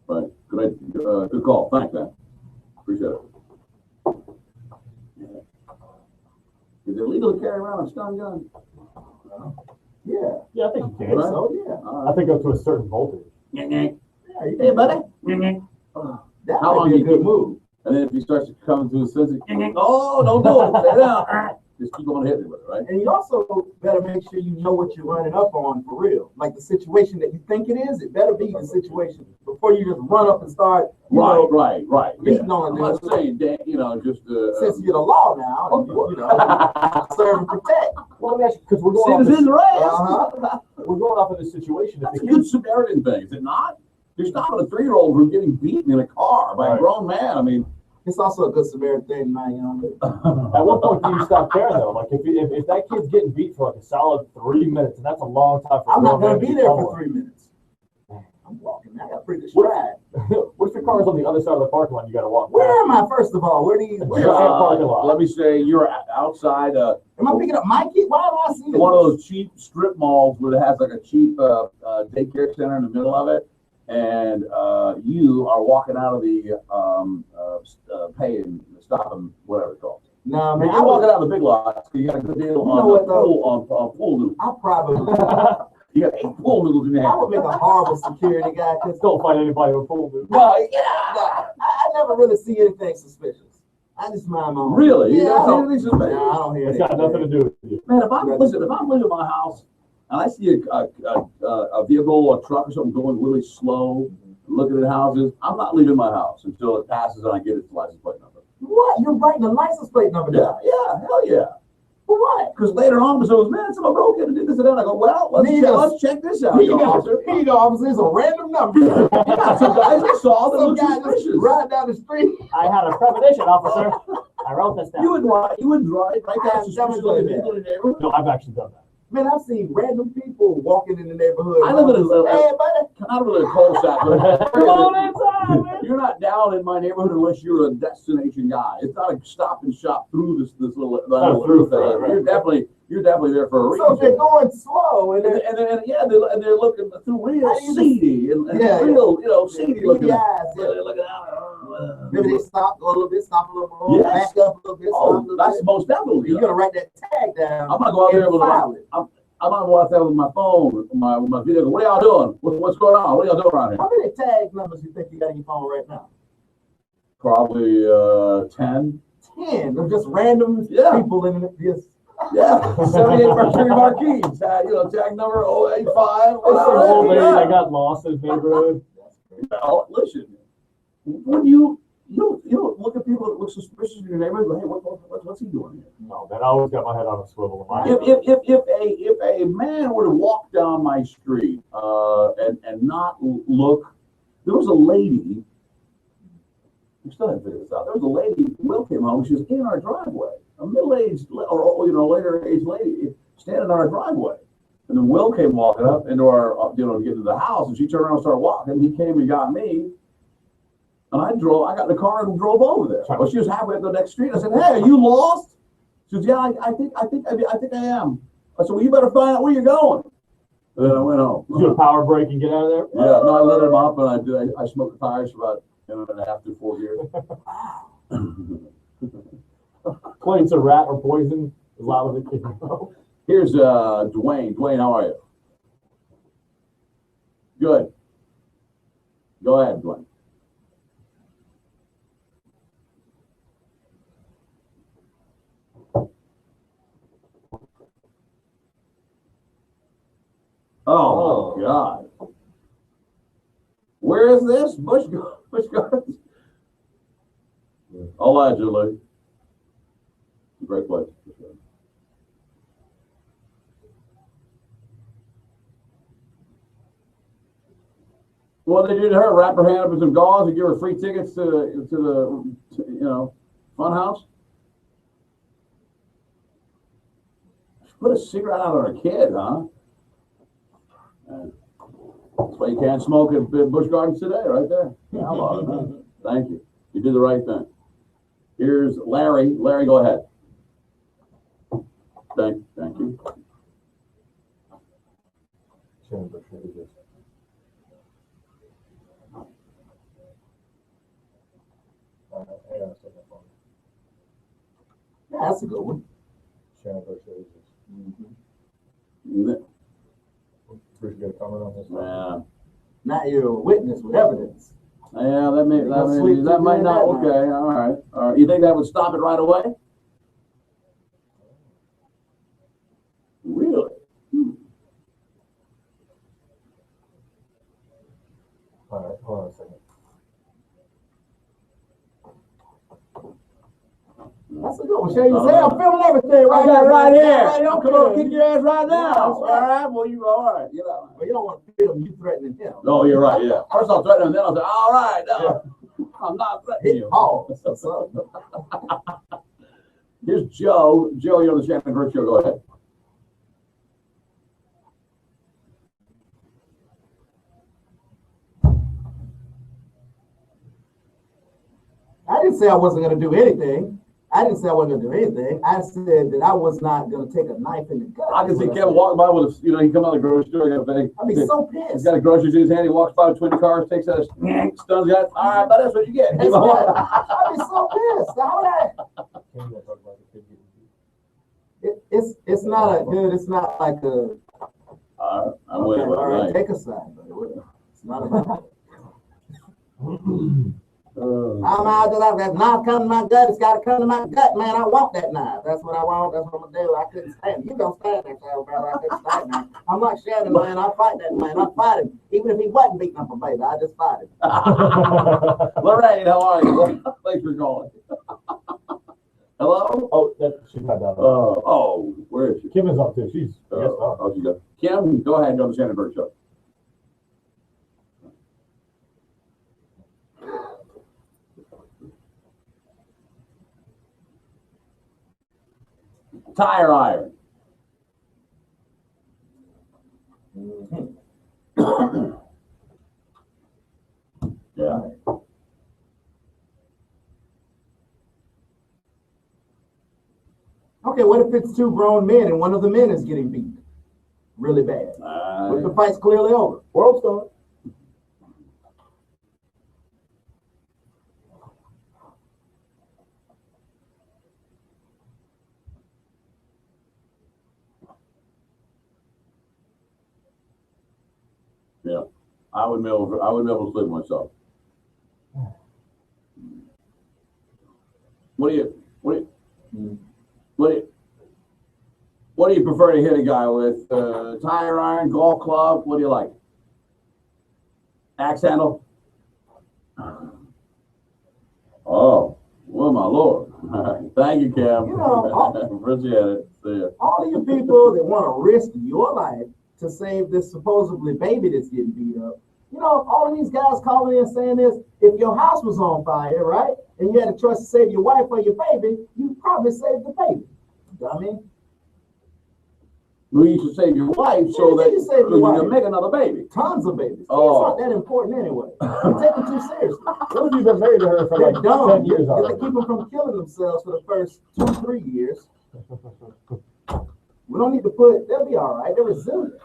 But good call. Thanks, man. Appreciate it. Is it legal to carry around a stun gun? Yeah. Yeah, I think you can. Right? So, yeah. I think up to a certain voltage. Yeah, Hey, buddy. that How might long be a you good keep- move. And then if he starts to come to his senses, oh, don't do it. Stay down. Just keep on hitting with it, right? And you also better make sure you know what you're running up on for real. Like the situation that you think it is, it better be the situation before you just run up and start, Right. beating Yeah. on I'm not saying that, you know, just since you're the law now, and, serve and protect. Well, let me ask you, because we're going off citizens' this, rights. we're going off of this situation. That's a good Samaritan thing, is it not? You're stopping a 3-year-old from getting beaten in a car by a grown man. I mean, it's also a good Samaritan thing, man. At what point do you stop caring though? Like if that kid's getting beat for like a solid 3 minutes, and that's a long time for. I'm not going gonna be there for 3 minutes. I'm walking. I got pretty good stride. What if your car's on the other side of the parking lot? You got to walk. Where am I? First of all, where parking lot. Let me say you're outside. Am I picking up my kid? Why am I seeing one of those cheap strip malls where it has like a cheap daycare center in the middle of it, and you are walking out of the pay and stop and whatever it's called. No, man. You're walking out of the big lots because you got a good deal on pool noodles. I probably. You got 8 pool noodles in your hand. I would make a horrible security guy because don't fight anybody with pool noodles. No, I never really see anything suspicious. I just mind my own. Really? Yeah, You I don't don't, see anything suspicious? no, I don't hear It's that. got nothing to do with you. Man, if I'm living in my house and I see a vehicle or a truck or something going really slow, looking at houses, I'm not leaving my house until it passes and I get its license plate number. What? You're writing the license plate number down? Yeah, hell yeah. For what? Because later on, so man, someone broke in and did this and that. I go, well, let's check this out. Officer, it's a random number. Yeah, some guys I saw that looked suspicious. Right down the street. I had a premonition, officer. I wrote this down. You would drive right down suspicious looking people in the neighborhood? No, I've actually done that. Man, I've seen random people walking in the neighborhood. I live in Hey, buddy. I live in a cul-de-sac. You're not down in my neighborhood unless you're a destination guy. It's not a stop and shop through this little through thing. Right. You're definitely there for a reason. So they're going slow, and they're looking through real seedy and real seedy looking. They're looking out. Maybe they stop a little bit, stop a little more, back up a little bit. That's most definitely. You're gonna write that tag down. I'm gonna go out there with I'm gonna go out there with my phone, with my video. What are y'all doing? What's going on? What are y'all doing around here? How many tag numbers you think you got in your phone right now? Probably 10. 10. They're just random people in this. Yeah, 78 Mercury Marquis. Tag number 085. Some old lady that got lost in his neighborhood. Well, listen, when you look at people that look suspicious in your neighborhood, go, hey, what's he doing here? No, man, I always got my head on a swivel. If a man were to walk down my street and not look, there was a lady. We still haven't figured this out. There was a lady. Will came home. She was in our driveway. A middle-aged or later-aged lady standing on our driveway. And then Will came walking up into our, to get to the house, and she turned around and started walking. He came and got me, and I got in the car and drove over there. Well, she was halfway up the next street. I said, "Hey, are you lost?" She said, "Yeah, I think I am." I said, "Well, you better find out where you're going." And then I went home. Did you do a power break and get out of there? Yeah, no, I lit him up, and I smoked the tires for about and a half to 4 years. Planes a rat or poison. A lot of it. Here's Dwayne. Dwayne, how are you? Good. Go ahead, Dwayne. Oh my God. Where is this? Bush Gardens? Allegedly. Great place. Well, they did her wrap her hand up in some gauze and give her free tickets to the fun house. She put a cigarette out on her kid, huh? That's why you can't smoke at Busch Gardens today, right there. Thank you. You did the right thing. Here's Larry. Larry, go ahead. Thank you. Shannon Burke, who is this? Hang on a second. Yeah, that's a good one. Shannon Burke, who is Mm-hmm. this? Bruce, you got a comment on this? Yeah. Now you're a witness with evidence. Yeah, that might not. Okay, all right. You think that would stop it right away? Really? All right, hold on a second. That's a good one. Shay, you say I'm feeling everything right here. Right here. Right, Come on, kick your ass right now. All right. Well, all right. Get out. Well, you don't want to feel you threatening him. No, you're right. Yeah. First I'll threaten him, then I'll say, all right. No, I'm not threatening you. Oh. Here's Joe. Joe, you're on the Shannon Burke Show. Go ahead. I didn't say I wasn't going to do anything. I didn't say I wasn't going to do anything. I said that I was not going to take a knife in the gut. I can see Kevin walking by with he come out of the grocery store, got a bag. I'd be so pissed. He's got a groceries in his hand. He walks by with 20 cars, takes out his stuns guy. All right, but that's what you get. I'd be so pissed. How would it's not a good. It's not like a. I'm with it. All right, take a side, but it's not a. I'm out there. That knife come to my gut. It's got to come to my gut, man. I want that knife. That's what I want. That's what I'm gonna do. I couldn't stand it. You don't stand there, brother. I couldn't stand that. I'm like Shannon, man. I fight that man. I fight him, even if he wasn't beating up a baby. I just fight him. Lorraine, how are you? Thanks for calling. Hello? Oh, she's not down there. Oh, where is she? Kim is up too. She's, oh, she got. Kim, go ahead and go to the Shannon Burke show. Tire iron. Yeah. Okay, what if it's two grown men and one of the men is getting beat really bad? What if the fight's clearly over? World star. Yeah, I would be able to sleep myself. What do you prefer to hit a guy with? Tire iron, golf club? What do you like? Axe handle? Oh, well, my lord. Thank you, Cam. You know, appreciate it. See ya. All of you people that want to risk your life to save this supposedly baby that's getting beat up, you know, all of these guys calling in saying this, if your house was on fire, right, and you had a choice to save your wife or your baby, you'd probably save the baby. Dummy. Well, you should save your wife so that you can make another baby. Tons of babies. Oh. It's not that important anyway. You take them too seriously. What if you've been married to her for like 10 years They already? keep them from killing themselves for the first 2-3 years. We don't need to they'll be all right. They're resilient.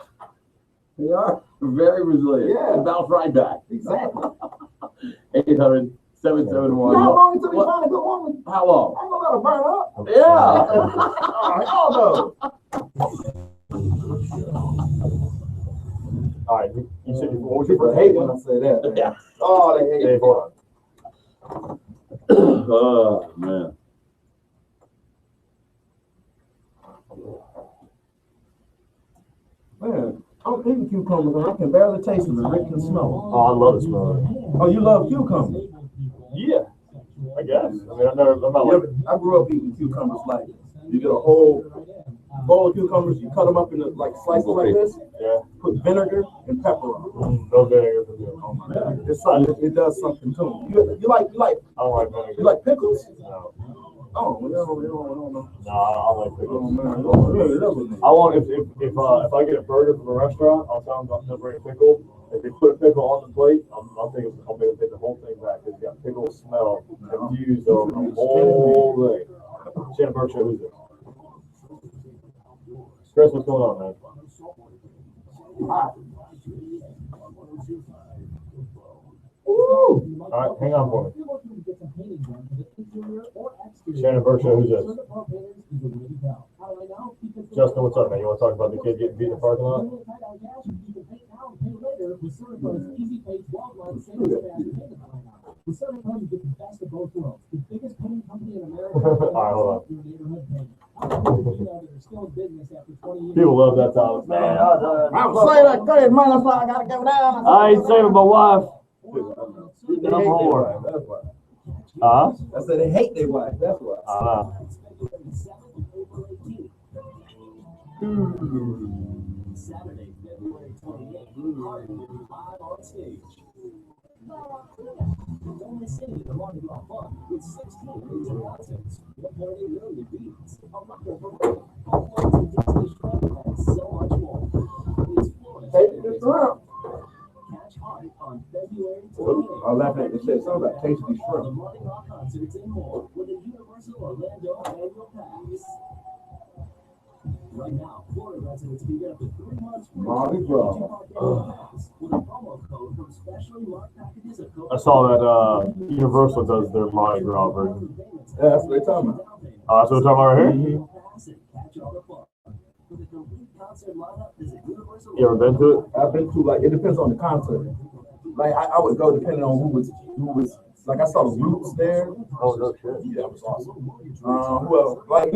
They are very resilient. Yeah. They bounce right back. Exactly. 800-771. You know how long until we find a good woman? How long? I'm gonna let her burn up. Yeah. Y'all know. All right, you said what was your People hate when I say that. Man. Yeah. Oh, they hate Hey, it. hold on. Oh, man. Man, I'm eating cucumbers and I can barely taste them. Rick can smell them. Oh, I love the smell of it. Oh, you love cucumbers? Yeah, I guess. I mean, I'm not like. I grew up eating cucumbers like this. You get a whole bowl of cucumbers, you cut them up into like slices like this. Yeah. Put vinegar and pepper on them. No vinegar for me. Oh my God. It does something to them. You like I don't like vinegar. you like pickles? No. Oh, no. No, I don't like pickles. Oh man. I want if I get a burger from a restaurant, I'll tell them to bring a pickle. If they put a pickle on the plate, I'll make them take the whole thing back. It's got pickle smell infused over the whole thing. Shannon Burke, who's this? Chris, what's going on, man? All right, hang on for me. Shannon Burke, who's this? Justin, what's up, man? You want to talk about the kid getting beat in the parking lot? All right, hold on. People love that Thomas, man. I was saying that 30 minutes, I gotta go down. I ain't saving my wife. No more. Huh? I said they hate their wife. That's why. Saturday, February 28th, live on stage. Don't miss any of the Mardi Gras fun with 16 amazing concerts, 1.8 million beats, a record for awards and Disney Shrimp, and so much more. It's Florida. Catch Heart on February 28th. I was laughing at this shit. Something about tasty The shrimp. Mardi Gras concerts and more with a Universal Orlando annual pass. Right now, Florida residents can get up to 3 months free Mardi Gras. with a promo code from specially marked packages of I saw that Universal does their Mardi Gras version. Yeah, that's what they're talking about. Oh, that's what we're talking about right here? You ever been to it? I've been to, like, it depends on the concert. Like I would go depending on who was like I saw the Roots there. Oh no shit. Yeah, that was awesome. Well, like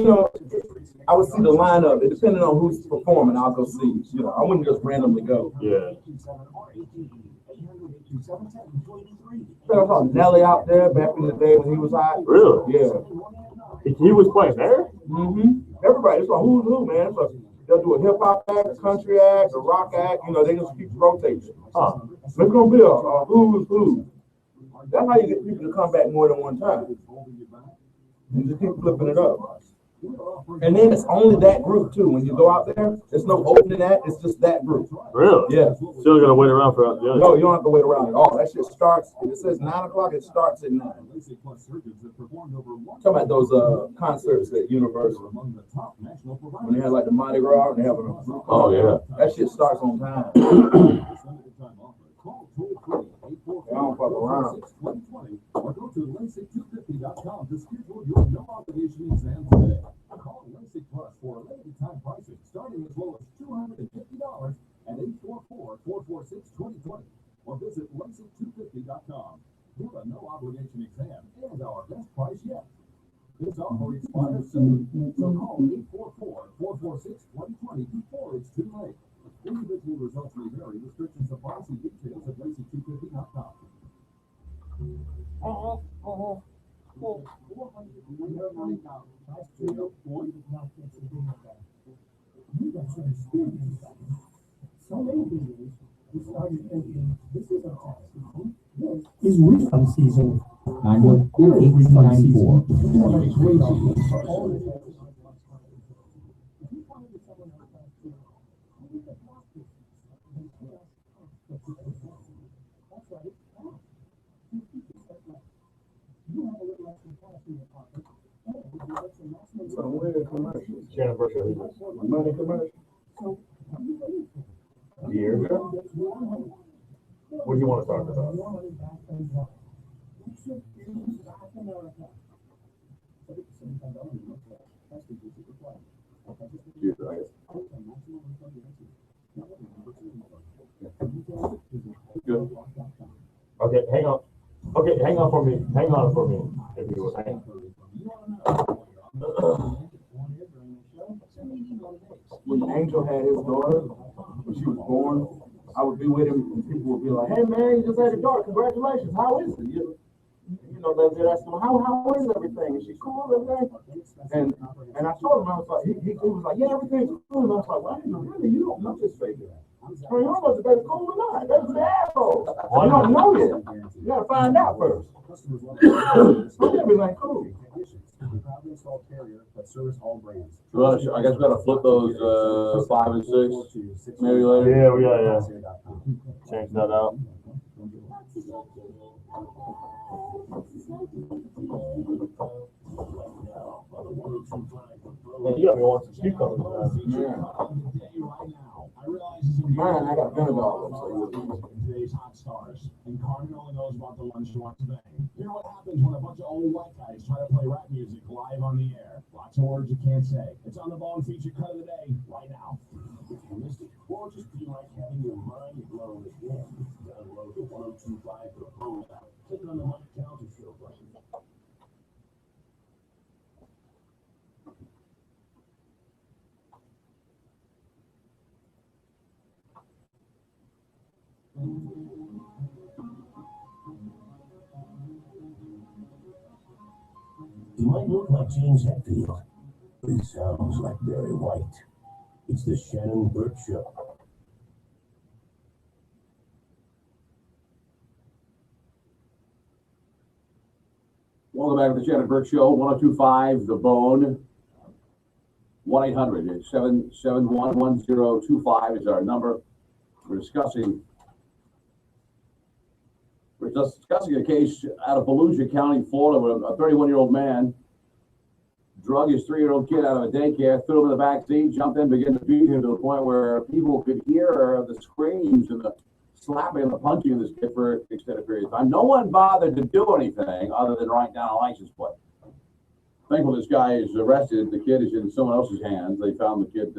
I would see the lineup. It depending on who's performing, I'll go see. I wouldn't just randomly go. Yeah. I saw Nelly out there back in the day when he was hot. Really? Yeah. He was playing there? Mm-hmm. Everybody, it's a who's who, man. So they'll do a hip hop act, a country act, a rock act. You know, they just keep rotating. It's gonna be a who's who. That's how you get people to come back more than one time. You just keep flipping it up. And then it's only that group too. When you go out there, there's no opening act. It's just that group. Really? Yeah. So you gotta wait around for the other. No, you don't have to wait around at all. That shit starts. If it says 9 o'clock, it starts at 9. Talking about those concerts at Universal. When they have like the Mardi Gras, and they have a oh yeah. That shit starts on time. They don't fuck around. Or go to LASIK250.com to schedule your no obligation exam today. Call LASIK Plus for limited time pricing starting as low as $250 at 844-446-2020 or visit LASIK250.com. Get a no obligation exam and our best price yet. This offer expires soon, so call 844-446-2020 before it's too late. Individual results may vary. Restrictions apply. See details at LASIK250.com. So many videos, we started thinking, this is a tax. This is refund season. 91894. Shannon Burke, Money commercial. Years ago? What do you want to talk about? Okay, hang on. Okay, hang on for me. Hang on for me. If you would hang. When Angel had his daughter, when she was born, I would be with him and people would be like, hey man, you just had a daughter, congratulations, how is it? You know, they'd ask him, how is everything? Is she cool, everything? And I told him, I was like, he was like, yeah, everything's cool. And I was like, well, I didn't know, really, you don't know this figure. I mean, you don't know if it's cool or not. That's the asshole. You don't know yet. You gotta find out first. Everything cool. Well, I guess we gotta flip those 5 and 6 maybe later. Yeah, we got change that out. Man, you got me wanting some cucumbers. Mine, I got vinegar all over. Today's hot stars, and Carmen only knows about the lunch she wants today. Hear what happens when a bunch of old white guys try to play rap music live on the air. Lots of words you can't say. It's on the Bone feature cut of the day right now. If you missed it, or just feel like having your mind blown again, download the 1025 The Bone app. Click on the Mike Calvin Show button. He might look like James Hetfield, but he sounds like Barry White. It's the Shannon Burke Show. Welcome back to the Shannon Burke Show, 1025 The Bone. 1-800-771-1025 is our number. We're discussing a case out of Volusia County, Florida, where a 31-year-old man drug his 3-year-old kid out of a daycare, threw him in the back seat, jumped in, began to beat him to the point where people could hear the screams and the slapping and the punching of this kid for an extended period of time. No one bothered to do anything other than write down a license plate. Thankfully, this guy is arrested. The kid is in someone else's hands. They found the kid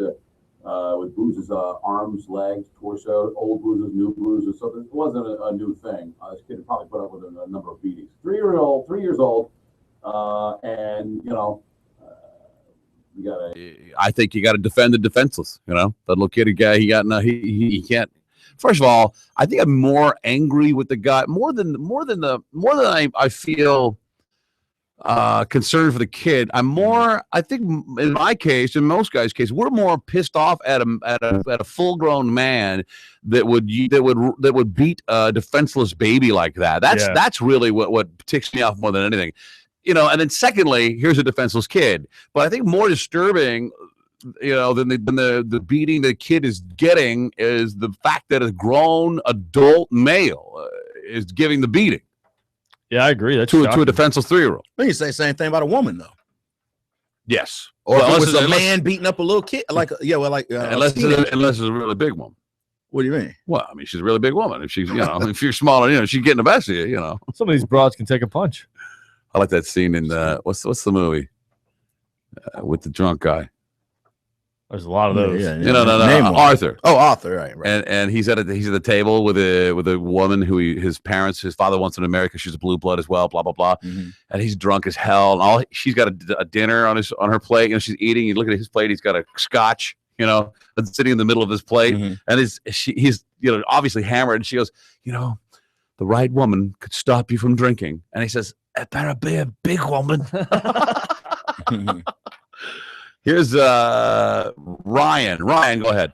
with bruises, arms, legs, torso, old bruises, new bruises. So it wasn't a new thing. This kid had probably put up with a number of beatings. 3 years old, and you know, you gotta. I think you got to defend the defenseless. You know, that little kid, he can't. First of all, I think I'm more angry with the guy more than I feel. concerned for the kid. I'm more, I think in my case, in most guys' case, we're more pissed off at a full-grown man that would beat a defenseless baby like that. That's really what ticks me off more than anything. You know, and then secondly, here's a defenseless kid. But I think more disturbing, you know, than the beating the kid is getting is the fact that a grown adult male is giving the beating. Yeah, I agree. That's to a defenseless 3-year-old. Well, you say the same thing about a woman, though. Yes. Or well, if it was a man beating up a little kid, unless it's a really big one. What do you mean? Well, I mean, she's a really big woman. If she's, you know, if you're smaller, you know, she's getting the best of you. You know, some of these broads can take a punch. I like that scene in what's the movie with the drunk guy. There's a lot of those. No. Arthur. Oh, Arthur, right. And he's at the table with a woman who his father wants him to marry because she's a blue blood as well. Blah blah blah. Mm-hmm. And he's drunk as hell. And she's got a dinner on her plate. You know, she's eating. You look at his plate. He's got a scotch. You know, that's sitting in the middle of his plate. Mm-hmm. And he's you know obviously hammered. And she goes, you know, the right woman could stop you from drinking. And he says, it better be a big woman. Here's Ryan. Ryan, go ahead.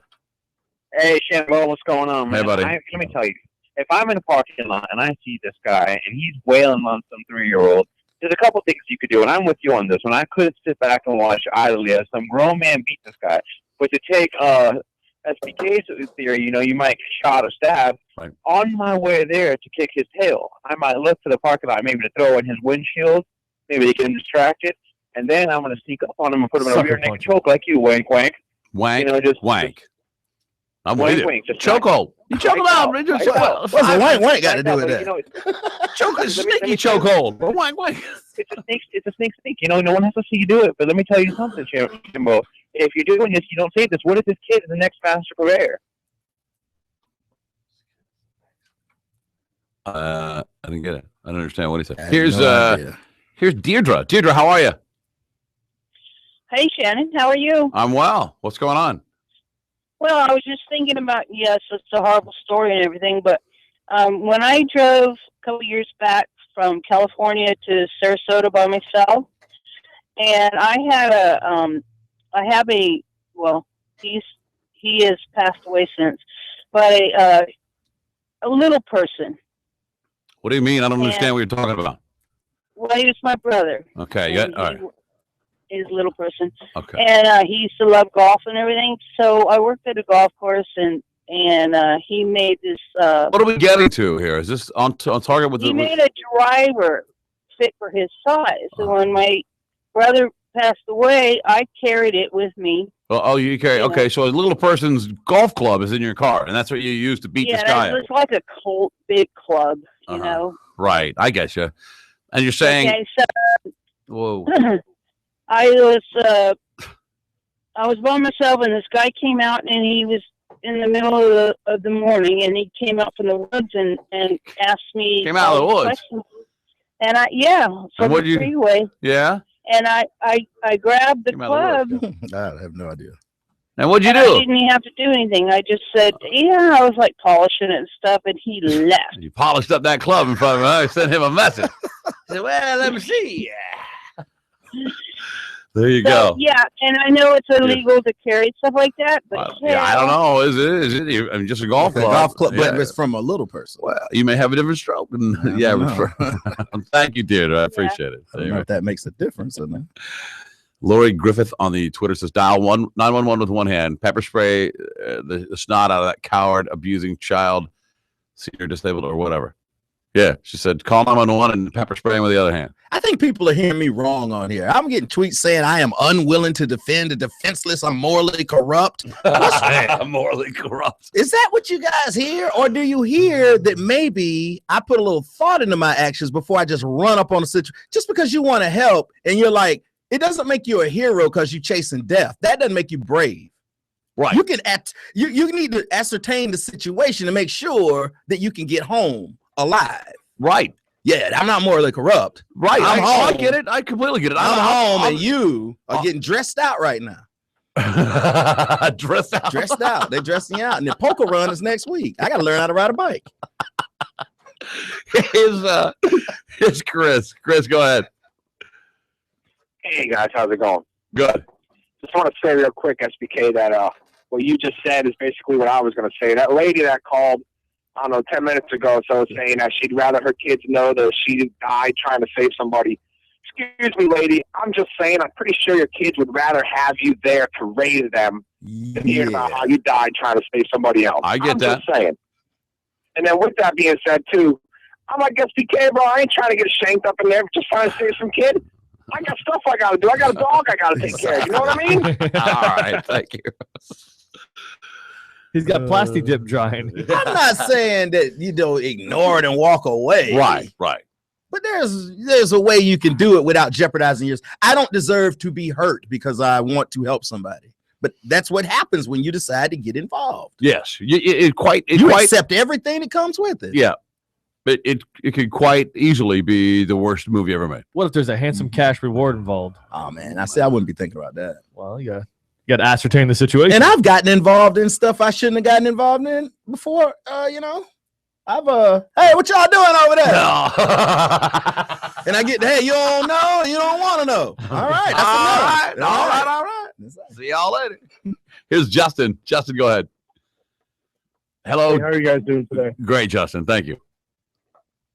Hey, Shannon, what's going on, man? Hey, buddy. Let me tell you, if I'm in a parking lot and I see this guy and he's wailing on some 3-year-old, there's a couple things you could do, and I'm with you on this one. I could sit back and watch idly as some grown man beat this guy. But to take SBK's theory, you know, you might get shot or stabbed. Right. On my way there to kick his tail, I might look to the parking lot, maybe to throw in his windshield, maybe to get him distracted. And then I'm going to sneak up on him and put him in a rear naked choke like you, wank. Wank. You know, just wank. I'm wank, with you. wank. Chokehold. You choke him out. What's the wank got to do with that? You know, sneaky chokehold. Wank. It's a sneak. You know, no one has to see you do it. But let me tell you something, Jimbo. If you're doing this, you don't say this. What if this kid is the next Master Purveyor? I didn't get it. I don't understand what he said. Here's Deirdre. Deirdre, how are you? Hey, Shannon, how are you? I'm well. What's going on? Well, I was just thinking about, yes, it's a horrible story and everything, but when I drove a couple years back from California to Sarasota by myself, and I had he has passed away since, but a little person. What do you mean? I don't understand what you're talking about. Well, he was my brother. Okay, yeah, all right. He's a little person. Okay. And he used to love golf and everything. So I worked at a golf course, and he made this. What are we getting to here? Is this on target with he made a driver fit for his size. So when my brother passed away, I carried it with me. Oh, you carry. Okay, so a little person's golf club is in your car, and that's what you use to beat this guy. Yeah, it was like a Colt big club, you know. Right, I get you. And you're saying, okay, so, whoa. I was by myself, and this guy came out, and he was in the middle of the morning, and he came out from the woods and asked me. Came out of the woods. Questions. And from the freeway. Yeah. And I grabbed the club. I have no idea. And what'd you do? I didn't have to do anything. I just said, I was like polishing it and stuff, and he left. You polished up that club in front of him. I sent him a message. I said, well, let me see. There you go. Yeah, and I know it's illegal to carry stuff like that, but yeah, I don't know. Is it? I mean, just a golf club. Golf club, but it's from a little person. Well, you may have a different stroke. Thank you, Deirdre. I appreciate it. I don't know if that makes a difference or not. Lori Griffith on the Twitter says, dial 911 with one hand, pepper spray the snot out of that coward abusing child, senior, disabled, or whatever. Yeah, she said, call 911 and pepper spray him with the other hand. I think people are hearing me wrong on here. I'm getting tweets saying I am unwilling to defend the defenseless. I'm morally corrupt. I'm morally corrupt. Is that what you guys hear? Or do you hear that maybe I put a little thought into my actions before I just run up on a situation? Just because you want to help and you're like, it doesn't make you a hero because you're chasing death. That doesn't make you brave. Right. You can you need to ascertain the situation to make sure that you can get home alive. Right. Yeah, I'm not morally corrupt. Right. I'm home. I get it. I completely get it. I'm home and you are getting dressed out right now. Dressed out. Dressed out. They're dressing you out. And the poker run is next week. I got to learn how to ride a bike. Here's Chris. Chris, go ahead. Hey guys, how's it going? Good. Just want to say real quick, SBK, that what you just said is basically what I was going to say. That lady that called, I don't know, 10 minutes ago, so saying that she'd rather her kids know that she died trying to save somebody. Excuse me, lady. I'm just saying, I'm pretty sure your kids would rather have you there to raise them than hear about how you died trying to save somebody else. I get that. Just saying. And then with that being said, too, I'm like, SBK, bro, I ain't trying to get shanked up in there just trying to save some kid. I got stuff I got to do. I got a dog I got to take care of. You know what I mean? All right. Thank you. He's got plastic dip drying. I'm not saying that you don't ignore it and walk away. Right. But there's a way you can do it without jeopardizing yours. I don't deserve to be hurt because I want to help somebody. But that's what happens when you decide to get involved. Yes. You accept everything that comes with it. Yeah. But it could quite easily be the worst movie ever made. What if there's a handsome cash reward involved? Oh man, I wouldn't be thinking about that. Well, you got to ascertain the situation. And I've gotten involved in stuff I shouldn't have gotten involved in before. I've hey, what y'all doing over there? No. And I get, hey, you don't know, you don't want to know. All right, that's All right. See y'all later. Here's Justin. Justin, go ahead. Hello. Hey, how are you guys doing today? Great, Justin. Thank you.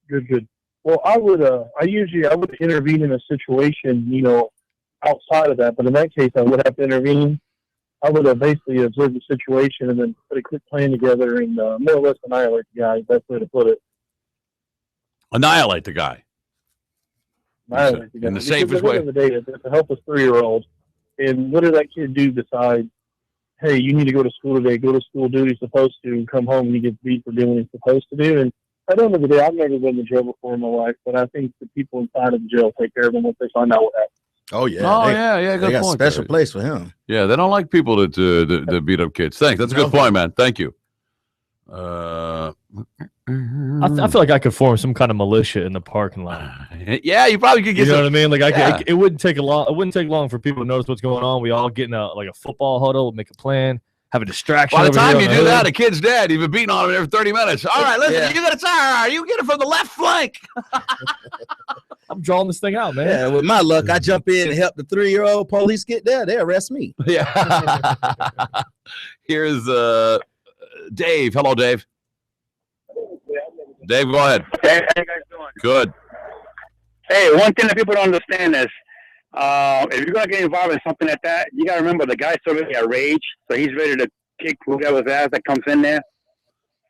Good. Well, I would intervene in a situation, outside of that, but in that case, I would have to intervene. I would have basically observed the situation and then put a quick plan together and more or less annihilate the guy. Best way to put it. Annihilate the guy. Annihilate the guy. In the Because safest at the way. end of the day, it's a helpless 3-year-old. And what did that kid do besides, hey, you need to go to school today, go to school, do what he's supposed to, and come home and he gets beat for doing what he's supposed to do? And at the end of the day, I've never been to jail before in my life, but I think the people inside of the jail take care of him once they find out what happened. Oh yeah. Good They got a point. special place for him. Yeah, they don't like people to beat up kids. Thanks. That's a good point, man. Thank you. I feel like I could form some kind of militia in the parking lot. Yeah, you probably could get. You know some, what I mean? Like yeah. it wouldn't take long. It wouldn't take long for people to notice what's going on. We all get in a football huddle, make a plan, have a distraction. By the over time here you on do the that, hood. a kid's dead. You've been beating on him every 30 minutes. All right, listen, Yeah. you got to you get it from the left flank. I'm drawing this thing out, man. Yeah, with my luck, I jump in and help the 3-year-old. Police get there, they arrest me. Yeah. Here's Dave. Hello, Dave. Dave, go ahead. Hey, how you guys doing? Good. Hey, one thing that people don't understand is if you're going to get involved in something like that, you got to remember the guy's already at rage, so he's ready to kick whoever's ass that comes in there.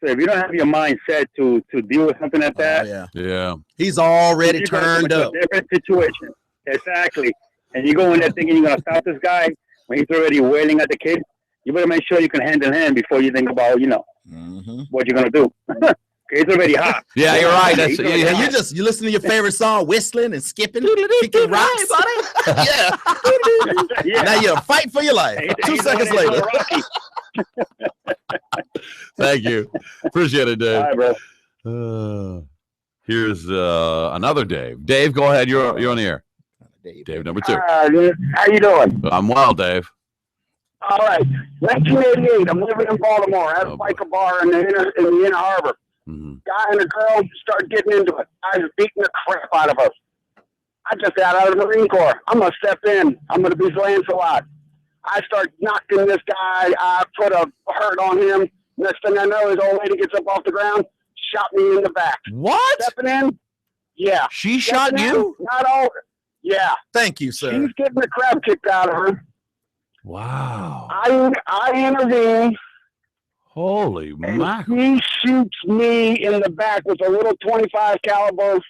So if you don't have your mind set to deal with something like that, Yeah. He's already you're gonna turned go into up. a different situation. Exactly. And you go in there thinking you're going to stop this guy when he's already wailing at the kid. You better make sure you can handle him before you think about, what you're going to do. It's already hot. Yeah, you're right. That's, And you listen to your favorite song, whistling and skipping, kicking rocks. Yeah. Now you're fighting for your life. 2 seconds later. Thank you. Appreciate it, Dave. All right, bro. Here's another Dave. Dave, go ahead. You're on the air. Dave number 2. How you doing? I'm well, Dave. All right. 1988. I'm living in Baltimore. I had a biker bar in the inner harbor. Guy and a girl start getting into it. I was beating the crap out of us. I just got out of the Marine Corps. I'm going to step in. I'm going to be Lancelot. I start knocking this guy. I put a hurt on him. Next thing I know, his old lady gets up off the ground, shot me in the back. What? Stepping in? Yeah. She shot you? Not all. Yeah. Thank you, sir. She's getting the crap kicked out of her. Wow. I intervene. Holy mackerel. He shoots me in the back with a little 25 caliber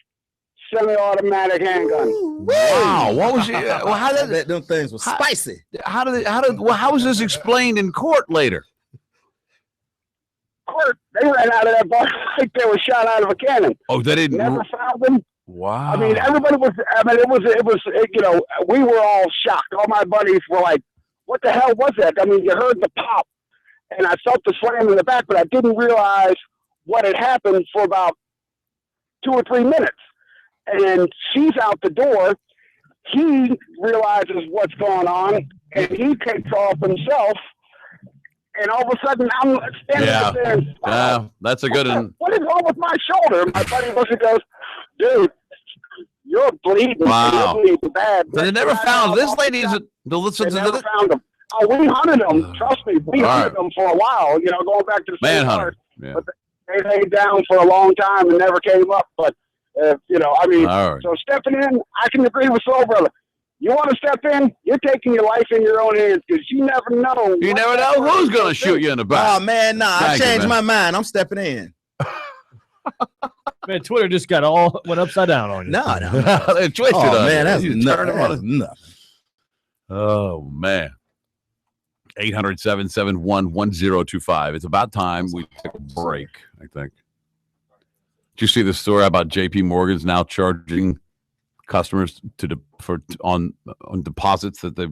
semi-automatic handgun. Wow. What was it? Well, how did that? Them things were spicy. How was this explained in court later? Court, they ran out of that bar like they were shot out of a cannon. Oh, they didn't. Never found them. Wow. I mean, everybody was. I mean, it was. We were all shocked. All my buddies were like, "What the hell was that?" I mean, you heard the pop, and I felt the slam in the back, but I didn't realize what had happened for about 2 or 3 minutes. And she's out the door. He realizes what's going on, and he takes off himself. And all of a sudden, I'm standing up there. And, Yeah, that's a good one. What is wrong with my shoulder? My buddy looks and goes, "Dude, you're bleeding. Wow. You're bleeding bad. So they never found this lady's. They never found them. Oh, we hunted them. Trust me, we hunted them for a while. You know, going back to the Manhunter. start. But they laid down for a long time and never came up. But you know, I mean, so stepping in, I can agree with Soul Brother. You want to step in? You're taking your life in your own hands because you never know. You never know who's going to shoot you in the back. Oh man, nah, I changed my mind. I'm stepping in. Man, Twitter just went upside down on you. No. They twisted oh, man, us. that's You nothing. turned them on That's us. nothing. Oh man. 800-771-1025. It's about time we took a break, I think. Did you see the story about JP Morgan's now charging customers on deposits that they're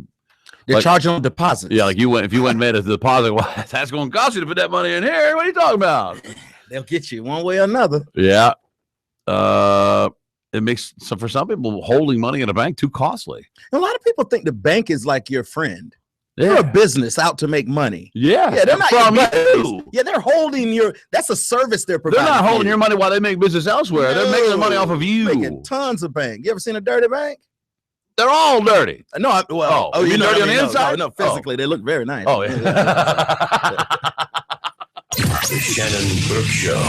charging on deposits? Yeah, like if you went and made a deposit, well, that's going to cost you to put that money in here. What are you talking about? They'll get you one way or another. Yeah. It makes for some people holding money in a bank too costly. A lot of people think the bank is like your friend. They're a business out to make money. Yeah, they're not from your you. buddies. Yeah, they're holding that's a service they're They're providing. not holding your money while they make business elsewhere. They're making their money off of you. Making tons of bank. You ever seen a dirty bank? They're all dirty. No, you know dirty what on the inside? No, physically they look very nice. Oh, yeah. The Shannon Burke Show.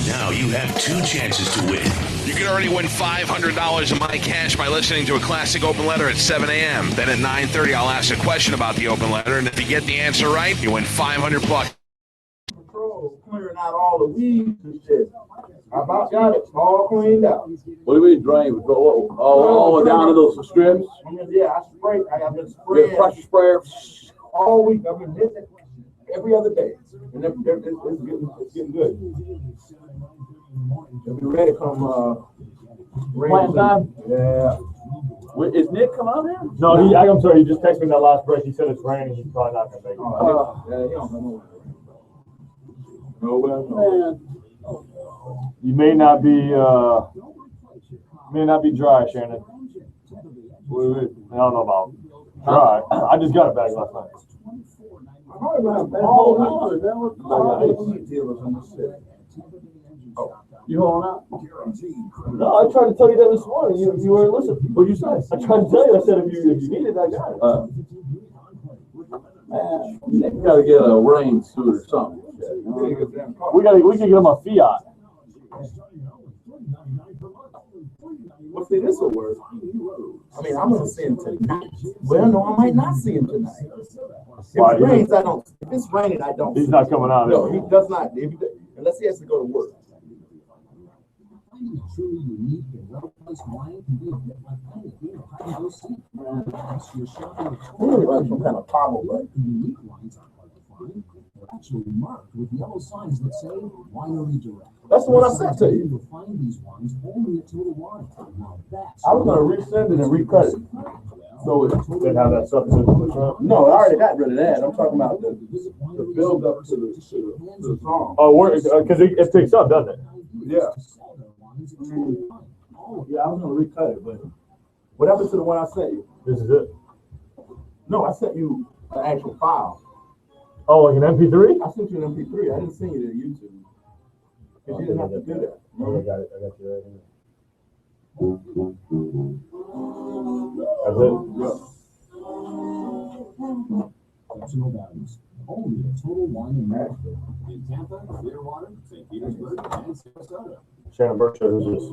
Now you have two chances to win. You can already win $500 in my cash by listening to a classic open letter at 7 a.m. Then at 9:30, I'll ask a question about the open letter, and if you get the answer right, you win $500. Clearing out all the weeds and shit. I about got it all cleaned out. What do you mean drain? Oh, down to those strips? Yeah, I sprayed. I've been spraying. Pressure sprayer? All week. I've been hitting it every other day. And it's getting good. It'll be ready come Plant time? Yeah. Is Nick come out here? No, I'm sorry, he just texted me that last break. He said it's raining. He's probably not going to make it. Yeah, he don't know. Man. You may not be dry, Shannon. I don't know about dry. I just got a bag last night. You holding out? No, I tried to tell you that this morning. You weren't listening. What'd you say? I tried to tell you. I said if you need it, I got it. Man, you gotta get a rain suit or something. We can get him a Fiat. Well, see, this will work. I mean, I'm gonna see him tonight. Well, no, I might not see him tonight. If it rains, I don't. If it's raining, I don't. He's not coming out. No, he does not. Unless he has to go to work. Finding a truly unique and well-placed wine can be a bit like playing a game of hide and go seek. Unless you're shopping Like some kind of pommel, right? unique wines are hard to find. They're actually marked with yellow signs that say Winery Direct. That's the one I sent to you. You'll find these wines only at Total Wine. Now that's I was gonna resend it and recut it. So they have that substance. No, I already got rid of that. I'm talking about the build up to the song. Oh, because it picks up, doesn't it? Yeah. Yeah, I was gonna recut it, but what happened to the one I sent you? This is it. No, I sent you an actual file. Oh, like an MP3? I sent you an MP3. I didn't send you to YouTube. Because you didn't have to do that. Oh, I got it. I got you right here. That's it? Yeah. Personal values. Only at Total Wine in Nashville. In Tampa, Clearwater, St. Petersburg, and Sarasota. Shannon Burke Show, who's this?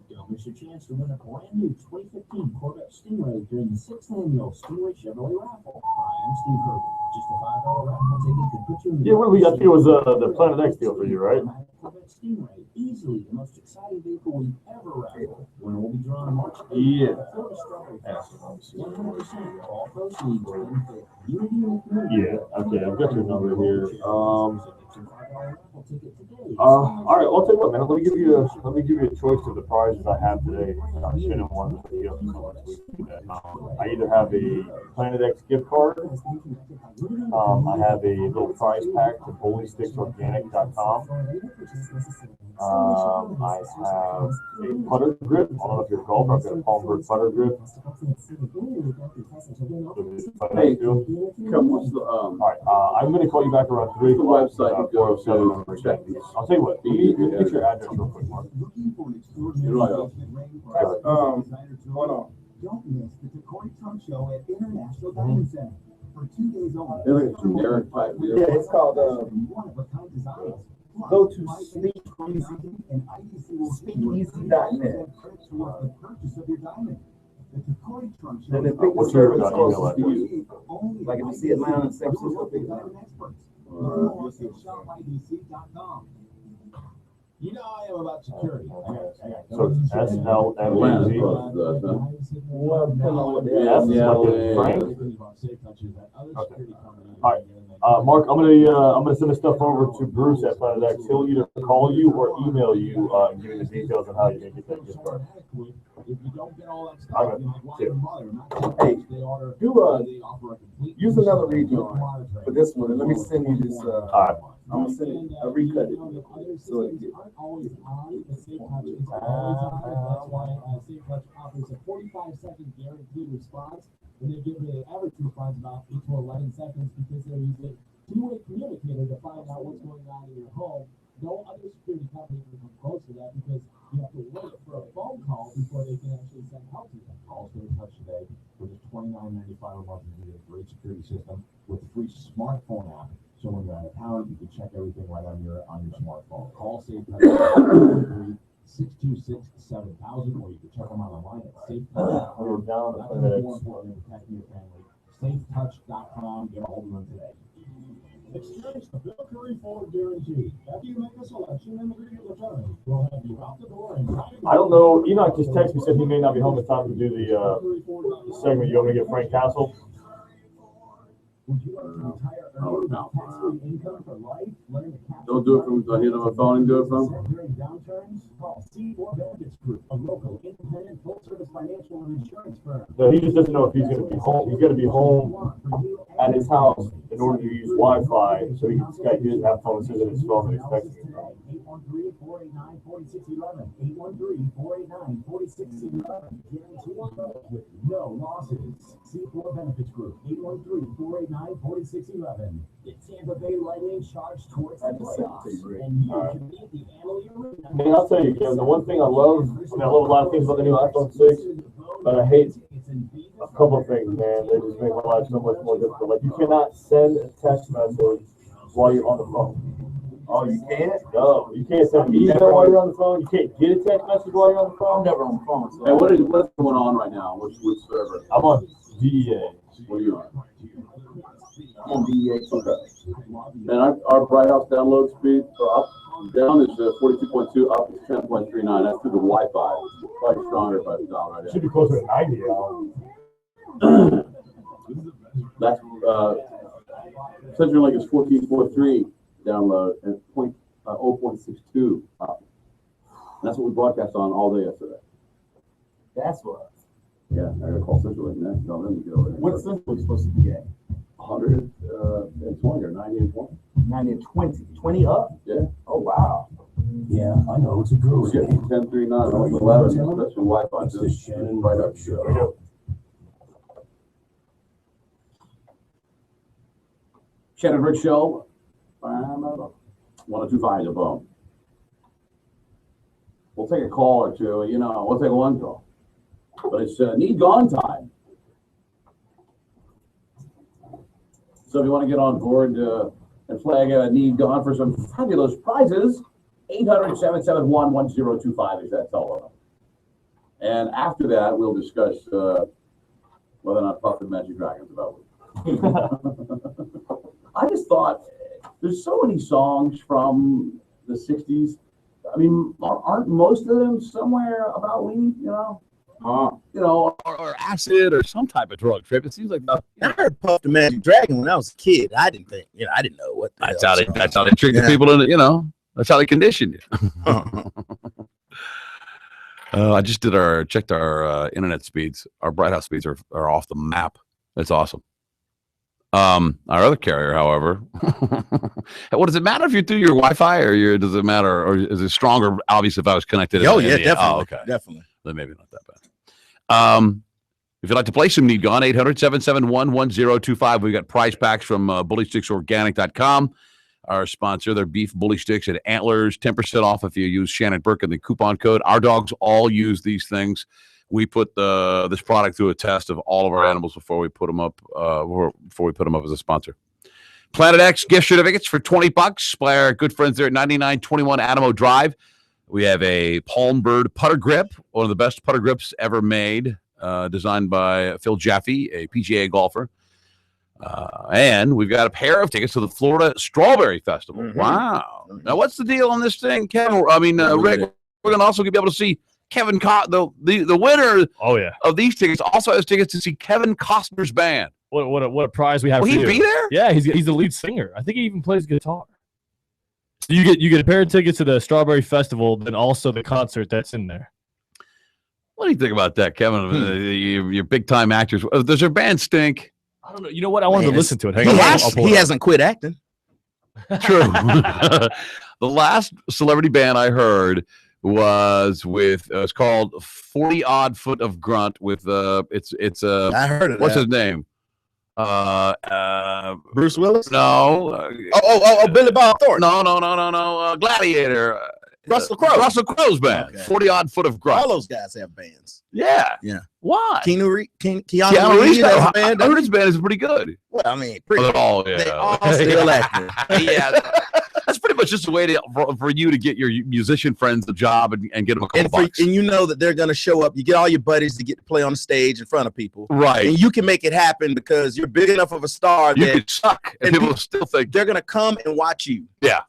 Don't miss your chance to win a brand new 2015 Corvette Stingray during the 6th annual Stingray Chevrolet raffle. Hi, I'm Steve Herbert. Just a $5 raffle ticket could put you in the Yeah, what we got here was the Planet X deal for you, right? Corvette Stingray, easily the most exciting vehicle we've ever raffled. Winner will be drawn March 8th. Yeah. Florida Strawberry Festival. 100% of all proceeds will benefit unity in the community. Yeah, okay, I've got your number here. All right, well, I'll tell you what, man. Let me give you a choice of the prizes I have today. Shannon wanted to give I either have a Planet X gift card. I have a little prize pack to BowlingSticksOrganic.com. I have a putter grip. I don't know if you're a golfer. I've got a Palmberg putter grip. Hey, come what's the All right, I'm going to call you back around 3 o'clock. the website you go to check these? I'll tell you what. Get your address real quick, Mark. Hold on. Don't miss the Decoy Trunk Show at International Dining Center for 2 days only. They're like generic type deal. Yeah, it's called one-of-a-kind designs. go to speakeasy.net. Towards the purchase of your diamond. The Decoy Trunk Show. And then pick the service closest to you. Like if you see Atlanta, San Francisco, pick that. ShopIDC.com. You know I am about security. So it's SLMAZ. Well, depending on what they Yes, are. Frank. Okay. All right, Mark. I'm gonna send this stuff over to Bruce at Planet X. He'll either call you or email you and give you the details on how you can get that gift card. Hey, use another rejoin for this one, and let me send you this. I'm gonna send it. I recut it so it gets. Safe Touch offers a 45-second guaranteed response, and they give the average response about 8 to 11 seconds because they're using two-way communicator to find out what's going on in your home. No other security company can come close to that because you have to wait for a phone call before they can actually send help to you. Call Safe Touch today for just $29.95 a month. You get a great security system with a free smartphone app. So when you're out of town, you can check everything right on your smartphone. Call Safe Touch 626-7000, or you can check them out online at SafeTouch.com. Nothing more important than protecting your family. SafeTouch.com. Get a hold of them today. Experience the Bill Curry Ford guarantee. After you make a selection and agree to return, we'll have you out the door in time. I don't know. Enoch just texted me, said he may not be home in time to do the segment. You want me to get Frank Castle? Would you like to retire early with tax-free income for life? Learn to capture Don't do it from the hit of a phone and do it from. during downturns? Call C4 Benefits Group, a local independent full-service financial and insurance firm. No, he just doesn't know if he's going to be home. He's going to be home at his house in order to use Wi-Fi, so he doesn't have phone system in his phone and he's texting me. 813-489-4611. 813-489-4611. Guarantee with no losses. C4 Benefits Group. 813-489-4611. The Tampa Bay Lightning charge towards the playoffs, and you can beat the Amalie Arena. I mean, I'll tell you, Kevin, the one thing I love a lot of things about the new iPhone 6, but I hate a couple of things, man. They just make my life so much more difficult. Like, you cannot send a text message while you're on the phone. Oh, you can't? No, you can't send an email while you're on the phone. You can't get a text message while you're on the phone. I'm never on the phone. So Hey, what's going on right now? Which server? I'm on DEA. What are you on? I'm on DEA too. And our Bright House download speed down is 42.2, up is 10.39. That's through the Wi-Fi. Probably stronger if I was down right now. Should be closer to 90 now. That's Central Link is 14.43 download and 0.62 up. And that's what we broadcast on all day yesterday. That's what. Yeah, I gotta call Central Link next. Tell them to get over there. What's Central supposed to be at? 120 or 90 and 20. 90 and 20. 20 up? Yeah. Oh, wow. Yeah, I know. It's a good We're getting 10.39 on 11. That's your Wi-Fi. It's the Shannon right Burke up. Show. Shannon Burke Show. 1025 the phone. We'll take a call or two. We'll take one call. But it's need gone time. So if you want to get on board and flag need gone for some fabulous prizes, 800-771-1025 is that telephone. And after that, we'll discuss whether or not Puff and Magic Dragon's about it. I just thought there's so many songs from the 60s. I mean, aren't most of them somewhere about weed, or acid or some type of drug trip. It seems like I heard Puff the Magic Dragon when I was a kid. I didn't think, I didn't know what. That's how they trick the people into, that's how they condition you. I just checked our internet speeds. Our Bright House speeds are off the map. That's awesome. Our other carrier, however, what does it matter if you're through your Wi-Fi does it matter, or is it stronger? Obviously, if I was connected. Oh yeah, in the, definitely. Oh, okay, definitely. Then maybe not that bad. If you'd like to play some Need Gone, 800-771-1025. We've got prize packs from BullySticksOrganic.com, our sponsor. They're beef bully sticks at Antlers, 10% off if you use Shannon Burke in the coupon code. Our dogs all use these things. We put this product through a test of all of our animals before we put them up. As a sponsor. Planet X gift certificates for $20 by our good friends there at 9921 Adamo Drive. We have a Palm Bird putter grip, one of the best putter grips ever made, designed by Phil Jaffe, a PGA golfer. And we've got a pair of tickets to the Florida Strawberry Festival. Mm-hmm. Wow! Now, what's the deal on this thing, Kevin? I mean, Rick. We're going to also be able to see Kevin the winner of these tickets also has tickets to see Kevin Costner's band. What a prize we have. Will for he you. be there? Yeah, he's the lead singer. I think he even plays guitar. So you get a pair of tickets to the Strawberry Festival, then also the concert that's in there. What do you think about that, Kevin? You're big time actors. Does their band stink? I don't know. You know what? I wanted to listen to it. Hang He, on, he hasn't quit acting. True. The last celebrity band I heard was with it's called 40 Odd Foot of Grunt with it's I heard of what's that. his name? Bruce Willis? No. Billy Bob Thornton. No. Gladiator. Russell Crowe. Russell Crowe's band. Okay. 40 Odd Foot of Grunt. All those guys have bands. Yeah. Why? Keanu Keanu Reeves Reeves. has a band. I heard his band is pretty good. Well, I mean, They're all still active. Yeah. That's pretty much just a way for you to get your musician friends a job and get them a couple bucks. And you know that they're going to show up. You get all your buddies to get to play on the stage in front of people. Right. And you can make it happen because you're big enough of a star You that could suck, and people still think they're going to come and watch you. Yeah.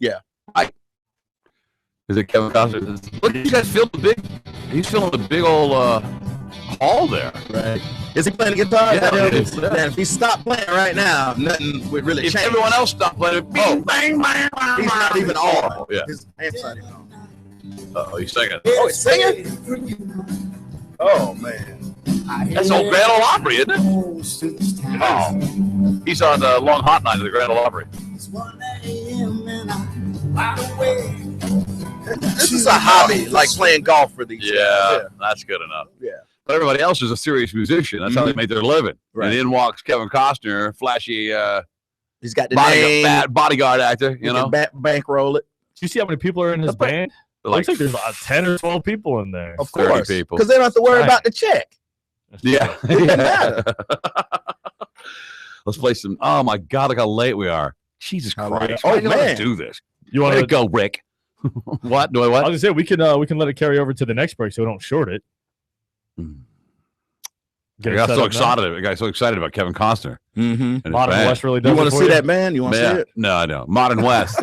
Is it Kevin Costner? Look, you guys feeling he's feeling the big old hall there. Right. Is he playing the guitar? Yeah, Man, it is. if he stopped playing right now, nothing would really If change. everyone else stopped playing, bang, bang, bang, bang, He's not even on. Oh, yeah. His amps not even on. Oh, he's singing. Oh, he's singing? Oh, man. That's old Grand Ole Opry, isn't it? Oh. He's on the Long Hot Night of the Grand Ole Opry. This is a hobby, like playing golf for these guys. That's good enough. Yeah. But everybody else is a serious musician. That's how they make their living. Right. And in walks Kevin Costner, flashy he's got the name, bodyguard actor, you know. Bankroll it. Do you see how many people are in his band? It looks like there's about 10 or 12 people in there. Of course. people. Because they don't have to worry about the check. Yeah. It doesn't matter. Let's play some. Oh my God, look how late we are. Jesus Christ. Oh, Why do you let us man. do this? You want to go, Rick? What? Do I what? I was gonna say we can let it carry over to the next break so we don't short it. I got so excited. I got so excited about Kevin Costner. Mm-hmm. Modern West really does. You want to see that band? You want to see it? No, I don't. Modern West.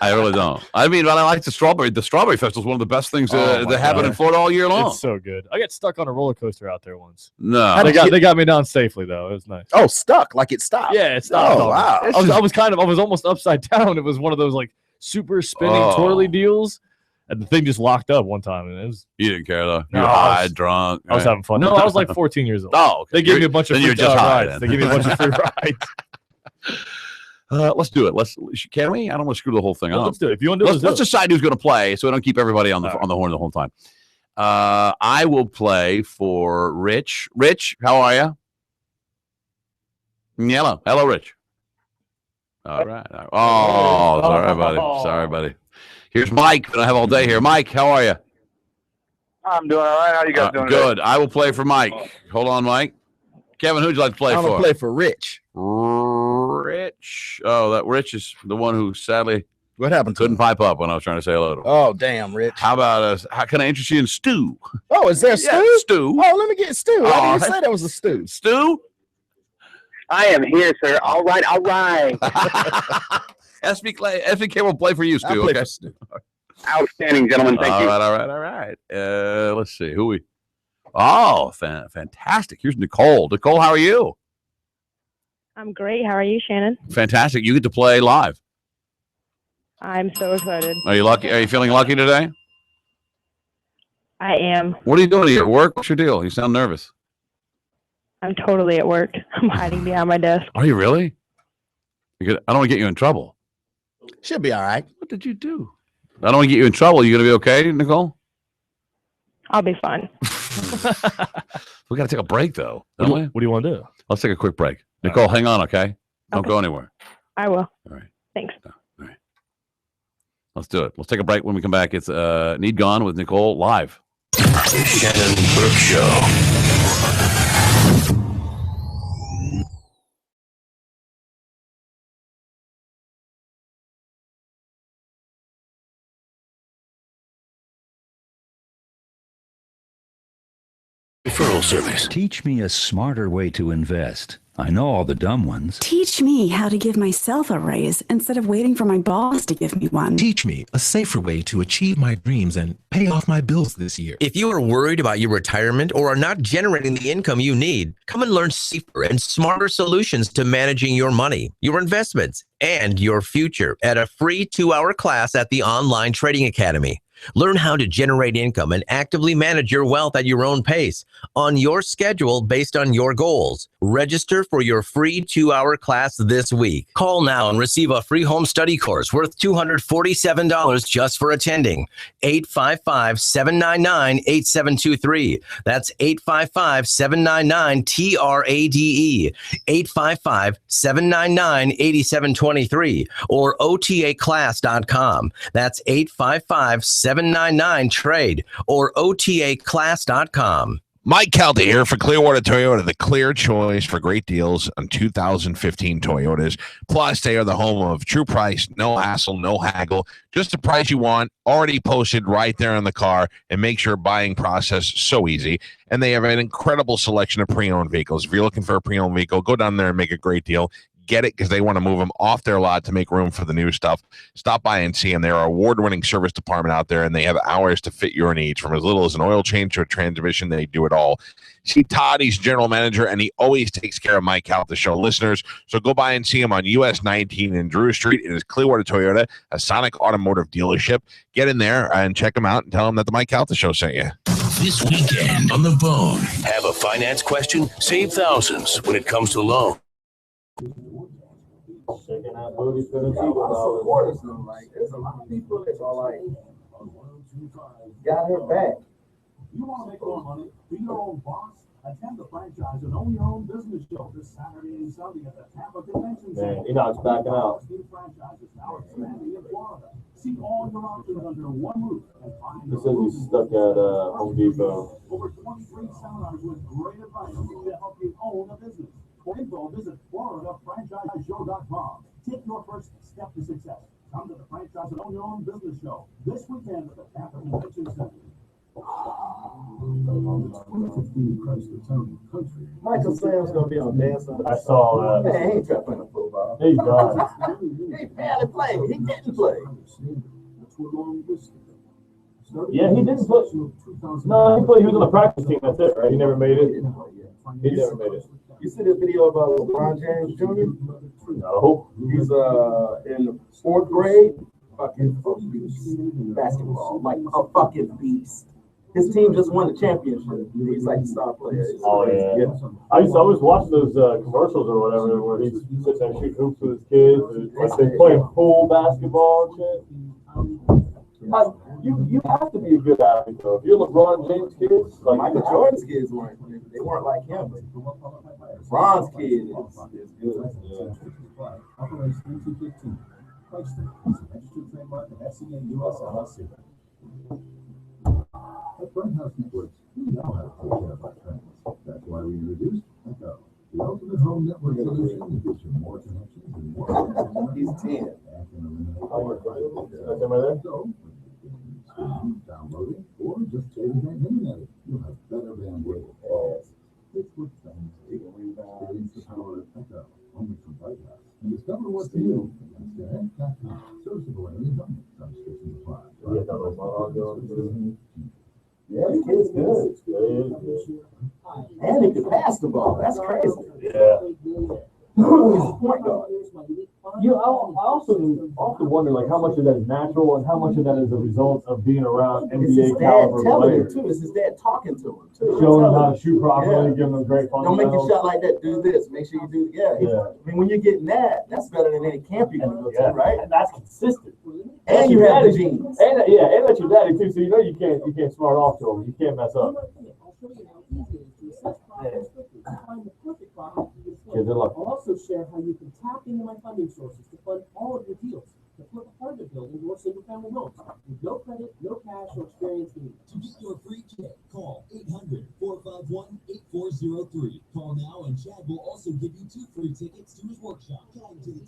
I really don't. I mean, I like the Strawberry. The Strawberry Festival is one of the best things that happen in Florida all year long. It's so good. I got stuck on a roller coaster out there once. No, they got me down safely though. It was nice. Oh, stuck like it stopped. Yeah, it stopped. Oh, wow. I was almost upside down. It was one of those like super spinning twirly deals, and the thing just locked up one time. And it was. You didn't care though. You No, were I high, was- drunk. I was having fun. No, I was like 14 years old. Oh, okay. They gave me a bunch of Then free you're just high, rides. then. They gave me a bunch of free rides. Let's do it. Can we? I don't want to screw the whole thing up. Let's do it. If you want to do it, let's decide who's going to play, so we don't keep everybody on the horn the whole time. I will play for Rich. Rich, how are you? Hello, Rich. All right. Oh, sorry, buddy. Here's Mike. I have all day here. Mike, how are you? I'm doing all right. How you guys doing? Good. I will play for Mike. Hold on, Mike. Kevin, who'd you like to play I'm for? gonna play for Rich. Rich. Oh, that Rich is the one who sadly What happened? couldn't pipe up when I was trying to say hello to him. Oh, damn, Rich. How about how can I interest you in Stu? Oh, is there stew? Stew. Oh, let me get stew. I Oh, didn't say that was a stew. Stu? I am here, sir. All right. SBK will play for you, Stu. I'll play Okay. for Stu. Outstanding, gentlemen. Thank you. All right. Let's see. Who we? Oh, fantastic. Here's Nicole. Nicole, how are you? I'm great. How are you, Shannon? Fantastic. You get to play live. I'm so excited. Are you lucky? Are you feeling lucky today? I am. What are you doing here at work? What's your deal? You sound nervous. I'm totally at work. I'm hiding behind my desk. Are you really? I don't want to get you in trouble. Should be all right. What did you do? I don't want to get you in trouble. You going to be okay, Nicole? I'll be fine. We got to take a break, though. What do you want to do? Let's take a quick break. Nicole, hang on, okay? Don't go anywhere. I will. All right. Thanks. Let's do it. Let's take a break. When we come back, it's Need Gone with Nicole live. The Shannon Burke Show. Referral service. Teach me a smarter way to invest. I know all the dumb ones. Teach me how to give myself a raise instead of waiting for my boss to give me one. Teach me a safer way to achieve my dreams and pay off my bills this year. If you are worried about your retirement or are not generating the income you need, come and learn safer and smarter solutions to managing your money, your investments, and your future at a free 2-hour class at the Online Trading Academy. Learn how to generate income and actively manage your wealth at your own pace, on your schedule based on your goals. Register for your free 2-hour class this week. Call now and receive a free home study course worth $247 just for attending. 855-799-8723. That's 855-799-TRADE. 855-799-8723 or otaclass.com. That's 855-799-TRADE or otaclass.com. Mike Calda here for Clearwater Toyota, the clear choice for great deals on 2015 Toyotas. Plus, they are the home of true price, no hassle, no haggle, just the price you want, already posted right there in the car, and makes your buying process so easy. And they have an incredible selection of pre-owned vehicles. If you're looking for a pre-owned vehicle, go down there and make a great deal. Get it because they want to move them off their lot to make room for the new stuff. Stop by and see them. They're an award-winning service department out there, and they have hours to fit your needs. From as little as an oil change to a transmission, they do it all. See Todd, he's general manager, and he always takes care of Mike out, the show listeners. So go by and see him on US 19 in Drew Street. It is Clearwater Toyota, a Sonic automotive dealership. Get in there and check them out and tell them that the Mike Calta show sent you. This weekend on the phone. Have a finance question? Save thousands when it comes to loan. Checking out booties for the people. Like, there's a lot of people that are like, got her back. You want to make more money? Be your own boss? Attend the franchise and own your own business show this Saturday and Sunday at the Tampa Convention Center. Man, Enoch's backing out. New franchises now expanding in Florida. See all your options under one roof and find He says he's stuck at Home Depot. over 23 seminars with great advice to help you own a business. For info, visit FloridaFranchiseShow.com. Take your first step to success. Come to the Franchise and Own Your Own Business Show this weekend at the Tampa Convention Center. Michael Sam's gonna be on dance. I saw that. Man, he ain't playing football. He's done. He barely played. He didn't play. Yeah, he didn't play. No, he played. He was on the practice team. That's it, right? He never made it. He never made it. You see the video of LeBron James Jr.? No. He's in the 4th grade. Fucking basketball, like a fucking beast. His team just won the championship. He's like the star player. Oh yeah. I always watch those commercials or whatever where he's sitting there shooting hoops with his kids. Like they playing pool basketball and shit. You have to be a good athlete though. If you're LeBron James' kids, like Michael Jordan's kids weren't. They weren't like him. But LeBron's kid is good. Yeah. At Bright House Networks, we know how to take care of our families. That's why we introduced Echo, the ultimate home network solution that gives you more connections and more. He's 10. Downloading or just taking that internet. You'll have better bandwidth. It's with things. Experience the power of Echo, only from Bright House. And discover what's new. Serviceable areas only. Subscription apply. Yeah, the kid's good. And he can pass the ball. That's crazy. Yeah. Point guard. I also often wonder like how much of that is natural and how much of that is a result of being around It's his NBA dad caliber telling him players, too. It's his dad talking to him too. showing them how Telling to shoot properly, Yeah. giving them great Don't make fundamentals. a shot like that. Do this. Make sure you do. Yeah. Yeah. I mean, when you're getting that's better than any camp you can go to, right? And that's consistent. And you have the genes. And that's your daddy too. So you know you can't smart off to him. You can't mess up. Kids in luck. I'll also share how you can tap into my funding sources to fund all of your deals. To flip apartment buildings or single-family homes with no credit, no cash, or experience needed. To get your free kit, call 800-451-8403. Call now and Chad will also give you 2 free tickets to his workshop. Time to the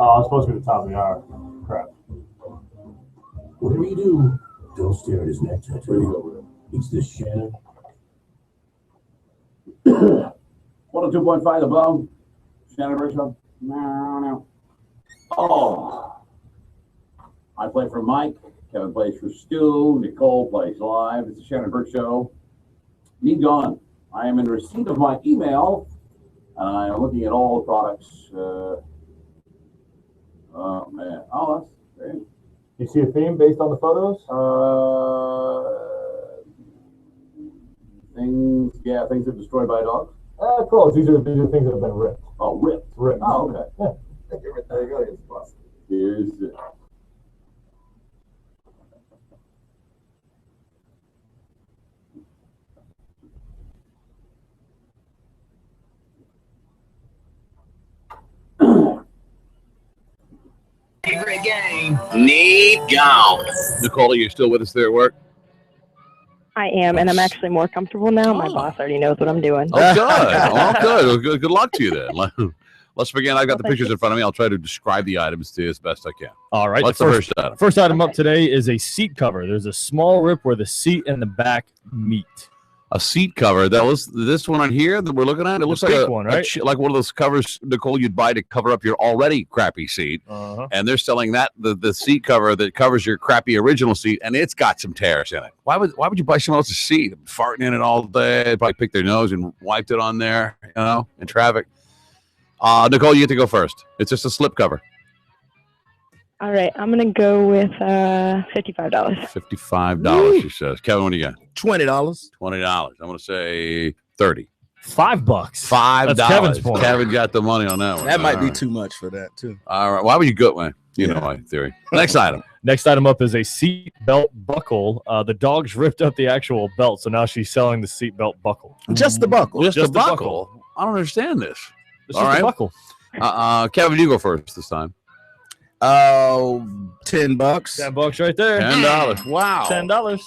Oh, I'm supposed to be the top of the hour. Crap. Whatever you do, don't stare at his neck tattoo. It's the Shannon. 102.5 The Bone. Shannon Burke Show. No. Oh. I play for Mike. Kevin plays for Stu. Nicole plays live. It's the Shannon Burke Show. Me gone. I am in receipt of my email, and I am looking at all the products. Oh, man. Oh, that's great. You see a theme based on the photos? Things that are destroyed by dogs. Close. These are things that have been ripped. Oh, ripped. Ripped. Oh, okay. Yeah. There you go. It's busted. Here's it. Favorite game, need gone. Nicole, are you still with us there at work? I am, and I'm actually more comfortable now. My boss already knows what I'm doing. Oh, good. Oh, good. Well, good luck to you then. Let's begin. I've got the pictures in front of me. I'll try to describe the items to you as best I can. All right. What's the first item? First item up today is a seat cover. There's a small rip where the seat and the back meet. A seat cover. That was this one on here that we're looking at. It looks like pink a one, right? like one of those covers, Nicole, you'd buy to cover up your already crappy seat. And they're selling that the seat cover that covers your crappy original seat, and it's got some tears in it. Why would you buy someone else's seat? Farting in it all day. They'd probably picked their nose and wiped it on there, in traffic. Nicole, you get to go first. It's just a slip cover. All right, I'm gonna go with $55. $55, she says. Kevin, what do you got? $20. $20. I'm gonna say 30. $5. $5. That's Kevin's point. Kevin got the money on that one. That might All be right. too much for that too. All right. Why would you go, man? You know my theory. Next item. Next item up is a seat belt buckle. The dogs ripped up the actual belt, so now she's selling the seat belt buckle. Just the buckle. Just, Just the the buckle. I don't understand this. It's All just right. a buckle. Kevin, you go first this time. $10. $10 right there. $10. Wow. $10.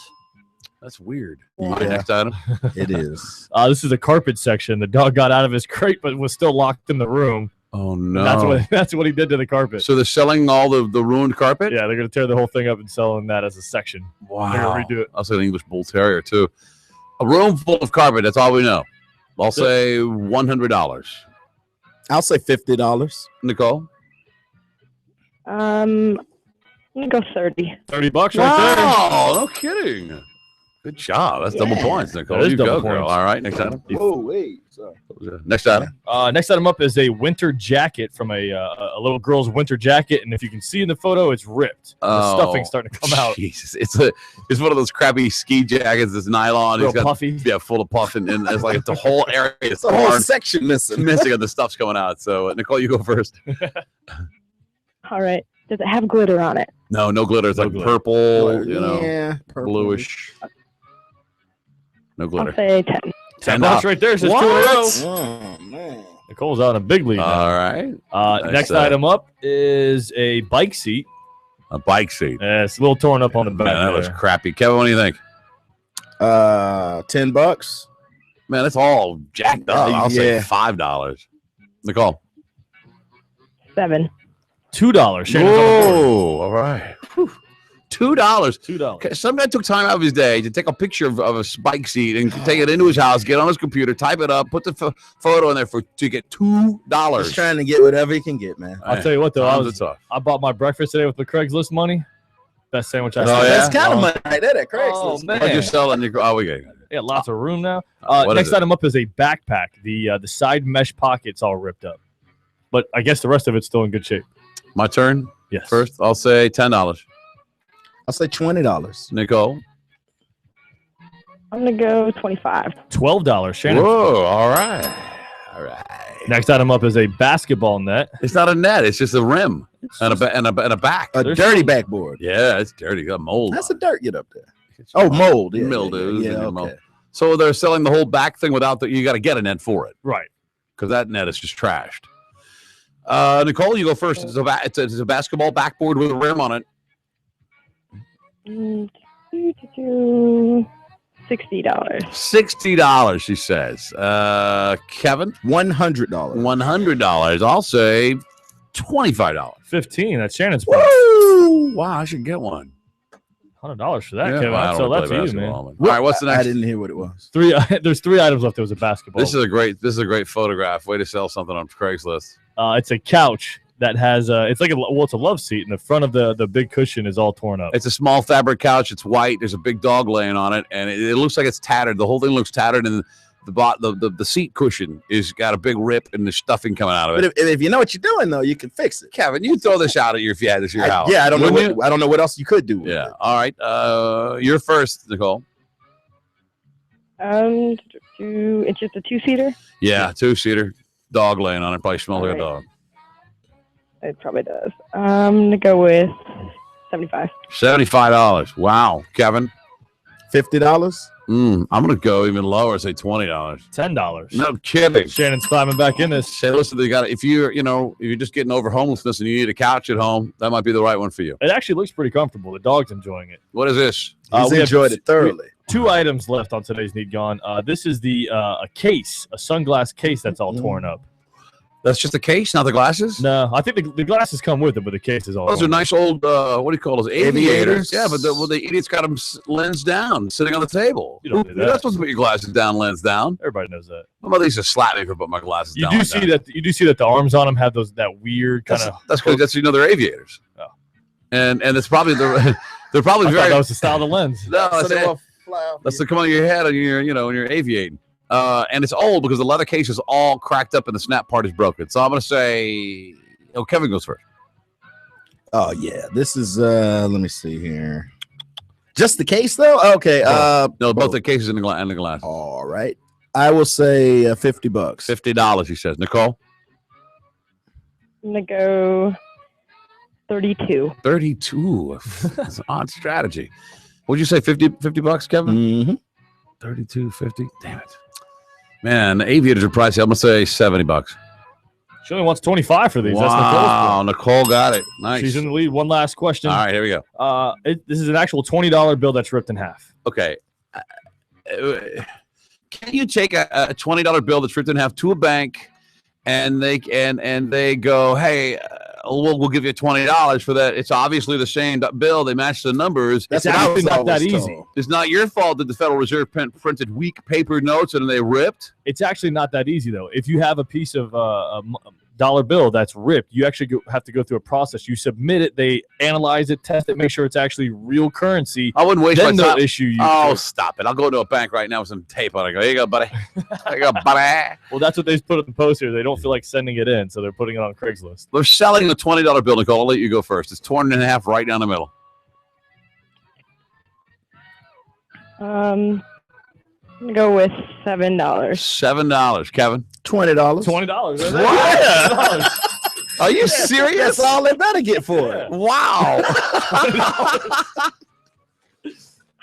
That's weird. Yeah. All right, next item. It is. This is a carpet section. The dog got out of his crate, but was still locked in the room. Oh And no. that's what he did to the carpet. So they're selling all the ruined carpet? Yeah, they're gonna tear the whole thing up and selling that as a section. Wow. They're gonna redo it. I'll say an English Bull Terrier too. A room full of carpet. That's all we know. I'll say $100. I'll say $50. Nicole. I'm gonna go 30. $30 right there. Wow, no kidding. Good job. That's double points, Nicole. That is You double go, girl. points. All right, next item. Oh, wait. Sorry. Next item. Next item up is a winter jacket from a little girl's winter jacket, and if you can see in the photo, it's ripped. The stuffing's starting to come out. Jesus, it's one of those crappy ski jackets. It's nylon. Real It's got, puffy. Yeah, full of puff, and it's like it's the whole area. It's The whole torn, section missing. missing, and the stuff's coming out. So, Nicole, you go first. All right. Does it have glitter on it? No glitter. It's No like glitter. purple. Yeah, purple. Bluish. No glitter. I'll say 10. $10 right there. Says 2 in a row. Oh, man. Nicole's out in a big lead. now. All right. Next item up is a bike seat. A bike seat. Yeah, it's a little torn up on the back. Man, that there. was crappy. Kevin, what do you think? $10. Man, that's all jacked up. I'll say Yeah. $5. Nicole. 7. $2. Shannon's on the board. Whoa. All right. $2. $2. Some guy took time out of his day to take a picture of a bike seat and take it into his house, get on his computer, type it up, put the photo in there to get $2. Just trying to get whatever he can get, man. I'll tell you what, though, I bought my breakfast today with the Craigslist money. Best sandwich I yeah? That's kind of money right there at Craigslist. Oh, man. You're selling your. Oh, we got it. Yeah, lots of room now. What Next is it? item up is a backpack. The side mesh pockets all ripped up, but I guess the rest of it's still in good shape. My turn. Yes. First, I'll say $10. I'll say $20. Nicole. I'm gonna go 25. $12. Shannon. Whoa! All right. All right. Next item up is a basketball net. It's not a net. It's just a rim and a back. A dirty backboard. Yeah, it's dirty. Got mold. That's a dirt get up there. Oh, mold. Yeah, mildew. Yeah, and okay. mold. So they're selling the whole back thing without the. You got to get a net for it, right? Because that net is just trashed. Nicole, you go first. It's a basketball backboard with a rim on it. $60. $60, she says. Kevin, $100. $100. I'll say $25. $15. That's Shannon's price. Woo! Wow, I should get one. $100 for that, Yeah, Kevin. well, I I'd don't sell that play to you, man. basketball, man. All right, what's the next? I didn't hear what it was. There's 3 items left. There was a basketball. This is a great photograph. Way to sell something on Craigslist. It's a couch that has it's like it's a love seat, and the front of the big cushion is all torn up. It's a small fabric couch. It's white. There's a big dog laying on it, and it looks like it's tattered. The whole thing looks tattered, and the seat cushion is got a big rip and the stuffing coming out of it. But if you know what you're doing, though, you can fix it. Kevin, you throw this out if you had this at your house. Yeah, I don't Wouldn't know. I don't know what else you could do. With Yeah. it. All right. You're first, Nicole. It's just a 2-seater. Yeah, 2-seater. Dog laying on it. Probably smells like a dog. It probably does. I'm gonna go with 75. $75. Wow. Kevin. $50. I'm gonna go even lower. Say $20. $10. No kidding. Shannon's climbing back in this. Say, listen, they got if you're just getting over homelessness and you need a couch at home, that might be the right one for you. It actually looks pretty comfortable. The dog's enjoying it. What is this? He's enjoyed it thoroughly. 2 items left on today's Need Gone. This is a case, a sunglass case that's all torn up. That's just a case, not the glasses? No, I think the glasses come with it, but the case is all. Those are nice old, what do you call those? Aviators. Aviators. Yeah, but the idiot's got them lens down, sitting on the table. You don't do You're that. not supposed to put your glasses down, lens down. Everybody knows that. My mother used to slap me for putting my glasses You down. do see that. You do see that the arms on them have that weird kind of. That's because they're aviators. Oh. And it's probably they're probably I very. thought that was the style of the lens. No, So they that's will fly off. That's the come on your head when you're aviating. And it's old because the leather case is all cracked up and the snap part is broken. So I'm gonna say, Kevin goes first. Oh yeah, this is. Let me see here. Just the case though. Okay. No, both the cases and the glass. All right. I will say $50. $50. He says. Nicole. I'm gonna go 32. 32. That's an odd strategy. What'd you say? $50, Kevin? Mm-hmm. 32, 50. Damn it. Man, the aviators are pricey. I'm gonna say $70. She only wants 25 for these. Wow, That's Nicole got it. Nice. She's in the lead. One last question. All right, here we go. This is an actual $20 bill that's ripped in half. Okay. Can you take a $20 bill that's ripped in half to a bank, and they go, hey, we'll give you $20 for that? It's obviously the same bill. They match the numbers. It's actually not that easy. It's not your fault that the Federal Reserve printed weak paper notes and they ripped. It's actually not that easy, though. If you have a piece of a dollar bill that's ripped, you actually have to go through a process. You submit it, they analyze it, test it, make sure it's actually real currency. I wouldn't waste then my time. They'll issue you. Oh, stop it. I'll go to a bank right now with some tape on it. There you go, buddy. There you go, buddy. Well, that's what they put in the post here. They don't feel like sending it in, so they're putting it on Craigslist. They're selling a $20 bill, Nicole. I'll let you go first. It's torn in half right down the middle. I'm gonna go with $7. $7. Kevin? $20. $20. What? Are you serious? That's all they better get for it. Wow. I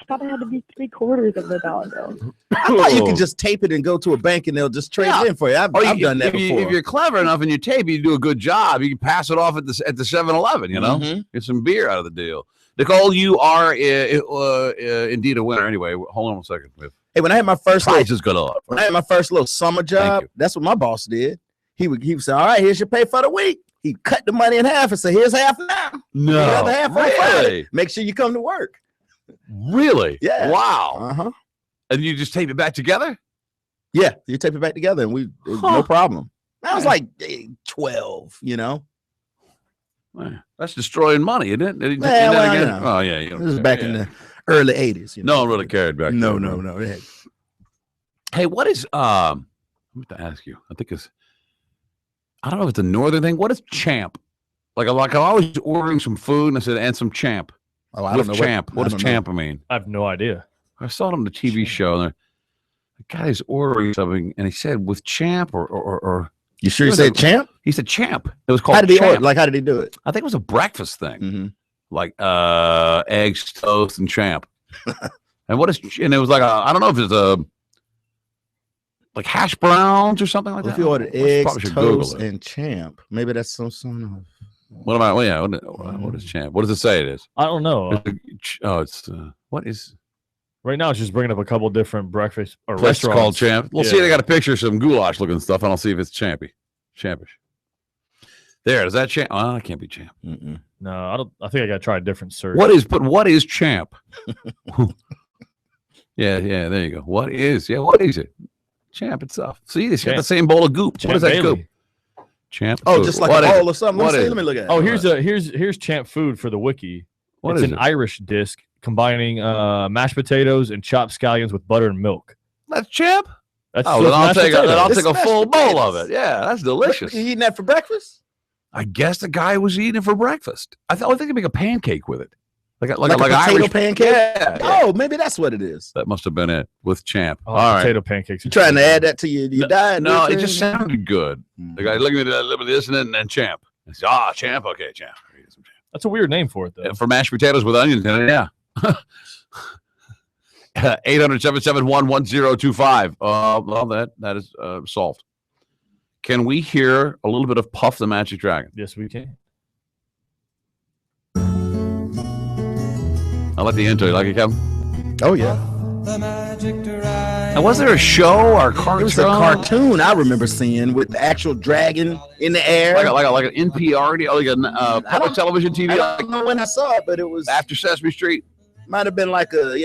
thought it had to be 3/4 of the dollar bill. I thought you could just tape it and go to a bank and they'll just trade it in for you. I've done that before. If you're clever enough and you tape, you do a good job. You can pass it off at the 7-Eleven, you know? Mhm. Get some beer out of the deal. Nicole, you are indeed a winner. Anyway, hold on one second. Hey, when I had my first price is good off. When I had my first little summer job, that's what my boss did. He would say, all right, here's your pay for the week. He'd cut the money in half and say, "Here's half now. No, the other half on Friday. really? Make sure you come to work." Really? Yeah. Wow. Uh-huh. And you just tape it back together? Yeah, you tape it back together, and no problem. I was like 12, you know. Man, that's destroying money, isn't it? Did he do Yeah, that well, again? you know, Oh, yeah. You this was back in the early 80s. You know? No one really cared back then. No. Hey, what is I'm going to ask you. I think it's I don't know if it's a northern thing. What is champ? Like I'm always ordering some food and I said, and some champ. Oh, I don't know champ. What I does don't know. champ mean? I have no idea. I saw it on the TV show. And the guy's ordering something, and he said with champ or You sure you said champ? He said champ. It was called. How did he champ. order? Like, how did he do it? I think it was a breakfast thing, Mm-hmm. like eggs, toast, and champ. And what is? And it was like I don't know if it's a like hash browns or something like If that. you ordered I eggs, probably should Google toast, it. and champ, maybe that's some sort of. What about? Well, yeah. What is champ? What does it say? It is. I don't know. It's what is? Right now, it's just bringing up a couple different breakfast or Place restaurants called Champ. Well, see, they got a picture of some goulash looking stuff, and I'll see if it's champish. There, is that champ? Oh, it can't be champ. Mm-mm. No, I don't. I think I got to try a different search. What is champ? yeah, there you go. What is it? Champ itself. See, it's got the same bowl of goop. Champ what is that Bailey. goop? Champ. Oh, food. just like What a is bowl it? or something. What Let is me it? look at it. Oh, here's champ food for the wiki. What it's is an it? Irish disc combining mashed potatoes and chopped scallions with butter and milk. That's champ. That's Oh, just then I'll mashed take potatoes. a full bowl of it. Yeah, that's delicious. You eating that for breakfast? I guess the guy was eating it for breakfast. I think they make a pancake with it, like a potato Irish pancake. Yeah. Oh, maybe that's what it is. That must have been it with champ. Oh, All right. potato pancakes. You trying to add that to your diet? No, it Richard? just sounded good. The guy looking at it, a little bit of this and then champ. I said, champ. Okay, champ. That's a weird name for it, though. For mashed potatoes with onions in it, yeah. 800-771-1025. Well, that is solved. Can we hear a little bit of Puff the Magic Dragon? Yes, we can. I like the intro. You like it, Kevin? Oh, yeah. And was there a show or a cartoon? It was a cartoon I remember seeing with the actual dragon in the air. Like an NPR, like a public television TV. I don't know when I saw it, but it was after Sesame Street. Might have been like It's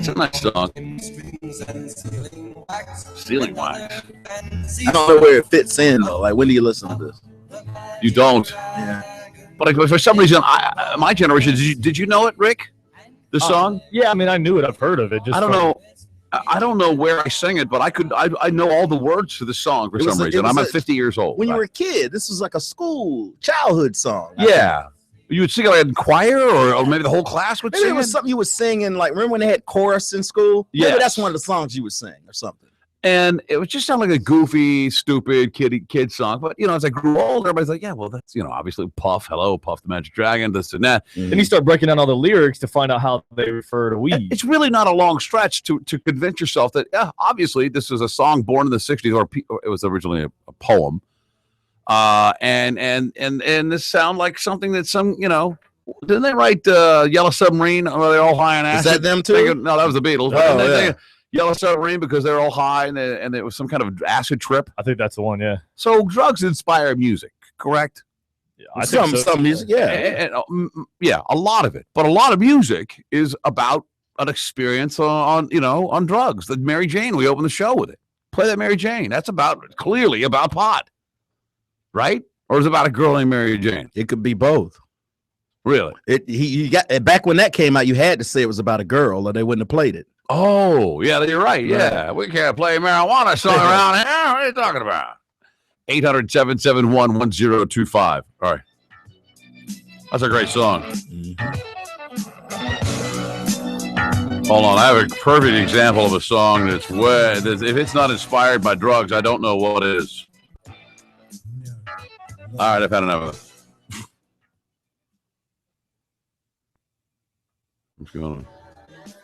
a nice song. Sealing wax. I don't know where it fits in though. Like, when do you listen to this? You don't. Yeah. But for some reason, my generation, did you know it, Rick? The song? Yeah, I mean, I knew it. I've heard of it. Just I don't know. I don't know where I sang it, but I know all the words to the song for some reason. I'm at 50 years old. When you were a kid, this was like a childhood song. Yeah. You would sing it like in choir, or maybe the whole class would Maybe sing it was something you were singing. Like, remember when they had chorus in school? Maybe Yes. that's one of the songs you would sing or something. And it would just sound like a goofy, stupid kid song. But, as I grew older, everybody's like, yeah, well, that's, obviously Puff, hello, Puff the Magic Dragon, this and that. Then you start breaking down all the lyrics to find out how they refer to weed. It's really not a long stretch to convince yourself that, obviously, this is a song born in the 60s, or it was originally a poem. And this sound like something that didn't they write Yellow Submarine? Or they're all high on acid? Is that them too? No, that was the Beatles. Oh, They Yellow Submarine because they're all high and it was some kind of acid trip. I think that's the one, yeah. So drugs inspire music, correct? Yeah, I think some music, yeah. Yeah, a lot of it. But a lot of music is about an experience on drugs. The Mary Jane, we opened the show with it. Play that Mary Jane. That's clearly about pot. Right? Or is it about a girl named Mary Jane? It could be both. Really? You got back when that came out, you had to say it was about a girl or they wouldn't have played it. Oh, yeah, you're right. Yeah, we can't play marijuana song around here. What are you talking about? 800-771-1025. All right. That's a great song. Hold on. I have a perfect example of a song that's if it's not inspired by drugs, I don't know what is. All right, I've had enough of it. What's going on?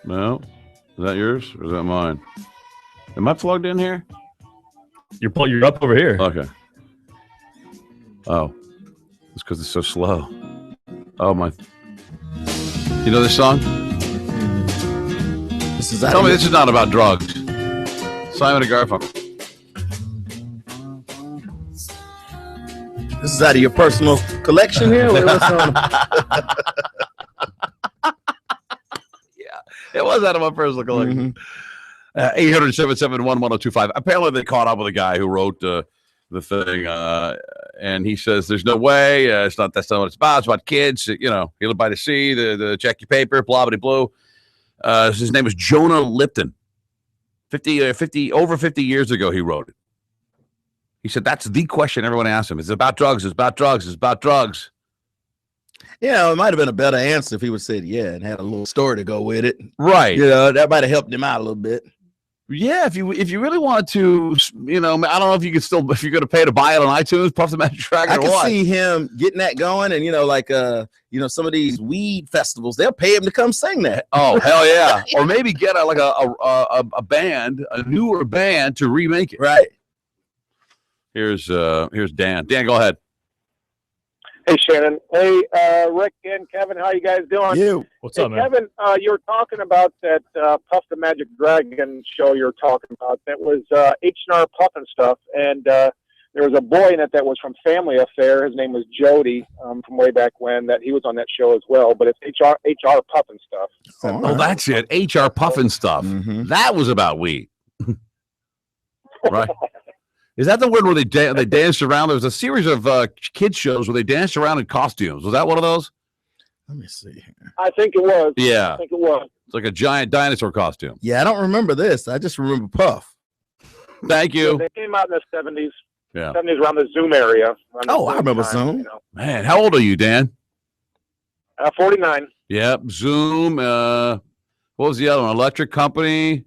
No? Is that yours or is that mine? Am I plugged in here? You're up over here. Okay. Oh. It's because it's so slow. Oh, my. You know this song? This is Tell me this is not about drugs. Simon and Garfunkel. This is out of your personal collection here? What's on? It was out of my personal collection. 800-771-1025. Apparently, they caught up with a guy who wrote the thing, and he says, "There's no way. That's not what it's about. It's about kids. You know, you live by the sea. The check your paper. Blah blah blue." His name is Jonah Lipton. 50 years ago, he wrote it. He said that's the question everyone asks him. It's about drugs. It's about drugs. It's about drugs. Yeah, it might have been a better answer if he would said yeah and had a little story to go with it. Right. You know, that might have helped him out a little bit. Yeah, if you really wanted to, you know, I don't know if you could still, if you're going to pay to buy it on iTunes, Puff the Magic Dragon. I can see him getting that going, and you know, like some of these weed festivals, they'll pay him to come sing that. Oh hell yeah! Or maybe get a band, a newer band to remake it. Right. Here's Dan. Dan, go ahead. Hey, Shannon. Hey, Rick and Kevin, how you guys doing? What's up, man? Kevin, you were talking about that Puff the Magic Dragon show you were talking about. That was H&R Puff and stuff. And there was a boy in it that was from Family Affair. His name was Jody from way back when. That he was on that show as well. But it's HR Puff and stuff. Oh, that's it. HR Puff and stuff. That was about weed. Right. Is that the one where they danced around? There was a series of kids shows where they danced around in costumes. Was that one of those? Let me see here. I think it was. Yeah. I think it was. It's like a giant dinosaur costume. Yeah, I don't remember this. I just remember Puff. Thank you. They came out in the 70s. Yeah. 70s around the Zoom area. I remember Zoom. You know. Man, how old are you, Dan? 49. Yep. Zoom. What was the other one? Electric Company.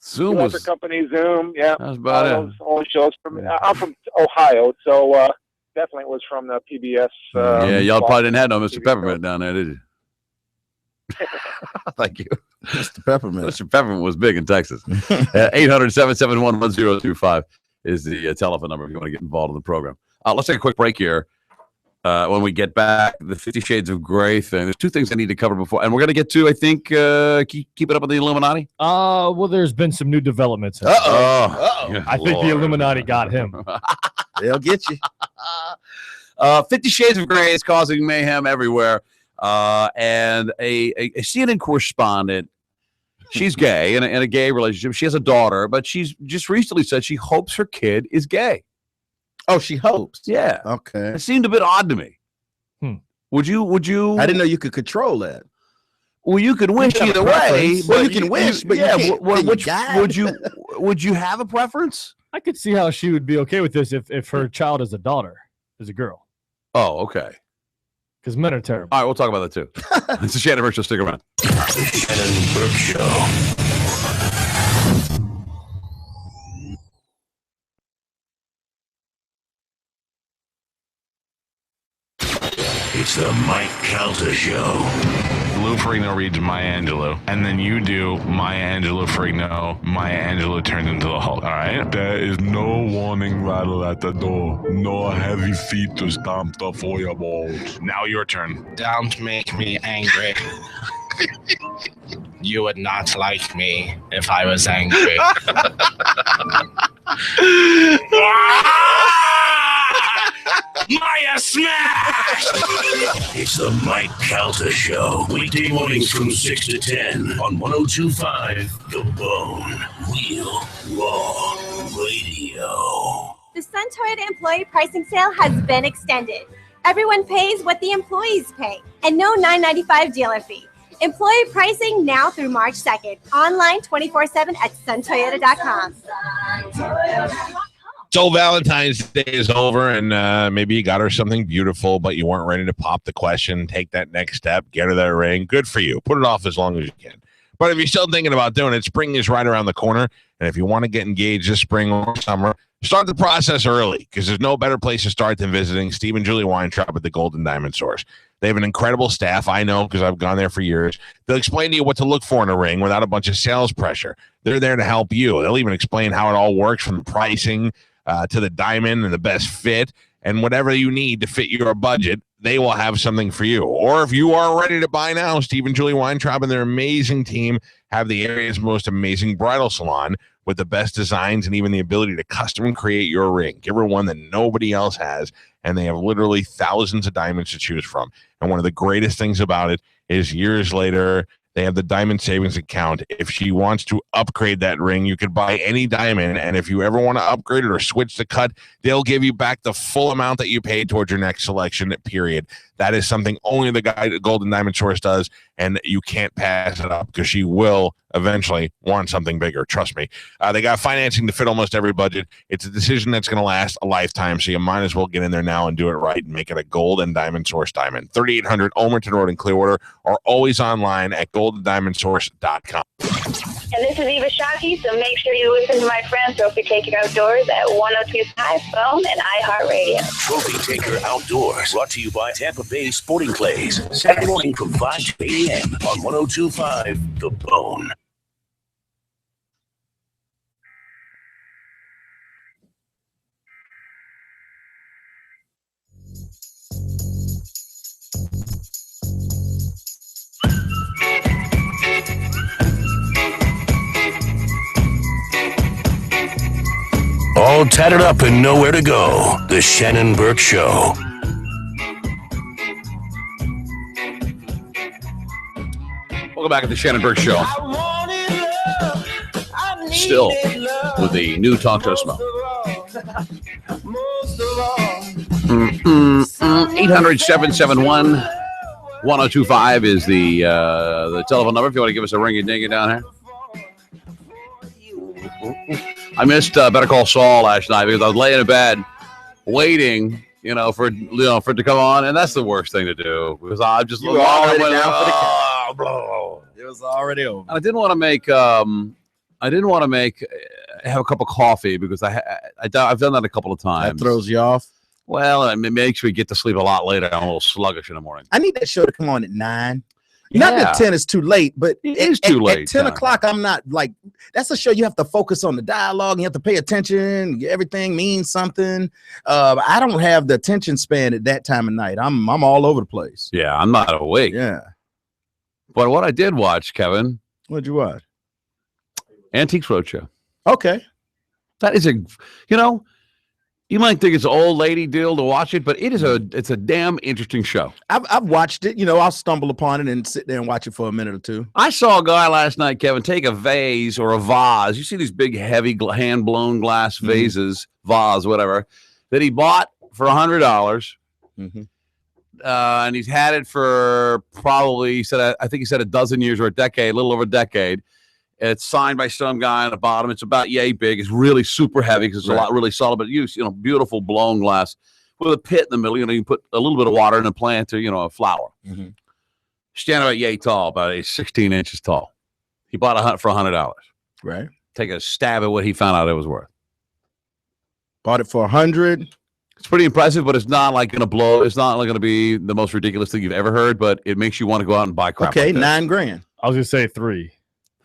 Zoom Electric Company, Zoom, yeah. That's about it. All the shows from. I'm from Ohio, so definitely was from the PBS. Yeah, y'all probably didn't have no Mr. Peppermint down there, did you? Thank you. Mr. Peppermint. Mr. Peppermint was big in Texas. 800-771-1025 is the telephone number if you want to get involved in the program. Let's take a quick break here. When we get back, the 50 Shades of Grey thing. There's two things I need to cover before, and we're going to get to, I think, keep it up with the Illuminati. Well, there's been some new developments. I think the Illuminati got him. They'll get you. 50 Shades of Grey is causing mayhem everywhere, and a CNN correspondent. She's gay in a gay relationship. She has a daughter, but she's just recently said she hopes her kid is gay. Oh, she hopes. Yeah. Okay. It seemed a bit odd to me. Would you? I didn't know you could control that. Well, you could wish either way. Well, you can wish, but yeah. you can't, Would you have a preference? I could see how she would be okay with this if her child is a daughter, is a girl. Oh, okay. Because men are terrible. All right, we'll talk about that too. It's the Shannon Burke Show. Stick around. Shannon Burke Show. It's the Mike Calta Show. Lou Ferrigno reads Maya Angelou, and then you do Maya Angelou Ferrigno. Maya Angelou turns into the Hulk. All right. There is no warning rattle at the door, nor heavy feet to stomp the fireballs. Now your turn. Don't make me angry. You would not like me if I was angry. Maya Smash! It's the Mike Calta Show. Weekday mornings from 6 to 10 on 102.5 The Bone. Real Raw Radio. The Sun Toyota employee pricing sale has been extended. Everyone pays what the employees pay, and no $9.95 dealer fee. Employee pricing now through March 2nd. Online 24/7 at suntoyota.com. So Valentine's Day is over, and maybe you got her something beautiful, but you weren't ready to pop the question, take that next step, get her that ring. Good for you. Put it off as long as you can. But if you're still thinking about doing it, spring is right around the corner. And if you want to get engaged this spring or summer, start the process early, because there's no better place to start than visiting Steve and Julie Weintraub at the Golden Diamond Source. They have an incredible staff. I know, because I've gone there for years. They'll explain to you what to look for in a ring without a bunch of sales pressure. They're there to help you. They'll even explain how it all works, from the pricing to the diamond and the best fit, and whatever you need to fit your budget, they will have something for you. Or if you are ready to buy now, Steve and Julie Weintraub and their amazing team have the area's most amazing bridal salon, with the best designs and even the ability to custom create your ring. Give her one that nobody else has, and they have literally thousands of diamonds to choose from. And one of the greatest things about it is years later, they have the diamond savings account. If she wants to upgrade that ring, you could buy any diamond. And if you ever want to upgrade it or switch the cut, they'll give you back the full amount that you paid towards your next selection, period. That is something only the guy at Golden Diamond Source does, and you can't pass it up because she will eventually want something bigger. Trust me. They got financing to fit almost every budget. It's a decision that's going to last a lifetime, so you might as well get in there now and do it right and make it a Golden Diamond Source diamond. 3800 Olmerton Road in Clearwater, or always online at goldendiamondsource.com. And this is Eva Shockey, so make sure you listen to my friend Trophy Taker Outdoors at 102.5 Phone and iHeartRadio. Trophy Taker Outdoors, brought to you by Tampa Bay Sporting Clays. Saturday morning from 5 to 8 a.m. on 102.5 The Bone. All tatted up and nowhere to go. The Shannon Burke Show. Welcome back to the Shannon Burke Show. Still with the new Talk to Us Mo. 800-771-1025 is the telephone number if you want to give us a ring and ding it down here. I missed Better Call Saul last night because I was laying in bed waiting, for it to come on, and that's the worst thing to do because I'm just It was already over. I didn't want to have a cup of coffee because I've done that a couple of times. That throws you off. Well, it makes me get to sleep a lot later. I'm a little sluggish in the morning. I need that show to come on at 9. Yeah. Not that 10 is too late, but it is too late. At 10 o'clock, I'm not like, that's a show you have to focus on the dialogue. You have to pay attention. Everything means something. I don't have the attention span at that time of night. I'm all over the place. Yeah, I'm not awake. Yeah. But what I did watch, Kevin. What'd you watch? Antiques Roadshow. Okay. That is you might think it's an old lady deal to watch it, but it's a damn interesting show. I've watched it. I'll stumble upon it and sit there and watch it for a minute or two. I saw a guy last night, Kevin, take a vase or a vase. You see these big, heavy, hand-blown glass vases, vase, whatever, that he bought for $100. And he's had it for probably, I think he said a dozen years or a decade, a little over a decade. It's signed by some guy on the bottom. It's about yay big. It's really super heavy because it's a lot really solid, but beautiful blown glass with a pit in the middle. You put a little bit of water in a plant or, a flower. Stand about yay tall, about 16 inches tall. He bought it for $100. Right. Take a stab at what he found out it was worth. Bought it for $100. It's pretty impressive, but it's not like going to blow. It's not like going to be the most ridiculous thing you've ever heard, but it makes you want to go out and buy crap. Okay, like $9,000. I was going to say 3.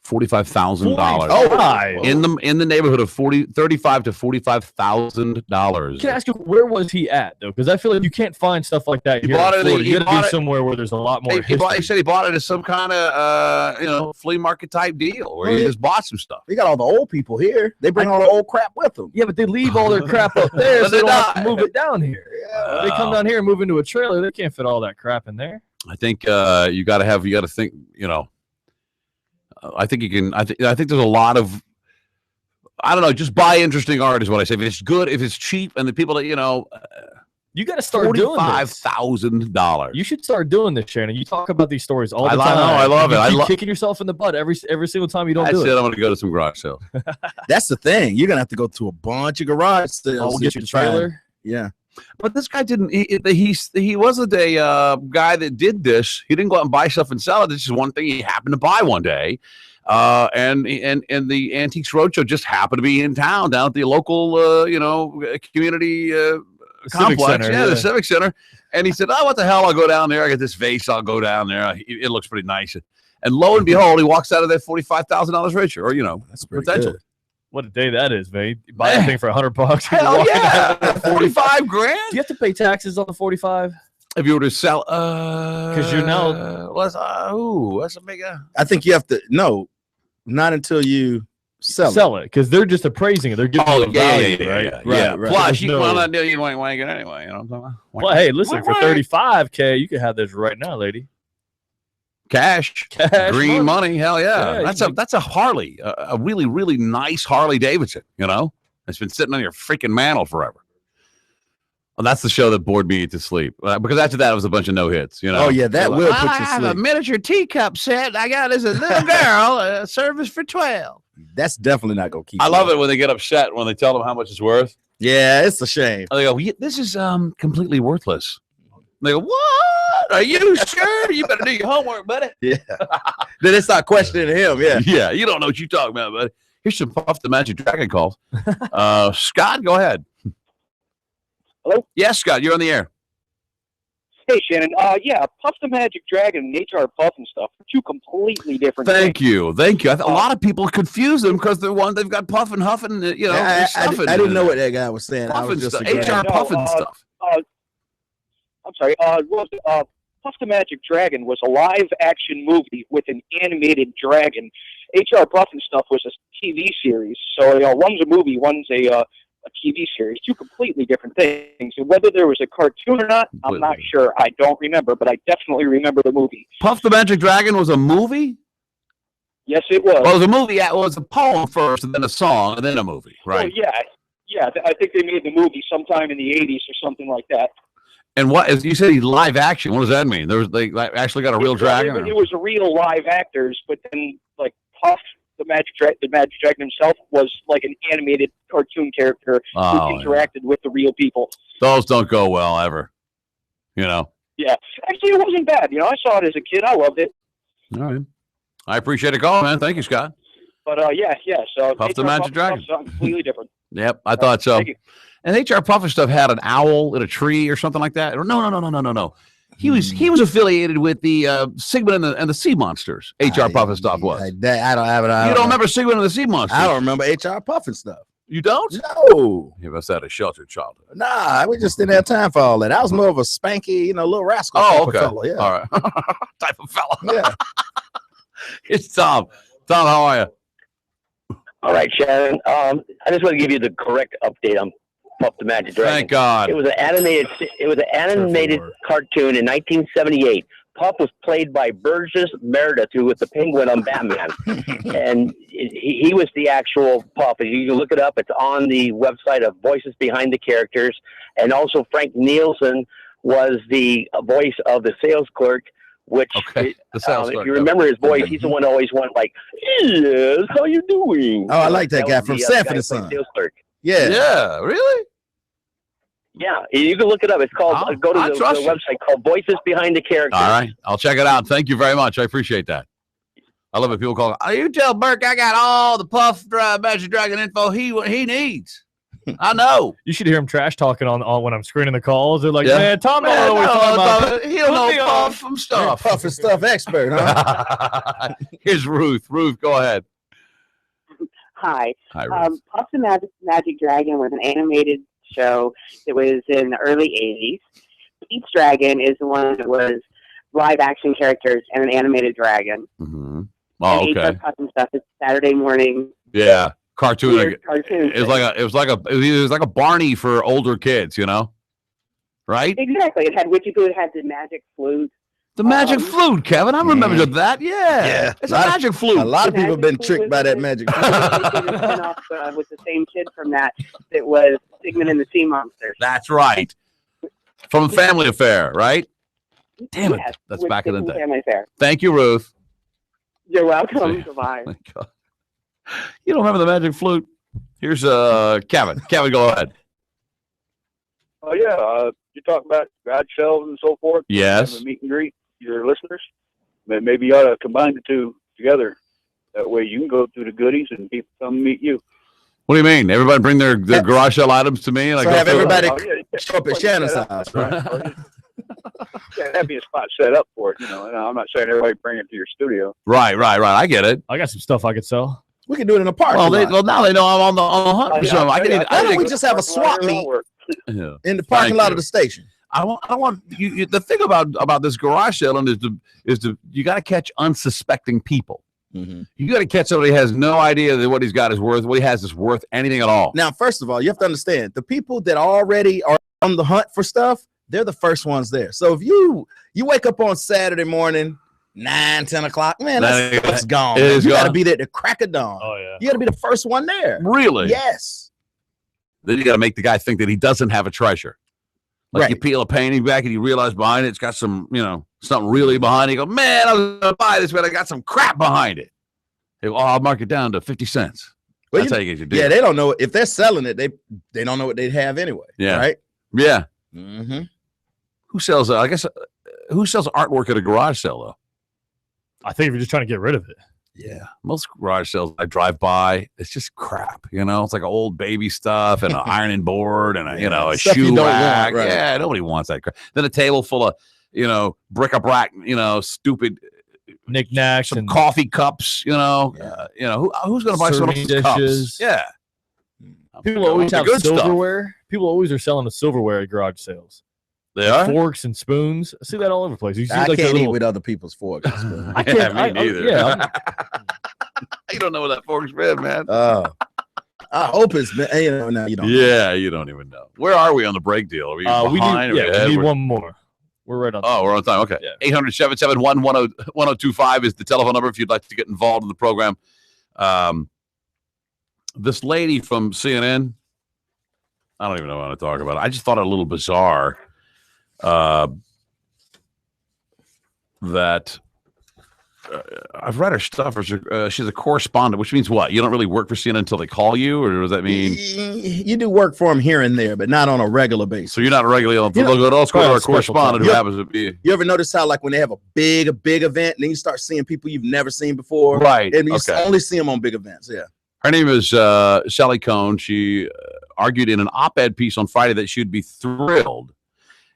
$45,000. Oh my! In the neighborhood of $35,000 to $45,000. Can I ask you, where was he at though? Because I feel like you can't find stuff like that here in Florida. You got to be somewhere where there's a lot more. He said he bought it as some kind of flea market type deal where he just bought some stuff. We got all the old people here. They bring all the old crap with them. Yeah, but they leave all their crap up there, so they don't have to move it down here. Yeah. They come down here and move into a trailer. They can't fit all that crap in there. I think you got to think. I think you can. I think there's a lot of. I don't know. Just buy interesting art is what I say. If it's good, if it's cheap, and the people that you got to start doing $45,000. You should start doing this, Shannon. You talk about these stories all the time. I love it. I love kicking yourself in the butt every single time you don't do it. I'm going to go to some garage sales. That's the thing. You're gonna have to go to a bunch of garage sales. Get your trailer. Yeah. But this guy didn't. He wasn't a guy that did this. He didn't go out and buy stuff and sell it. This is one thing he happened to buy one day, and the Antiques Roadshow just happened to be in town down at the local community complex, the Civic Center. And he said, "Oh, what the hell? I'll go down there. I got this vase. I'll go down there. It looks pretty nice." And lo and behold, he walks out of there $45,000 richer, or that's potentially. Good. What a day that is, man! You buy a thing for $100. Hell yeah, $45,000. Do you have to pay taxes on the 45? If you were to sell, because you're now. That's a big. I think you have to. No, not until you sell it because they're just appraising it. They're giving you a value, right? Yeah. Right. Plus, you No- want that deal, you ain't wank it anyway. You know what I'm talking about? Well, hey, listen, for 35K, you can have this right now, lady. Cash, green money. Hell yeah. Yeah, That's a Harley, a really, really nice Harley Davidson, you know? It's been sitting on your freaking mantle forever. Well, that's the show that bored me to sleep. Because after that, it was a bunch of no hits, you know? Oh, yeah, that will put you I have a sleep. miniature teacup set. I got as a little girl, service for 12. That's definitely not going to keep I you love up. it when they get upset when they tell them how much it's worth. Yeah, it's a shame. They go, this is completely worthless. They go, what? Are you sure? You better do your homework, buddy. Yeah. Then they start questioning him. Yeah. Yeah, you don't know what you're talking about, buddy. Here's some Puff the Magic Dragon calls. Scott, go ahead. Hello? Yes, Scott, you're on the air. Hey, Shannon. Yeah, Puff the Magic Dragon and HR Puff and stuff are two completely different Thank things. you. A lot of people confuse them because they've got Puff and Huff and, you know, I stuffing didn't in know it. what that guy was saying. I Puff was and just stuff. agreeing. HR Puff and stuff. I'm sorry. Puff the Magic Dragon was a live-action movie with an animated dragon. HR Puff and stuff was a TV series. So, you know, one's a movie, one's a TV series. Two completely different things. And whether there was a cartoon or not, I'm not sure. I don't remember, but I definitely remember the movie. Puff the Magic Dragon was a movie? Yes, it was. Well, it was a movie. It was a poem first, and then a song, and then a movie, right? Oh, yeah. I think they made the movie sometime in the 80s or something like that. And what, as you said, live action. What does that mean? They actually got a real dragon? It was a real live actors, but then like Puff the Magic Dragon himself was like an animated cartoon character who interacted with the real people. Those don't go well ever. You know. Yeah, actually, it wasn't bad. You know, I saw it as a kid. I loved it. All right. I appreciate the call, man. Thank you, Scott. But yeah. So Puff the HR Magic Puff Dragon. stuff's something completely different. Yep, I thought so. Thank you. And HR Puff and stuff had an owl in a tree or something like that. No. He was affiliated with the Sigmund and the Sea Monsters. HR Puff and stuff was. I don't have it. You don't remember Sigmund and the Sea Monsters? I don't remember HR Puff and stuff. You don't? No. You must have had a sheltered childhood. Nah, we just didn't have time for all that. I was more of a spanky, little rascal type of fella. Yeah. All right. Type of fella. Yeah. It's Tom. Tom, how are you? All right, Shannon. I just want to give you the correct update on Puff the Magic Dragon. Thank God. It was an animated cartoon in 1978. Puff was played by Burgess Meredith, who was the Penguin on Batman, and he was the actual Puff. You can look it up. It's on the website of Voices Behind the Characters, and also Frank Nielsen was the voice of the sales clerk. Which, if you remember his voice, he's the one who always went like, "Yes, how you doing?" Oh, I like that guy was from the Sanford guy and who Son. played sales clerk. Yeah. Yeah, really? Yeah, you can look it up. It's called, go to the website called Voices Behind the Characters. All right. I'll check it out. Thank you very much. I appreciate that. I love it. People call, you tell Burke I got all the Puff Magic Dragon info he needs. I know. You should hear him trash talking on when I'm screening the calls. They're like, Yeah. man, Tom don't know what he's talking about. He don't know Puff from stuff. Puff and stuff expert, huh? Here's Ruth. Ruth, go ahead. Hi. Hi, Ruth. Puff the Magic Dragon was an animated show that was in the early 80s. Pete's Dragon is the one that was live action characters and an animated dragon. Mm-hmm. Oh, and okay. HR Puff and stuff is Saturday morning. Yeah. Cartoon. Weird cartoon It was like a Barney for older kids, you know? Right? Exactly. It had Witchy Poo, it had the magic flute. The magic flute, Kevin. I remember that. Yeah. It's a magic flute. A lot of people have been tricked by that magic flute. They did a spin-off with the same kid from that was Sigmund and the Sea Monsters. That's right. From Family Affair, right? Damn it. Yes, That's with back in the Sigmund day. Family Affair. Thank you, Ruth. You're welcome. Goodbye. Thank God. You don't remember the magic flute? Here's Kevin. Kevin, go ahead. Oh yeah, you talk about garage sales and so forth. Yes. And the meet and greet your listeners. Maybe you ought to combine the two together. That way you can go through the goodies and people come meet you. What do you mean? Everybody bring their garage sale items to me? And I So go have through it? everybody show up at Shannon's house, right? Yeah, that'd be a spot set up for it. You know, and I'm not saying everybody bring it to your studio. Right. I get it. I got some stuff I could sell. We can do it in a parking lot. Well, now they know I'm on the hunt for something. Why don't we just have a swap meet Yeah. in the parking lot of the station? I want you. The thing about this garage selling is you got to catch unsuspecting people. You got to catch somebody who has no idea that what he's got is worth, what he has is worth anything at all. Now, first of all, you have to understand the people that already are on the hunt for stuff, they're the first ones there. So if you wake up on Saturday morning, 9, 10 o'clock, man, that's gone. Man. You got to be there at the crack of dawn. Oh, yeah. You got to be the first one there. Really? Yes. Then you got to make the guy think that he doesn't have a treasure. Like you peel a painting back and you realize behind it, it's got some, something really behind it. You go, man, I was going to buy this, but I got some crap behind it. They go, I'll mark it down to 50 cents. Well, That's how you get your deal. Yeah, they don't know if they're selling it. They don't know what they'd have anyway. Yeah. Right. Yeah. Mm-hmm. Who sells? I guess who sells artwork at a garage sale though? I think if you're just trying to get rid of it. Yeah, most garage sales I drive by, it's just crap. It's like old baby stuff and an ironing board and a Stuff you shoe don't rack. want, right. Yeah, nobody wants that crap. Then a table full of bric-a-brac, stupid knickknacks, some and coffee cups. Who's going to buy some of those dishes. cups? Yeah, People always have good stuff. silverware. People always are selling the silverware at garage sales. They are? Forks and spoons. I see that all over the place. You see I like can't the eat with other people's forks. And spoons. I can't. Me neither. Yeah. You don't know what that fork's been, man. I hope it's been. Now you don't. Yeah, you don't even know. Where are we on the break deal? Are we behind? We need one more. We're right on time. Oh, we're on time. Okay. 800-771-1025 is the telephone number if you'd like to get involved in the program. This lady from CNN, I don't even know how to talk about it. I just thought it a little bizarre that I've read her stuff. She's a correspondent, which means what? You don't really work for CNN until they call you, or does that mean you do work for them here and there, but not on a regular basis? So you're not regularly on a correspondent who happens to be. You ever notice how, like, when they have a big event, and then you start seeing people you've never seen before, right? And you only see them on big events. Yeah. Her name is Sally Cohn. She argued in an op-ed piece on Friday that she'd be thrilled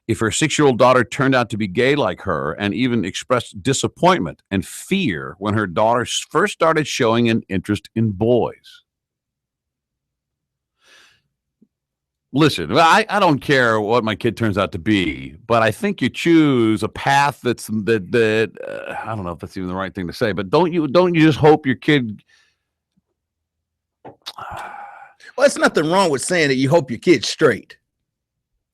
if her 6-year-old daughter turned out to be gay like her, and even expressed disappointment and fear when her daughter first started showing an interest in boys. Listen, I don't care what my kid turns out to be, but I think you choose a path that I don't know if that's even the right thing to say, but don't you just hope your kid. Well, it's nothing wrong with saying that you hope your kid's straight.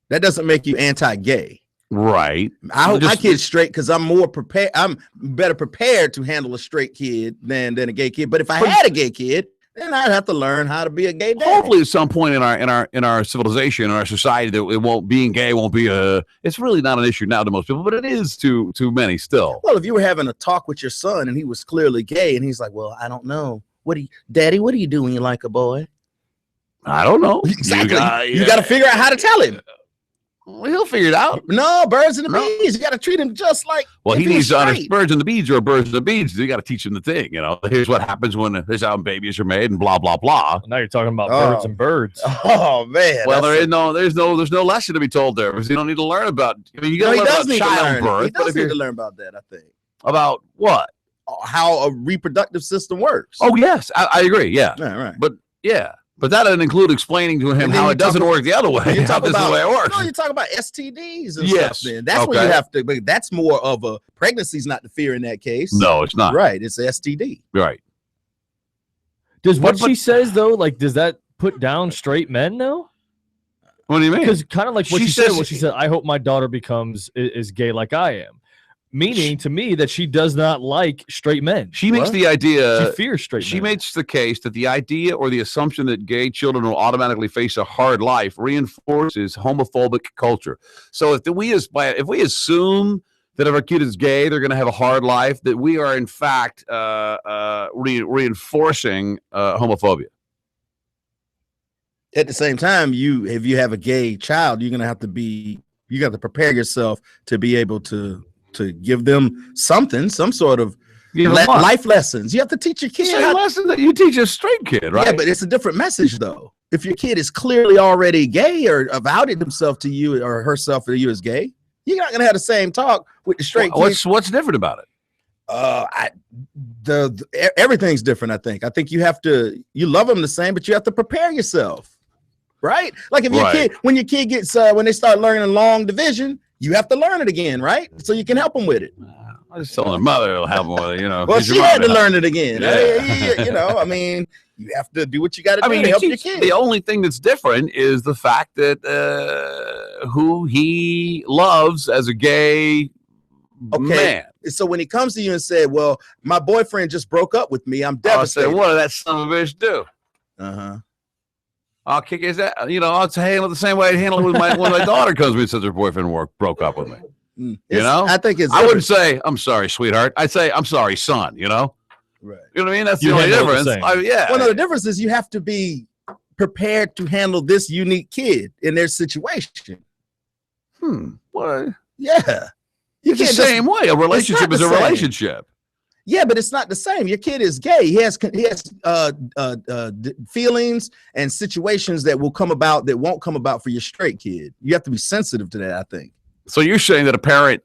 That doesn't make you anti-gay. Right. I hope my kid's straight because I'm more prepared. I'm better prepared to handle a straight kid than a gay kid. But if I had a gay kid, then I'd have to learn how to be a gay dad. Hopefully, at some point in our civilization, in our society, that being gay won't be it's really not an issue now to most people, but it is to many still. Well, if you were having a talk with your son and he was clearly gay and he's like, "Well, I don't know. Daddy, what do you do when you like a boy?" I don't know. Exactly. You got to figure out how to tell him. Well, he'll figure it out. No, birds and the bees. You got to treat him just like. Well, he needs to understand birds and the bees are birds and the bees. You got to teach him the thing. Here's what happens when here's how babies are made, and blah blah blah. Now you're talking about birds and birds. Oh man. Well, there's no lesson to be told there because you don't need to learn about. I mean, you got to learn about childbirth. He does need to learn about that. I think. About what? How a reproductive system works. Oh yes, I agree. Yeah. Right. But yeah. But that doesn't include explaining to him how it doesn't work the other way. You talk This is the way it works. No, you talk about STDs and Yes. stuff. Then that's what you have to. But that's more of a pregnancy's not the fear in that case. No, it's not. Right, it's STD. Right. Does what she says though, like, does that put down straight men though? What do you mean? Because kind of like what She she said. says- What she said. I hope my daughter becomes is gay like I am. Meaning to me that she does not like straight men. She makes the idea. She fears straight men. She makes the case that the idea or the assumption that gay children will automatically face a hard life reinforces homophobic culture. So if we assume that if our kid is gay, they're going to have a hard life, that we are in fact reinforcing homophobia. At the same time, if you have a gay child, you got to prepare yourself to be able to give them some sort of life lessons. You have to teach your kid Same lesson that you teach a straight kid, right? Yeah, but it's a different message though. If your kid is clearly already gay or avowed himself to you or herself to you as gay, you're not gonna have the same talk with the straight kid. What's different about it? Everything's different. I think you love them the same, but you have to prepare yourself, right? Like if your kid, when your kid gets when they start learning long division, you have to learn it again, right? So you can help them with it. I was telling her mother will help more, you know. Well, she's your she had mother. to learn it again. Yeah. You know, I mean, you have to do what you got to do to help your kid. The only thing that's different is the fact that who he loves as a gay man. So when he comes to you and said, "Well, my boyfriend just broke up with me," I'm devastated. I'll say, what did that son of a bitch do? Uh-huh. I'll kick his ass. You know, I'll handle it the same way I handle it when my daughter comes to me and says her boyfriend broke up with me. You know, I think it's. I wouldn't say I'm sorry, sweetheart. I'd say I'm sorry, son. You know, right? You know what I mean? That's the only difference. Yeah. Well, no, the difference is you have to be prepared to handle this unique kid in their situation. What? Yeah. It's the same way. A relationship is a relationship. Yeah, but it's not the same. Your kid is gay. He has feelings and situations that will come about that won't come about for your straight kid. You have to be sensitive to that, I think. So you're saying that a parent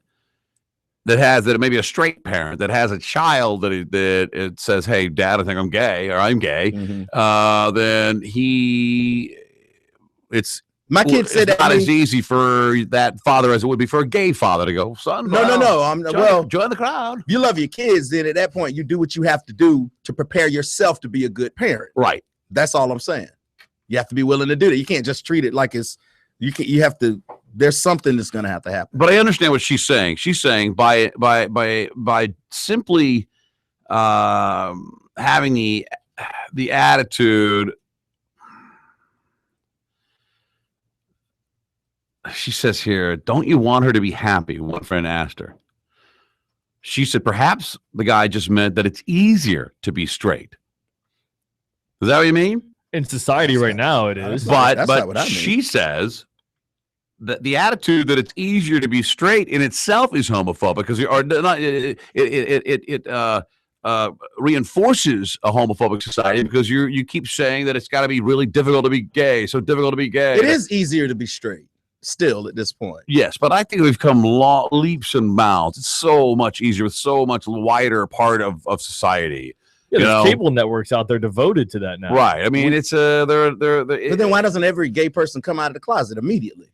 that maybe a straight parent that has a child that it says, "Hey, Dad, I think I'm gay," or "I'm gay," then my kid said it's not as easy for that father as it would be for a gay father to go, "Son, No. Join the crowd." You love your kids, then at that point you do what you have to do to prepare yourself to be a good parent. Right. That's all I'm saying. You have to be willing to do that. You can't just treat it like it's you have to. There's something that's going to have to happen. But I understand what she's saying. She's saying by simply having the attitude. She says here, "Don't you want her to be happy?" One friend asked her. She said, "Perhaps the guy just meant that it's easier to be straight." Is that what you mean? In society right now, it is. But she says that the attitude that it's easier to be straight in itself is homophobic because it reinforces a homophobic society because you keep saying that it's got to be really difficult to be gay. So difficult to be gay. It is easier to be straight still at this point. Yes, but I think we've come leaps and bounds. It's so much easier with so much wider part of society. Yeah, there's cable networks out there devoted to that now. Right. I mean, it's but then why doesn't every gay person come out of the closet immediately?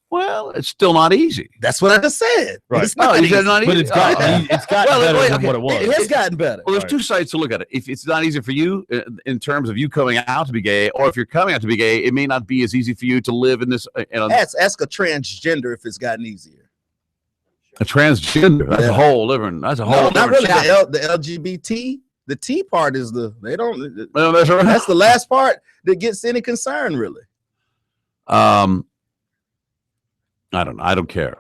Well, it's still not easy. That's what I just said. Right. It's not easy. But it's gotten better than what it was. It has gotten better. Well, there's two sides to look at it. If it's not easy for you in terms of you coming out to be gay, or if you're coming out to be gay, it may not be as easy for you to live in this. Ask a transgender if it's gotten easier. A transgender. That's a whole different. That's a whole. No, not really. chapter. The LGBT. The T part is they don't. Well, that's right. That's the last part that gets any concern, really. I don't know. I don't care.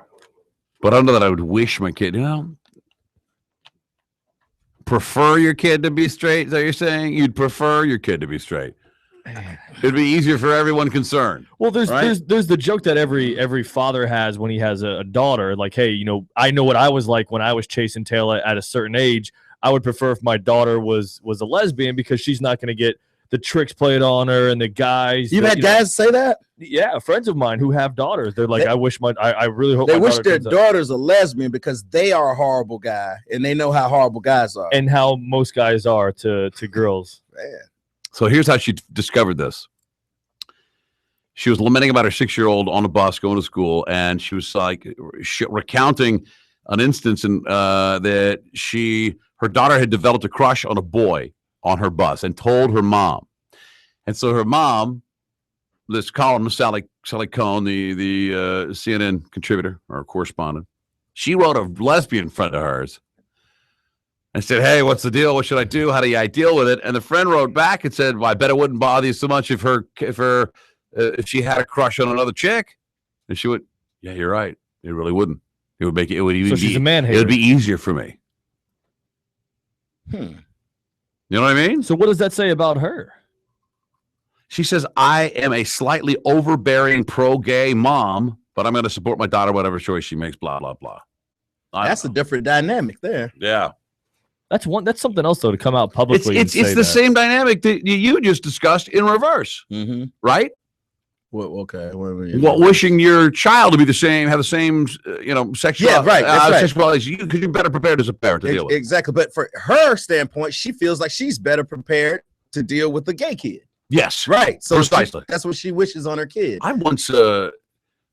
But I don't know that I would wish my kid, prefer your kid to be straight. Is that what you're saying? You'd prefer your kid to be straight. It'd be easier for everyone concerned. Well, there's the joke that every father has when he has a daughter. Like, hey, I know what I was like when I was chasing tail at a certain age. I would prefer if my daughter was a lesbian because she's not going to get the tricks played on her and the guys. You've had guys say that? Yeah, friends of mine who have daughters. They're like, I really hope they wish their daughter's a lesbian because they are a horrible guy and they know how horrible guys are. And how most guys are to girls. Man. So here's how she discovered this. She was lamenting about her 6-year-old on a bus going to school, and she was like recounting an instance in that her daughter had developed a crush on a boy on her bus and told her mom. And so her mom, this columnist, Sally Cohn, the CNN contributor or correspondent, she wrote a lesbian friend of hers and said, "Hey, what's the deal? What should I do? How do I deal with it?" And the friend wrote back and said, "Well, I bet it wouldn't bother you so much if she had a crush on another chick." And she went, "Yeah, you're right. It really wouldn't. It would make it. It would even so she's a man hater. It would be easier for me." You know what I mean? So what does that say about her? She says, "I am a slightly overbearing pro-gay mom, but I'm going to support my daughter whatever choice she makes, blah, blah, blah." That's a different dynamic there. Yeah. That's something else, though, to come out publicly. It's the same dynamic that you just discussed in reverse, right? Well, okay. Wishing your child to be have the same, sexual, sexuality as you, because you're better prepared as a parent to deal with. Exactly. But for her standpoint, she feels like she's better prepared to deal with the gay kid. Yes. Right. So precisely. That's what she wishes on her kid. I once I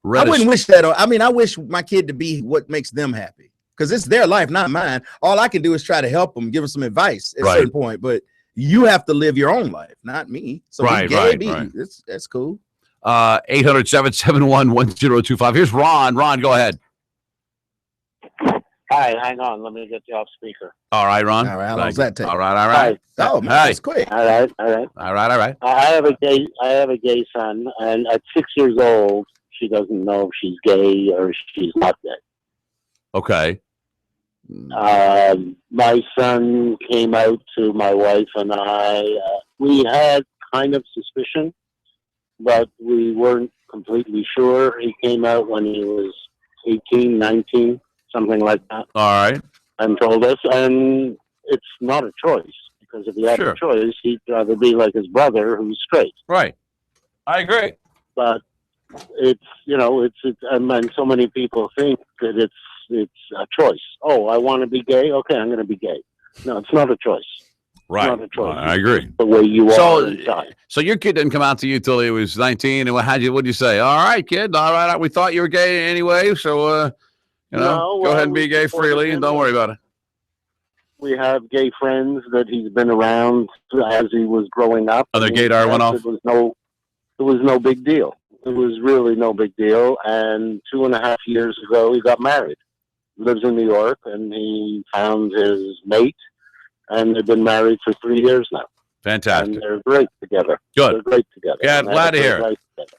wouldn't wish that. I mean, I wish my kid to be what makes them happy. because it's their life, not mine. All I can do is try to help them, give them some advice at a Right. certain point, but you have to live your own life, not me. So Right, right. That's cool. 800-771-1025. Here's Ron. Ron, go ahead. Hi, hang on. Let me get you off speaker. All right, Ron. All right, how Thank long's you. that take? All right. Oh, man, Hey. that's quick. All right. All right. I have a gay son, and at 6 years old, she doesn't know if she's gay or she's not gay. Okay. My son came out to my wife and I. We had kind of suspicion, but we weren't completely sure. He came out when he was 18, 19, something like that. All right. And told us, and it's not a choice, because if he had a choice, he'd rather be like his brother who's straight. Right. I agree. But it's, and so many people think that it's a choice. Oh, I want to be gay. Okay, I'm going to be gay. No, it's not a choice. Right. It's not a choice. I agree. The way you are inside. So your kid didn't come out to you till he was 19, and what'd you say? All right, kid. All right. We thought you were gay anyway, so go ahead and be gay freely, and don't worry about it. We have gay friends that he's been around as he was growing up. Oh, their gaydar went off? It was no big deal. It was really no big deal. And 2.5 years ago, he got married. He lives in New York, and he found his mate, and they've been married for 3 years now. Fantastic. And they're great together. Good. They're great together. Yeah, And glad to they have a hear great it. life together.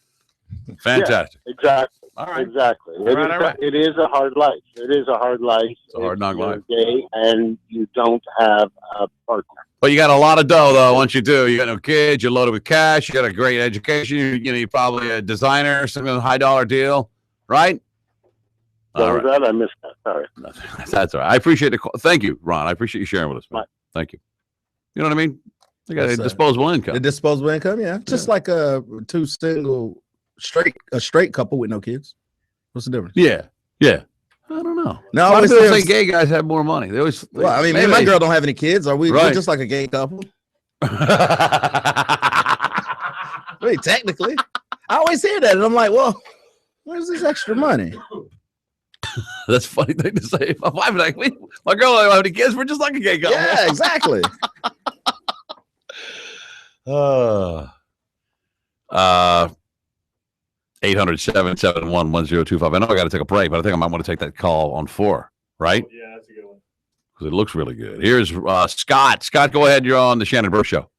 Fantastic. Yeah, exactly. All right. Exactly. All right. It is a hard life. It is a hard life. It's a hard knock life. You're gay and you don't have a partner. But you got a lot of dough, though. Once you do, you got no kids, you're loaded with cash, you got a great education, you're probably a designer, some high dollar deal, right? So that I missed that. Sorry. That's all right. I appreciate the call. Thank you, Ron. I appreciate you sharing with us, man. Thank you. You know what I mean? They got a disposable income. The disposable income, yeah. Just like a straight couple with no kids. What's the difference? Yeah. I don't know. No, a lot of always people say gay guys have more money. They always. Well, I mean, me and my girl don't have any kids. Are we Right. we're just like a gay couple? Wait, technically, I always hear that, and I'm like, well, where's this extra money? That's a funny thing to say. My wife like, my girl don't have any kids. We're just like a gay couple. Yeah, exactly. 800-771-1025. I know I got to take a break, but I think I might want to take that call on 4, right? Yeah, that's a good one. Because it looks really good. Here's Scott. Scott, go ahead. You're on the Shannon Burke Show.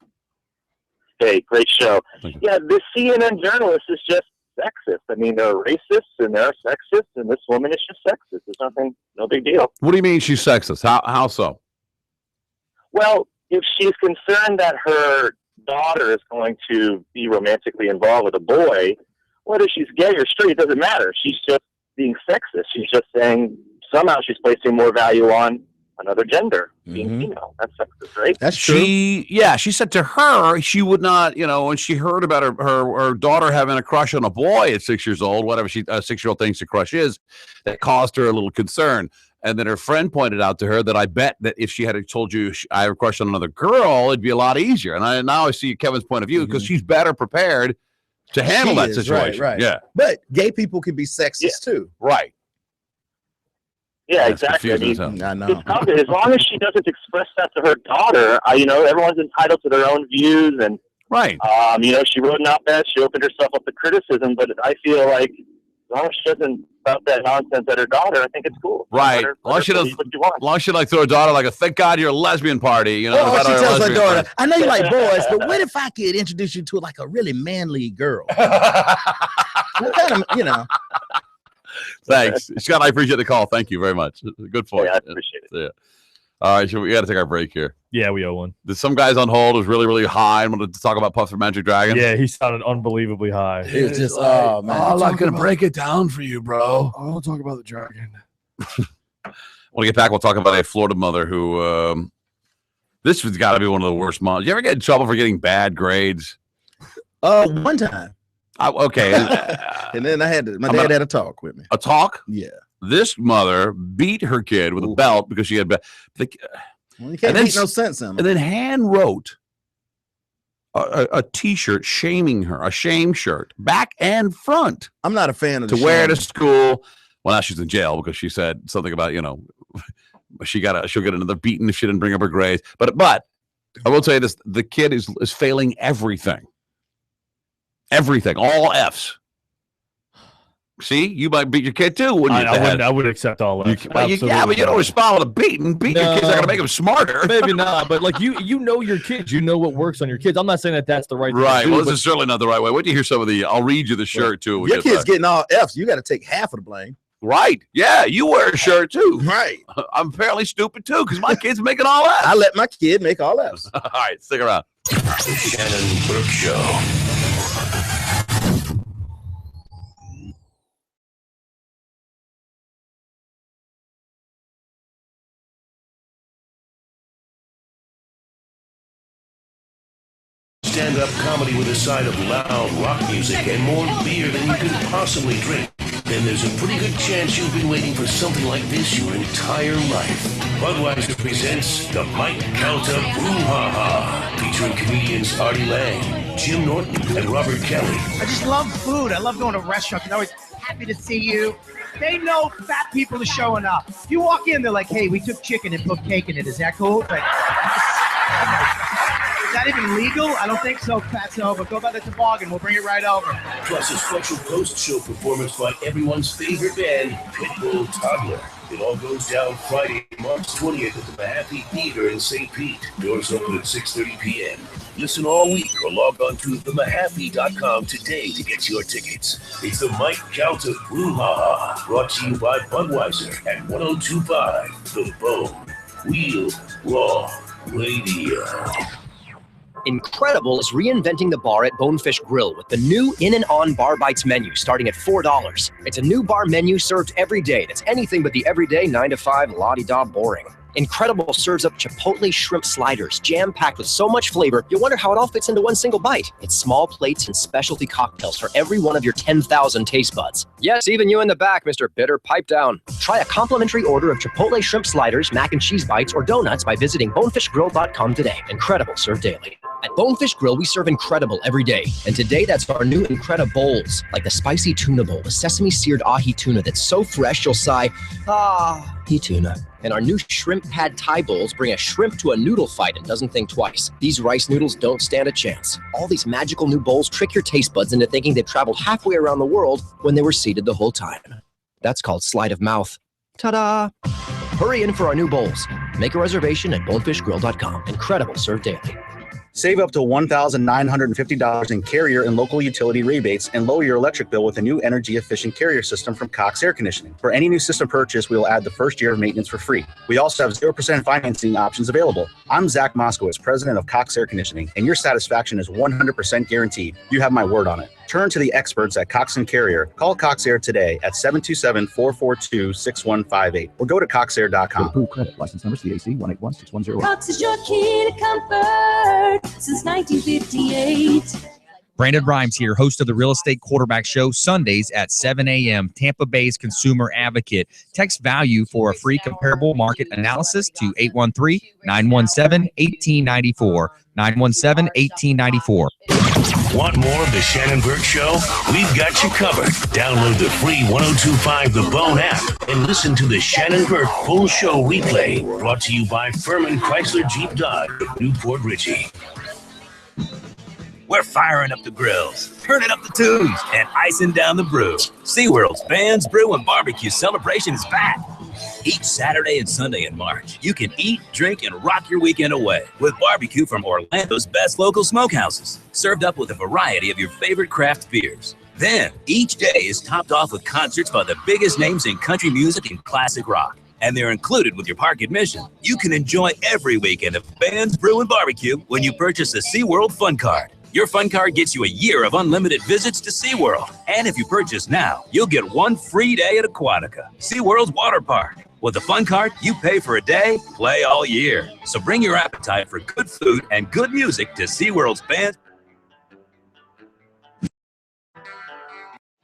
Hey, great show. Yeah, this CNN journalist is just sexist. I mean, they're racist and they're sexist, and this woman is just sexist. It's nothing, no big deal. What do you mean she's sexist? How so? Well, if she's concerned that her daughter is going to be romantically involved with a boy, whether she's gay or straight, it doesn't matter. She's just being sexist. She's just saying somehow she's placing more value on another gender, being female. That's sexist, right? That's true. She said to her she would not, when she heard about her daughter having a crush on a boy at 6 years old, whatever a 6-year-old thinks a crush is, that caused her a little concern. And then her friend pointed out to her that I bet that if she had told you I have a crush on another girl, it'd be a lot easier. And now I see Kevin's point of view because she's better prepared to handle that situation. Right. Yeah. But gay people can be sexist too. Right. Yeah, That's exactly. I confusing mean, as hell. I know. it's not good. As long as she doesn't express that to her daughter, everyone's entitled to their own views. And, right. She wrote an op-ed. She opened herself up to criticism. But I feel like as long as she doesn't about that nonsense at her daughter, I think it's cool. Right. Let As long as she believe what you want. throw her daughter like a thank God you're a lesbian party. Well, about she our tells her lesbian daughter, friends. I know you like boys, but what if I could introduce you to like a really manly girl? What kind of, Thanks, Scott. I appreciate the call. Thank you very much. Good point. Yeah, I appreciate it. Yeah. All right, so we got to take our break here. Yeah, we owe one. There's some guys on hold who's really, really high. I wanted to talk about Puff the Magic Dragon. Yeah, he sounded unbelievably high. He was just, oh man. I'm not gonna break it down for you, bro. I don't talk about the dragon. When we get back, we'll talk about a Florida mother who this has got to be one of the worst moms. You ever get in trouble for getting bad grades? One time. Okay. And then my dad had a talk with me. A talk? Yeah. This mother beat her kid with a belt because she had Well, you can't beat no sense in them. and then hand wrote a T-shirt shaming her, a shame shirt, back and front. I'm not a fan of to the wear shame. to school. Well, now she's in jail because she said something about she'll get another beating if she didn't bring up her grades. But I will tell you this: the kid is failing everything, all Fs. See, you might beat your kid too, wouldn't you? I would accept all that. But you don't respond with a beating. Beating your kid's not gonna make them smarter. Maybe not, but like you know your kids, you know what works on your kids. I'm not saying that's the right thing right. to do, Well, this is certainly not the right way. Wait till you hear some of the. I'll read you the shirt too. Your kid's getting all Fs. You got to take half of the blame. Right. Yeah, you wear a shirt too. Right. I'm apparently stupid too because my kid's making all Fs. I let my kid make all Fs. All right, stick around. The Shannon Burke Show. Stand-up comedy with a side of loud rock music and more beer than you could possibly drink, then there's a pretty good chance you've been waiting for something like this your entire life. Budweiser presents the Mike Calta Brouhaha, featuring comedians Artie Lang, Jim Norton, and Robert Kelly. I just love food. I love going to restaurants. I'm always happy to see you. They know fat people are showing up. If you walk in, they're like, hey, we took chicken and put cake in it. Is that cool? Like, is that even legal? I don't think so, Fatso, but go by the toboggan. We'll bring it right over. Plus a special post-show performance by everyone's favorite band, Pitbull Toddler. It all goes down Friday, March 20th at the Mahaffey Theater in St. Pete. Doors open at 6:30 p.m. Listen all week or log on to themahaffey.com today to get your tickets. It's the Mike Calta Brouhaha, brought to you by Budweiser at 102.5 The Bone. Wheel Raw Radio. Incredible is reinventing the bar at Bonefish Grill with the new In and On Bar Bites menu starting at $4. It's a new bar menu served every day that's anything but the everyday 9 to 5 la-di-da boring. Incredible serves up Chipotle shrimp sliders, jam-packed with so much flavor, you'll wonder how it all fits into one single bite. It's small plates and specialty cocktails for every one of your 10,000 taste buds. Yes, even you in the back, Mr. Bitter, pipe down. Try a complimentary order of Chipotle shrimp sliders, mac and cheese bites, or donuts by visiting bonefishgrill.com today. Incredible served daily. At Bonefish Grill, we serve incredible every day. And today, that's our new Incredibles, like the spicy tuna bowl with sesame-seared ahi tuna that's so fresh you'll sigh, ahi tuna. And our new shrimp pad Thai bowls bring a shrimp to a noodle fight and doesn't think twice. These rice noodles don't stand a chance. All these magical new bowls trick your taste buds into thinking they've traveled halfway around the world when they were seated the whole time. That's called sleight of mouth. Ta-da! Hurry in for our new bowls. Make a reservation at bonefishgrill.com. Incredible served daily. Save up to $1,950 in carrier and local utility rebates and lower your electric bill with a new energy-efficient carrier system from Cox Air Conditioning. For any new system purchase, we will add the first year of maintenance for free. We also have 0% financing options available. I'm Zach Moskowitz, president of Cox Air Conditioning, and your satisfaction is 100% guaranteed. You have my word on it. Turn to the experts at Cox and Carrier. Call Cox Air today at 727-442-6158 or go to coxair.com. Approved credit. License number CAC 1816108. Cox is your key to comfort since 1958. Brandon Rhymes here, host of the Real Estate Quarterback Show, Sundays at 7 a.m. Tampa Bay's consumer advocate. Text value for a free comparable market analysis to 813-917-1894. 917-1894. Want more of the Shannon Burke Show? We've got you covered. Download the free 102.5 The Bone app and listen to the Shannon Burke Full Show replay. Brought to you by Furman Chrysler Jeep Dodge of Newport Richey. We're firing up the grills, turning up the tunes, and icing down the brew. SeaWorld's Bands, Brew, and Barbecue celebration is back. Each Saturday and Sunday in March, you can eat, drink, and rock your weekend away with barbecue from Orlando's best local smokehouses, served up with a variety of your favorite craft beers. Then, each day is topped off with concerts by the biggest names in country music and classic rock. And they're included with your park admission. You can enjoy every weekend of Bands, Brew, and Barbecue when you purchase a SeaWorld Fun Card. Your Fun Card gets you a year of unlimited visits to SeaWorld. And if you purchase now, you'll get one free day at Aquatica, SeaWorld's water park. With the Fun Card, you pay for a day, play all year. So bring your appetite for good food and good music to SeaWorld's Band.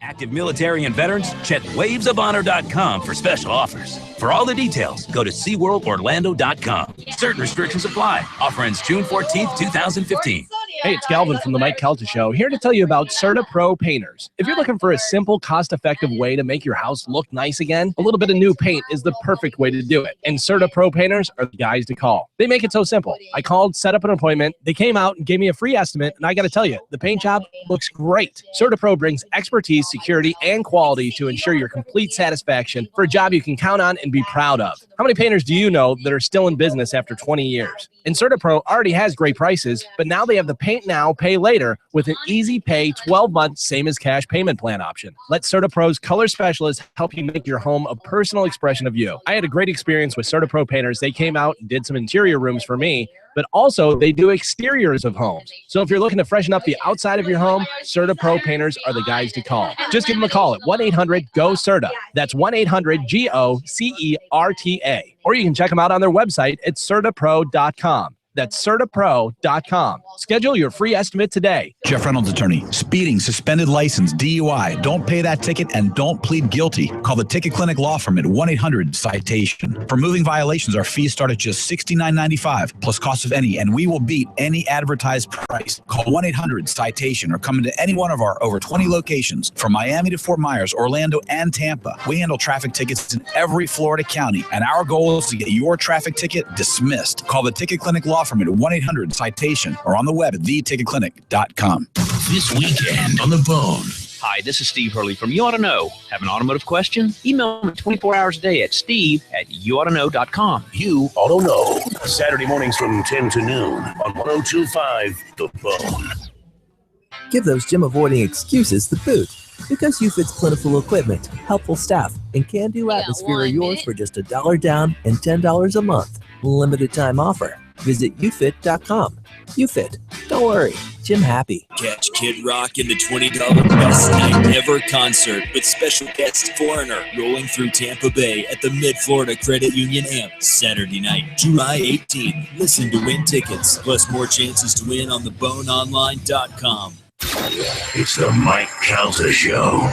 Active military and veterans, check wavesofhonor.com for special offers. For all the details, go to SeaWorldOrlando.com. Certain restrictions apply. Offer ends June 14th, 2015. Hey, it's Galvin from the Mike Kelta Show, here to tell you about Certa Pro Painters. If you're looking for a simple, cost-effective way to make your house look nice again, a little bit of new paint is the perfect way to do it. And Certa Pro Painters are the guys to call. They make it so simple. I called, set up an appointment, they came out and gave me a free estimate, and I got to tell you, the paint job looks great. Certa Pro brings expertise, security, and quality to ensure your complete satisfaction for a job you can count on and be proud of. How many painters do you know that are still in business after 20 years? And Certa Pro already has great prices, but now they have the paint now, pay later with an easy pay 12-month same as cash payment plan option. Let Certa Pro's color specialists help you make your home a personal expression of you. I had a great experience with Certa Pro painters. They came out and did some interior rooms for me, but also they do exteriors of homes. So if you're looking to freshen up the outside of your home, Certa Pro painters are the guys to call. Just give them a call at 1-800-GO-CERTA. That's 1-800-GO-CERTA. Or you can check them out on their website at CertaPro.com. That's CertaPro.com. Schedule your free estimate today. Jeff Reynolds, attorney. Speeding, suspended license, DUI. Don't pay that ticket and don't plead guilty. Call the Ticket Clinic Law Firm at 1-800-CITATION. For moving violations, our fees start at just $69.95 plus cost of any, and we will beat any advertised price. Call 1-800-CITATION or come into any one of our over 20 locations from Miami to Fort Myers, Orlando, and Tampa. We handle traffic tickets in every Florida county, and our goal is to get your traffic ticket dismissed. Call the Ticket Clinic Law Firm at 1-800-CITATION or on the web at theticketclinic.com. This weekend on The Bone. Hi, this is Steve Hurley from You Ought to Know. Have an automotive question? Email me 24 hours a day at steve@yououghttoknow.com. You Ought to Know. Saturday mornings from 10 to noon on 102.5 The Bone. Give those gym-avoiding excuses the boot. Because UFit's plentiful equipment, helpful staff, and can-do atmosphere are yours for just $1 down and $10 a month. Limited time offer. Visit ufit.com. UFit. Don't worry. Jim happy. Catch Kid Rock in the $20 Best Night Ever concert with special guest Foreigner rolling through Tampa Bay at the Mid-Florida Credit Union Amp Saturday night, July 18th. Listen to win tickets, plus more chances to win on theboneonline.com. It's the Mike Calta Show.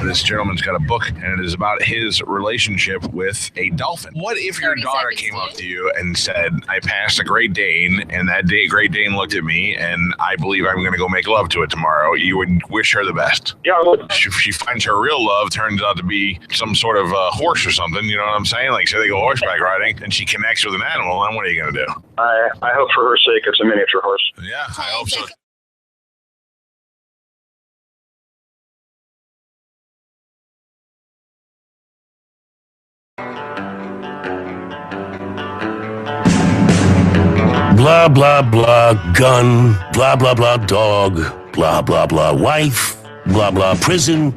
This gentleman's got a book, and it is about his relationship with a dolphin. What if your daughter came up to you and said, I passed a Great Dane, and that Great Dane looked at me, and I believe I'm going to go make love to it tomorrow? You would wish her the best. Yeah, I would. If she finds her real love, turns out to be some sort of horse or something, you know what I'm saying? Like, say they go horseback riding, and she connects with an animal, then what are you going to do? I hope for her sake it's a miniature horse. Yeah, I hope so. Blah, blah, blah, gun, blah, blah, blah, dog, blah, blah, blah, wife, blah, blah, prison.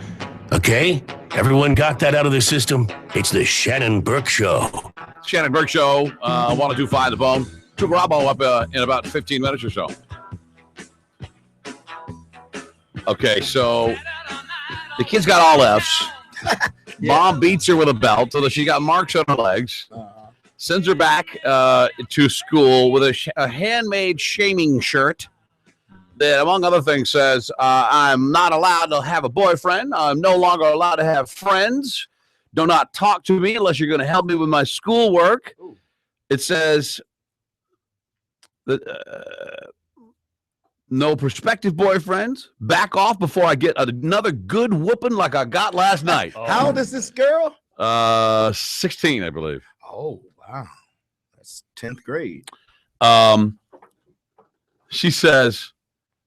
Okay? Everyone got that out of their system? It's the Shannon Burke Show. Shannon Burke Show, 102.5 The Bone. Tugarabo up in about 15 minutes or so. Okay, so the kid's got all F's. Mom beats her with a belt so that she got marks on her legs. Sends her back to school with a handmade shaming shirt that, among other things, says, I'm not allowed to have a boyfriend. I'm no longer allowed to have friends. Do not talk to me unless you're going to help me with my schoolwork. Ooh. It says that no prospective boyfriends. Back off before I get another good whooping like I got last night. How old is this girl? 16, I believe. Oh, wow. That's 10th grade. She says,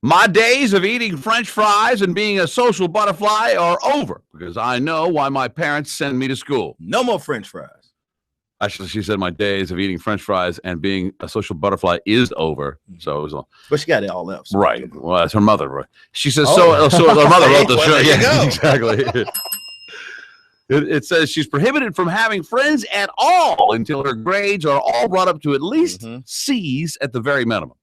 my days of eating French fries and being a social butterfly are over because I know why my parents send me to school. No more French fries. Actually, she said my days of eating French fries and being a social butterfly is over. So it was all. But she got it all else. Right. Well, that's her mother. Right. She says, so her mother wrote the show. Yeah, exactly. It says she's prohibited from having friends at all until her grades are all brought up to at least C's at the very minimum.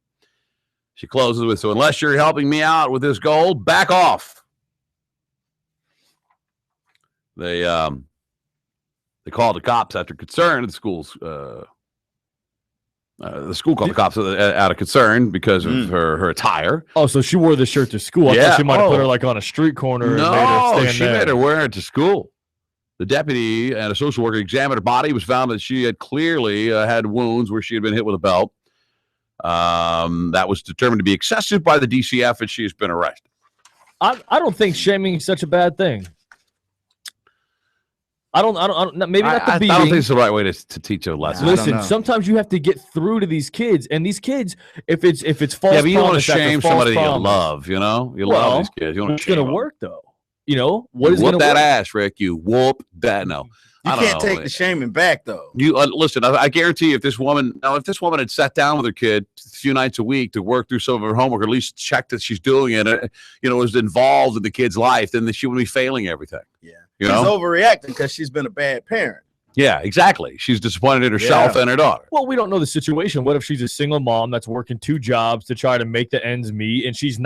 She closes with, so unless you're helping me out with this goal, back off. They called the cops after concern. The school called the cops out of concern because of her attire. Oh, so she wore the shirt to school. I thought she might have put her like on a street corner. No, and made her she made her wear it to school. The deputy and a social worker examined her body. It was found that she had clearly had wounds where she had been hit with a belt. That was determined to be excessive by the DCF, and she has been arrested. I don't think shaming is such a bad thing. Maybe not the beating. I don't think it's the right way to teach a lesson. Listen, sometimes you have to get through to these kids, and these kids, if it's false, yeah, but you don't want to promise after shame false somebody promise. you love. You know, you love these kids. You want It's to going to work though. You know what is whoop going to that work? ass, Rick? You whoop that. No, You I don't can't know. take the shaming back though. You listen. I guarantee you, if this woman had sat down with her kid a few nights a week to work through some of her homework, or at least check that she's doing it, was involved in the kid's life, then she wouldn't be failing everything. Yeah, you she's know, overreacting because she's been a bad parent. yeah, exactly. She's disappointed in herself and her daughter. Well, we don't know the situation. What if she's a single mom that's working 2 jobs to try to make the ends meet, and she's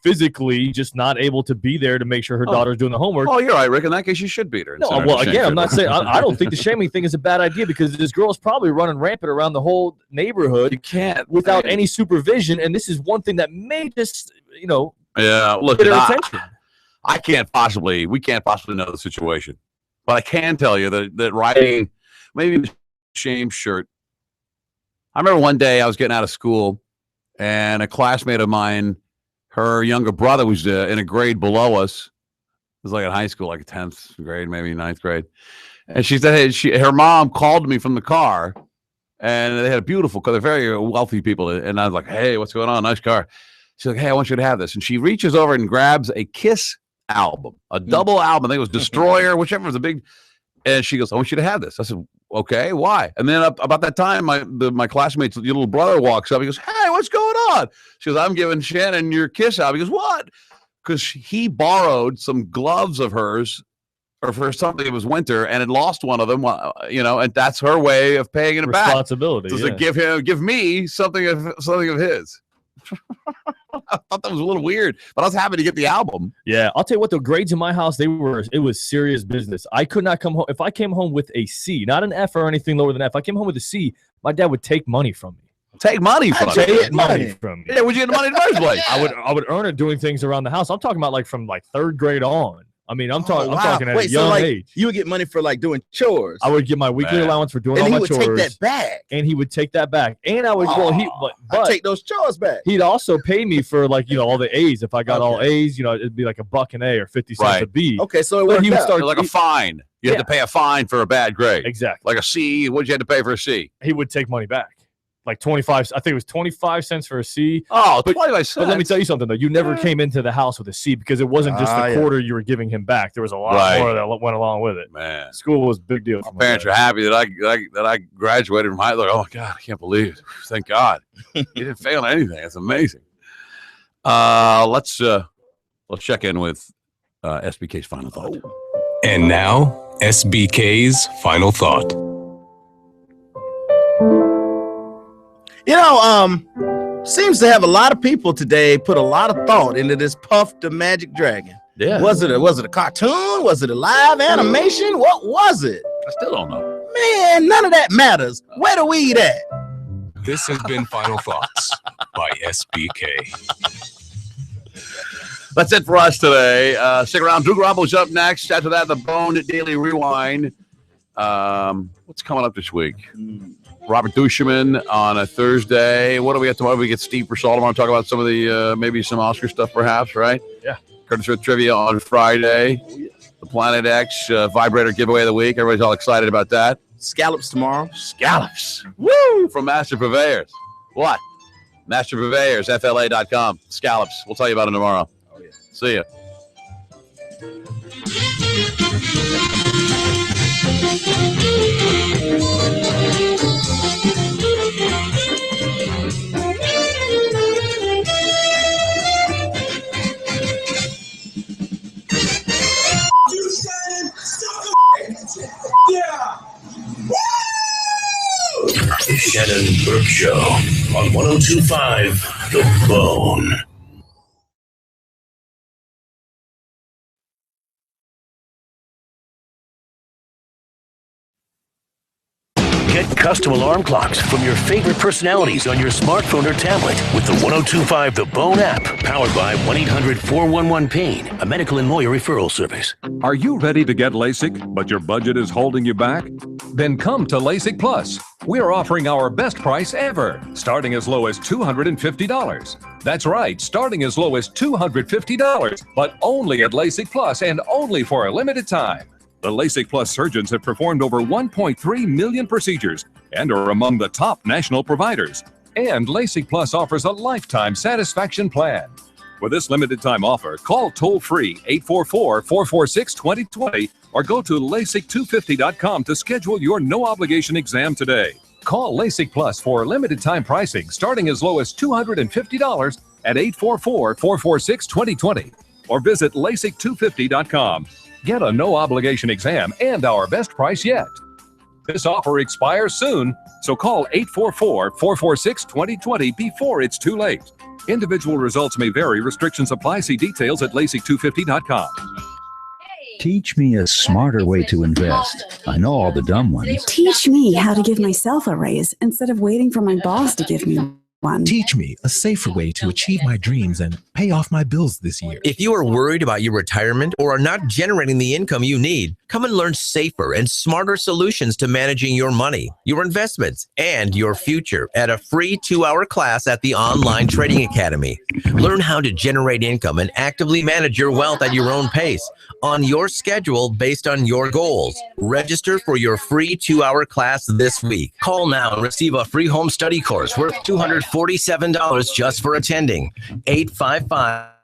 physically just not able to be there to make sure her daughter's doing the homework? Oh, you're right, Rick. In that case, you should beat her. No, well, again, I'm not saying I don't think the shaming thing is a bad idea, because this girl is probably running rampant around the whole neighborhood. You can't without any supervision, and this is one thing that may just Yeah, look, get her attention. we can't possibly know the situation, but I can tell you that writing maybe the shame shirt. I remember one day I was getting out of school, and a classmate of mine, her younger brother was in a grade below us. It was like in high school, like 10th grade, maybe 9th grade. And she said her mom called me from the car, and they had a beautiful car. They're very wealthy people. And I was like, hey, what's going on? Nice car. She's like, hey, I want you to have this. And she reaches over and grabs a Kiss album, a double album. I think it was Destroyer, whichever was a big. And she goes, I want you to have this. I said, okay, why? And then about that time, my classmate's little brother walks up. He goes, hey, what's going on? She goes, I'm giving Shannon your Kiss album. He goes, what? Because he borrowed some gloves of hers, or for something, it was winter, and had lost one of them, and that's her way of paying it back. Responsibility. So to give me something of his. I thought that was a little weird, but I was happy to get the album. Yeah, I'll tell you what, the grades in my house, it was serious business. I could not come home. If I came home with a C, not an F or anything lower than F, I came home with a C, my dad would take money from me. Take money from me. Yeah, where'd you get the money in the first place? I would earn it doing things around the house. I'm talking about from 3rd grade on. I mean, I'm talking at a young age. You would get money for doing chores. I would get my weekly allowance for doing all my chores. And he would take that back. And he would take that back. And I would I'd take those chores back. He'd also pay me for all the A's. If I got all A's, it'd be like $1 an A or 50 cents a B. Okay, so it worked he would start like a fine. You had to pay a fine for a bad grade. Exactly. Like a C, what'd you have to pay for a C? He would take money back. Like 25, I think it was 25 cents for a C. Oh, 25 cents. But let me tell you something, though. You never came into the house with a C, because it wasn't just the quarter you were giving him back. There was a lot more that went along with it. Man, school was a big deal. My parents are happy that I graduated from high school. Oh my God, I can't believe it. Thank God. You didn't fail at anything. It's amazing. Let's check in with SBK's final thought. And now, SBK's final thought. Seems to have a lot of people today put a lot of thought into this Puff the Magic Dragon. Yeah. Was it a cartoon? Was it a live animation? What was it? I still don't know. Man, none of that matters. Where the weed at? This has been Final Thoughts by SBK. That's it for us today. Stick around. Drew Garoppolo's up next. After that, the Bone Daily Rewind. What's coming up this week? Robert Duchemin on a Thursday. What do we have tomorrow? We get Steve Persall tomorrow. Talk about some of the maybe some Oscar stuff, perhaps, right? Yeah. Curtis Smith Trivia on Friday. The Planet X vibrator giveaway of the week. Everybody's all excited about that. Scallops tomorrow. Scallops. Woo! From Master Purveyors. What? Master Purveyors, FLA.com. Scallops. We'll tell you about it tomorrow. Oh, yeah. See ya. The Shannon Burke Show on 102.5 The Bone. Get custom alarm clocks from your favorite personalities on your smartphone or tablet with the 102.5 The Bone app, powered by 1-800-411-PAIN, a medical and lawyer referral service. Are you ready to get LASIK, but your budget is holding you back? Then come to LASIK Plus. We're offering our best price ever, starting as low as $250. That's right, starting as low as $250, but only at LASIK Plus and only for a limited time. The LASIK Plus surgeons have performed over 1.3 million procedures and are among the top national providers. And LASIK Plus offers a lifetime satisfaction plan. For this limited time offer, call toll-free 844-446-2020 or go to LASIK250.com to schedule your no-obligation exam today. Call LASIK Plus for limited time pricing starting as low as $250 at 844-446-2020 or visit LASIK250.com. Get a no-obligation exam and our best price yet. This offer expires soon, so call 844-446-2020 before it's too late. Individual results may vary. Restrictions apply. See details at LASIK250.com. Teach me a smarter way to invest. I know all the dumb ones. Teach me how to give myself a raise instead of waiting for my boss to give me one. Teach me a safer way to achieve my dreams and pay off my bills this year. If you are worried about your retirement or are not generating the income you need, come and learn safer and smarter solutions to managing your money, your investments, and your future at a free 2-hour class at the Online Trading Academy. Learn how to generate income and actively manage your wealth at your own pace, on your schedule based on your goals. Register for your free 2-hour class this week. Call now and receive a free home study course worth $247 just for attending. 855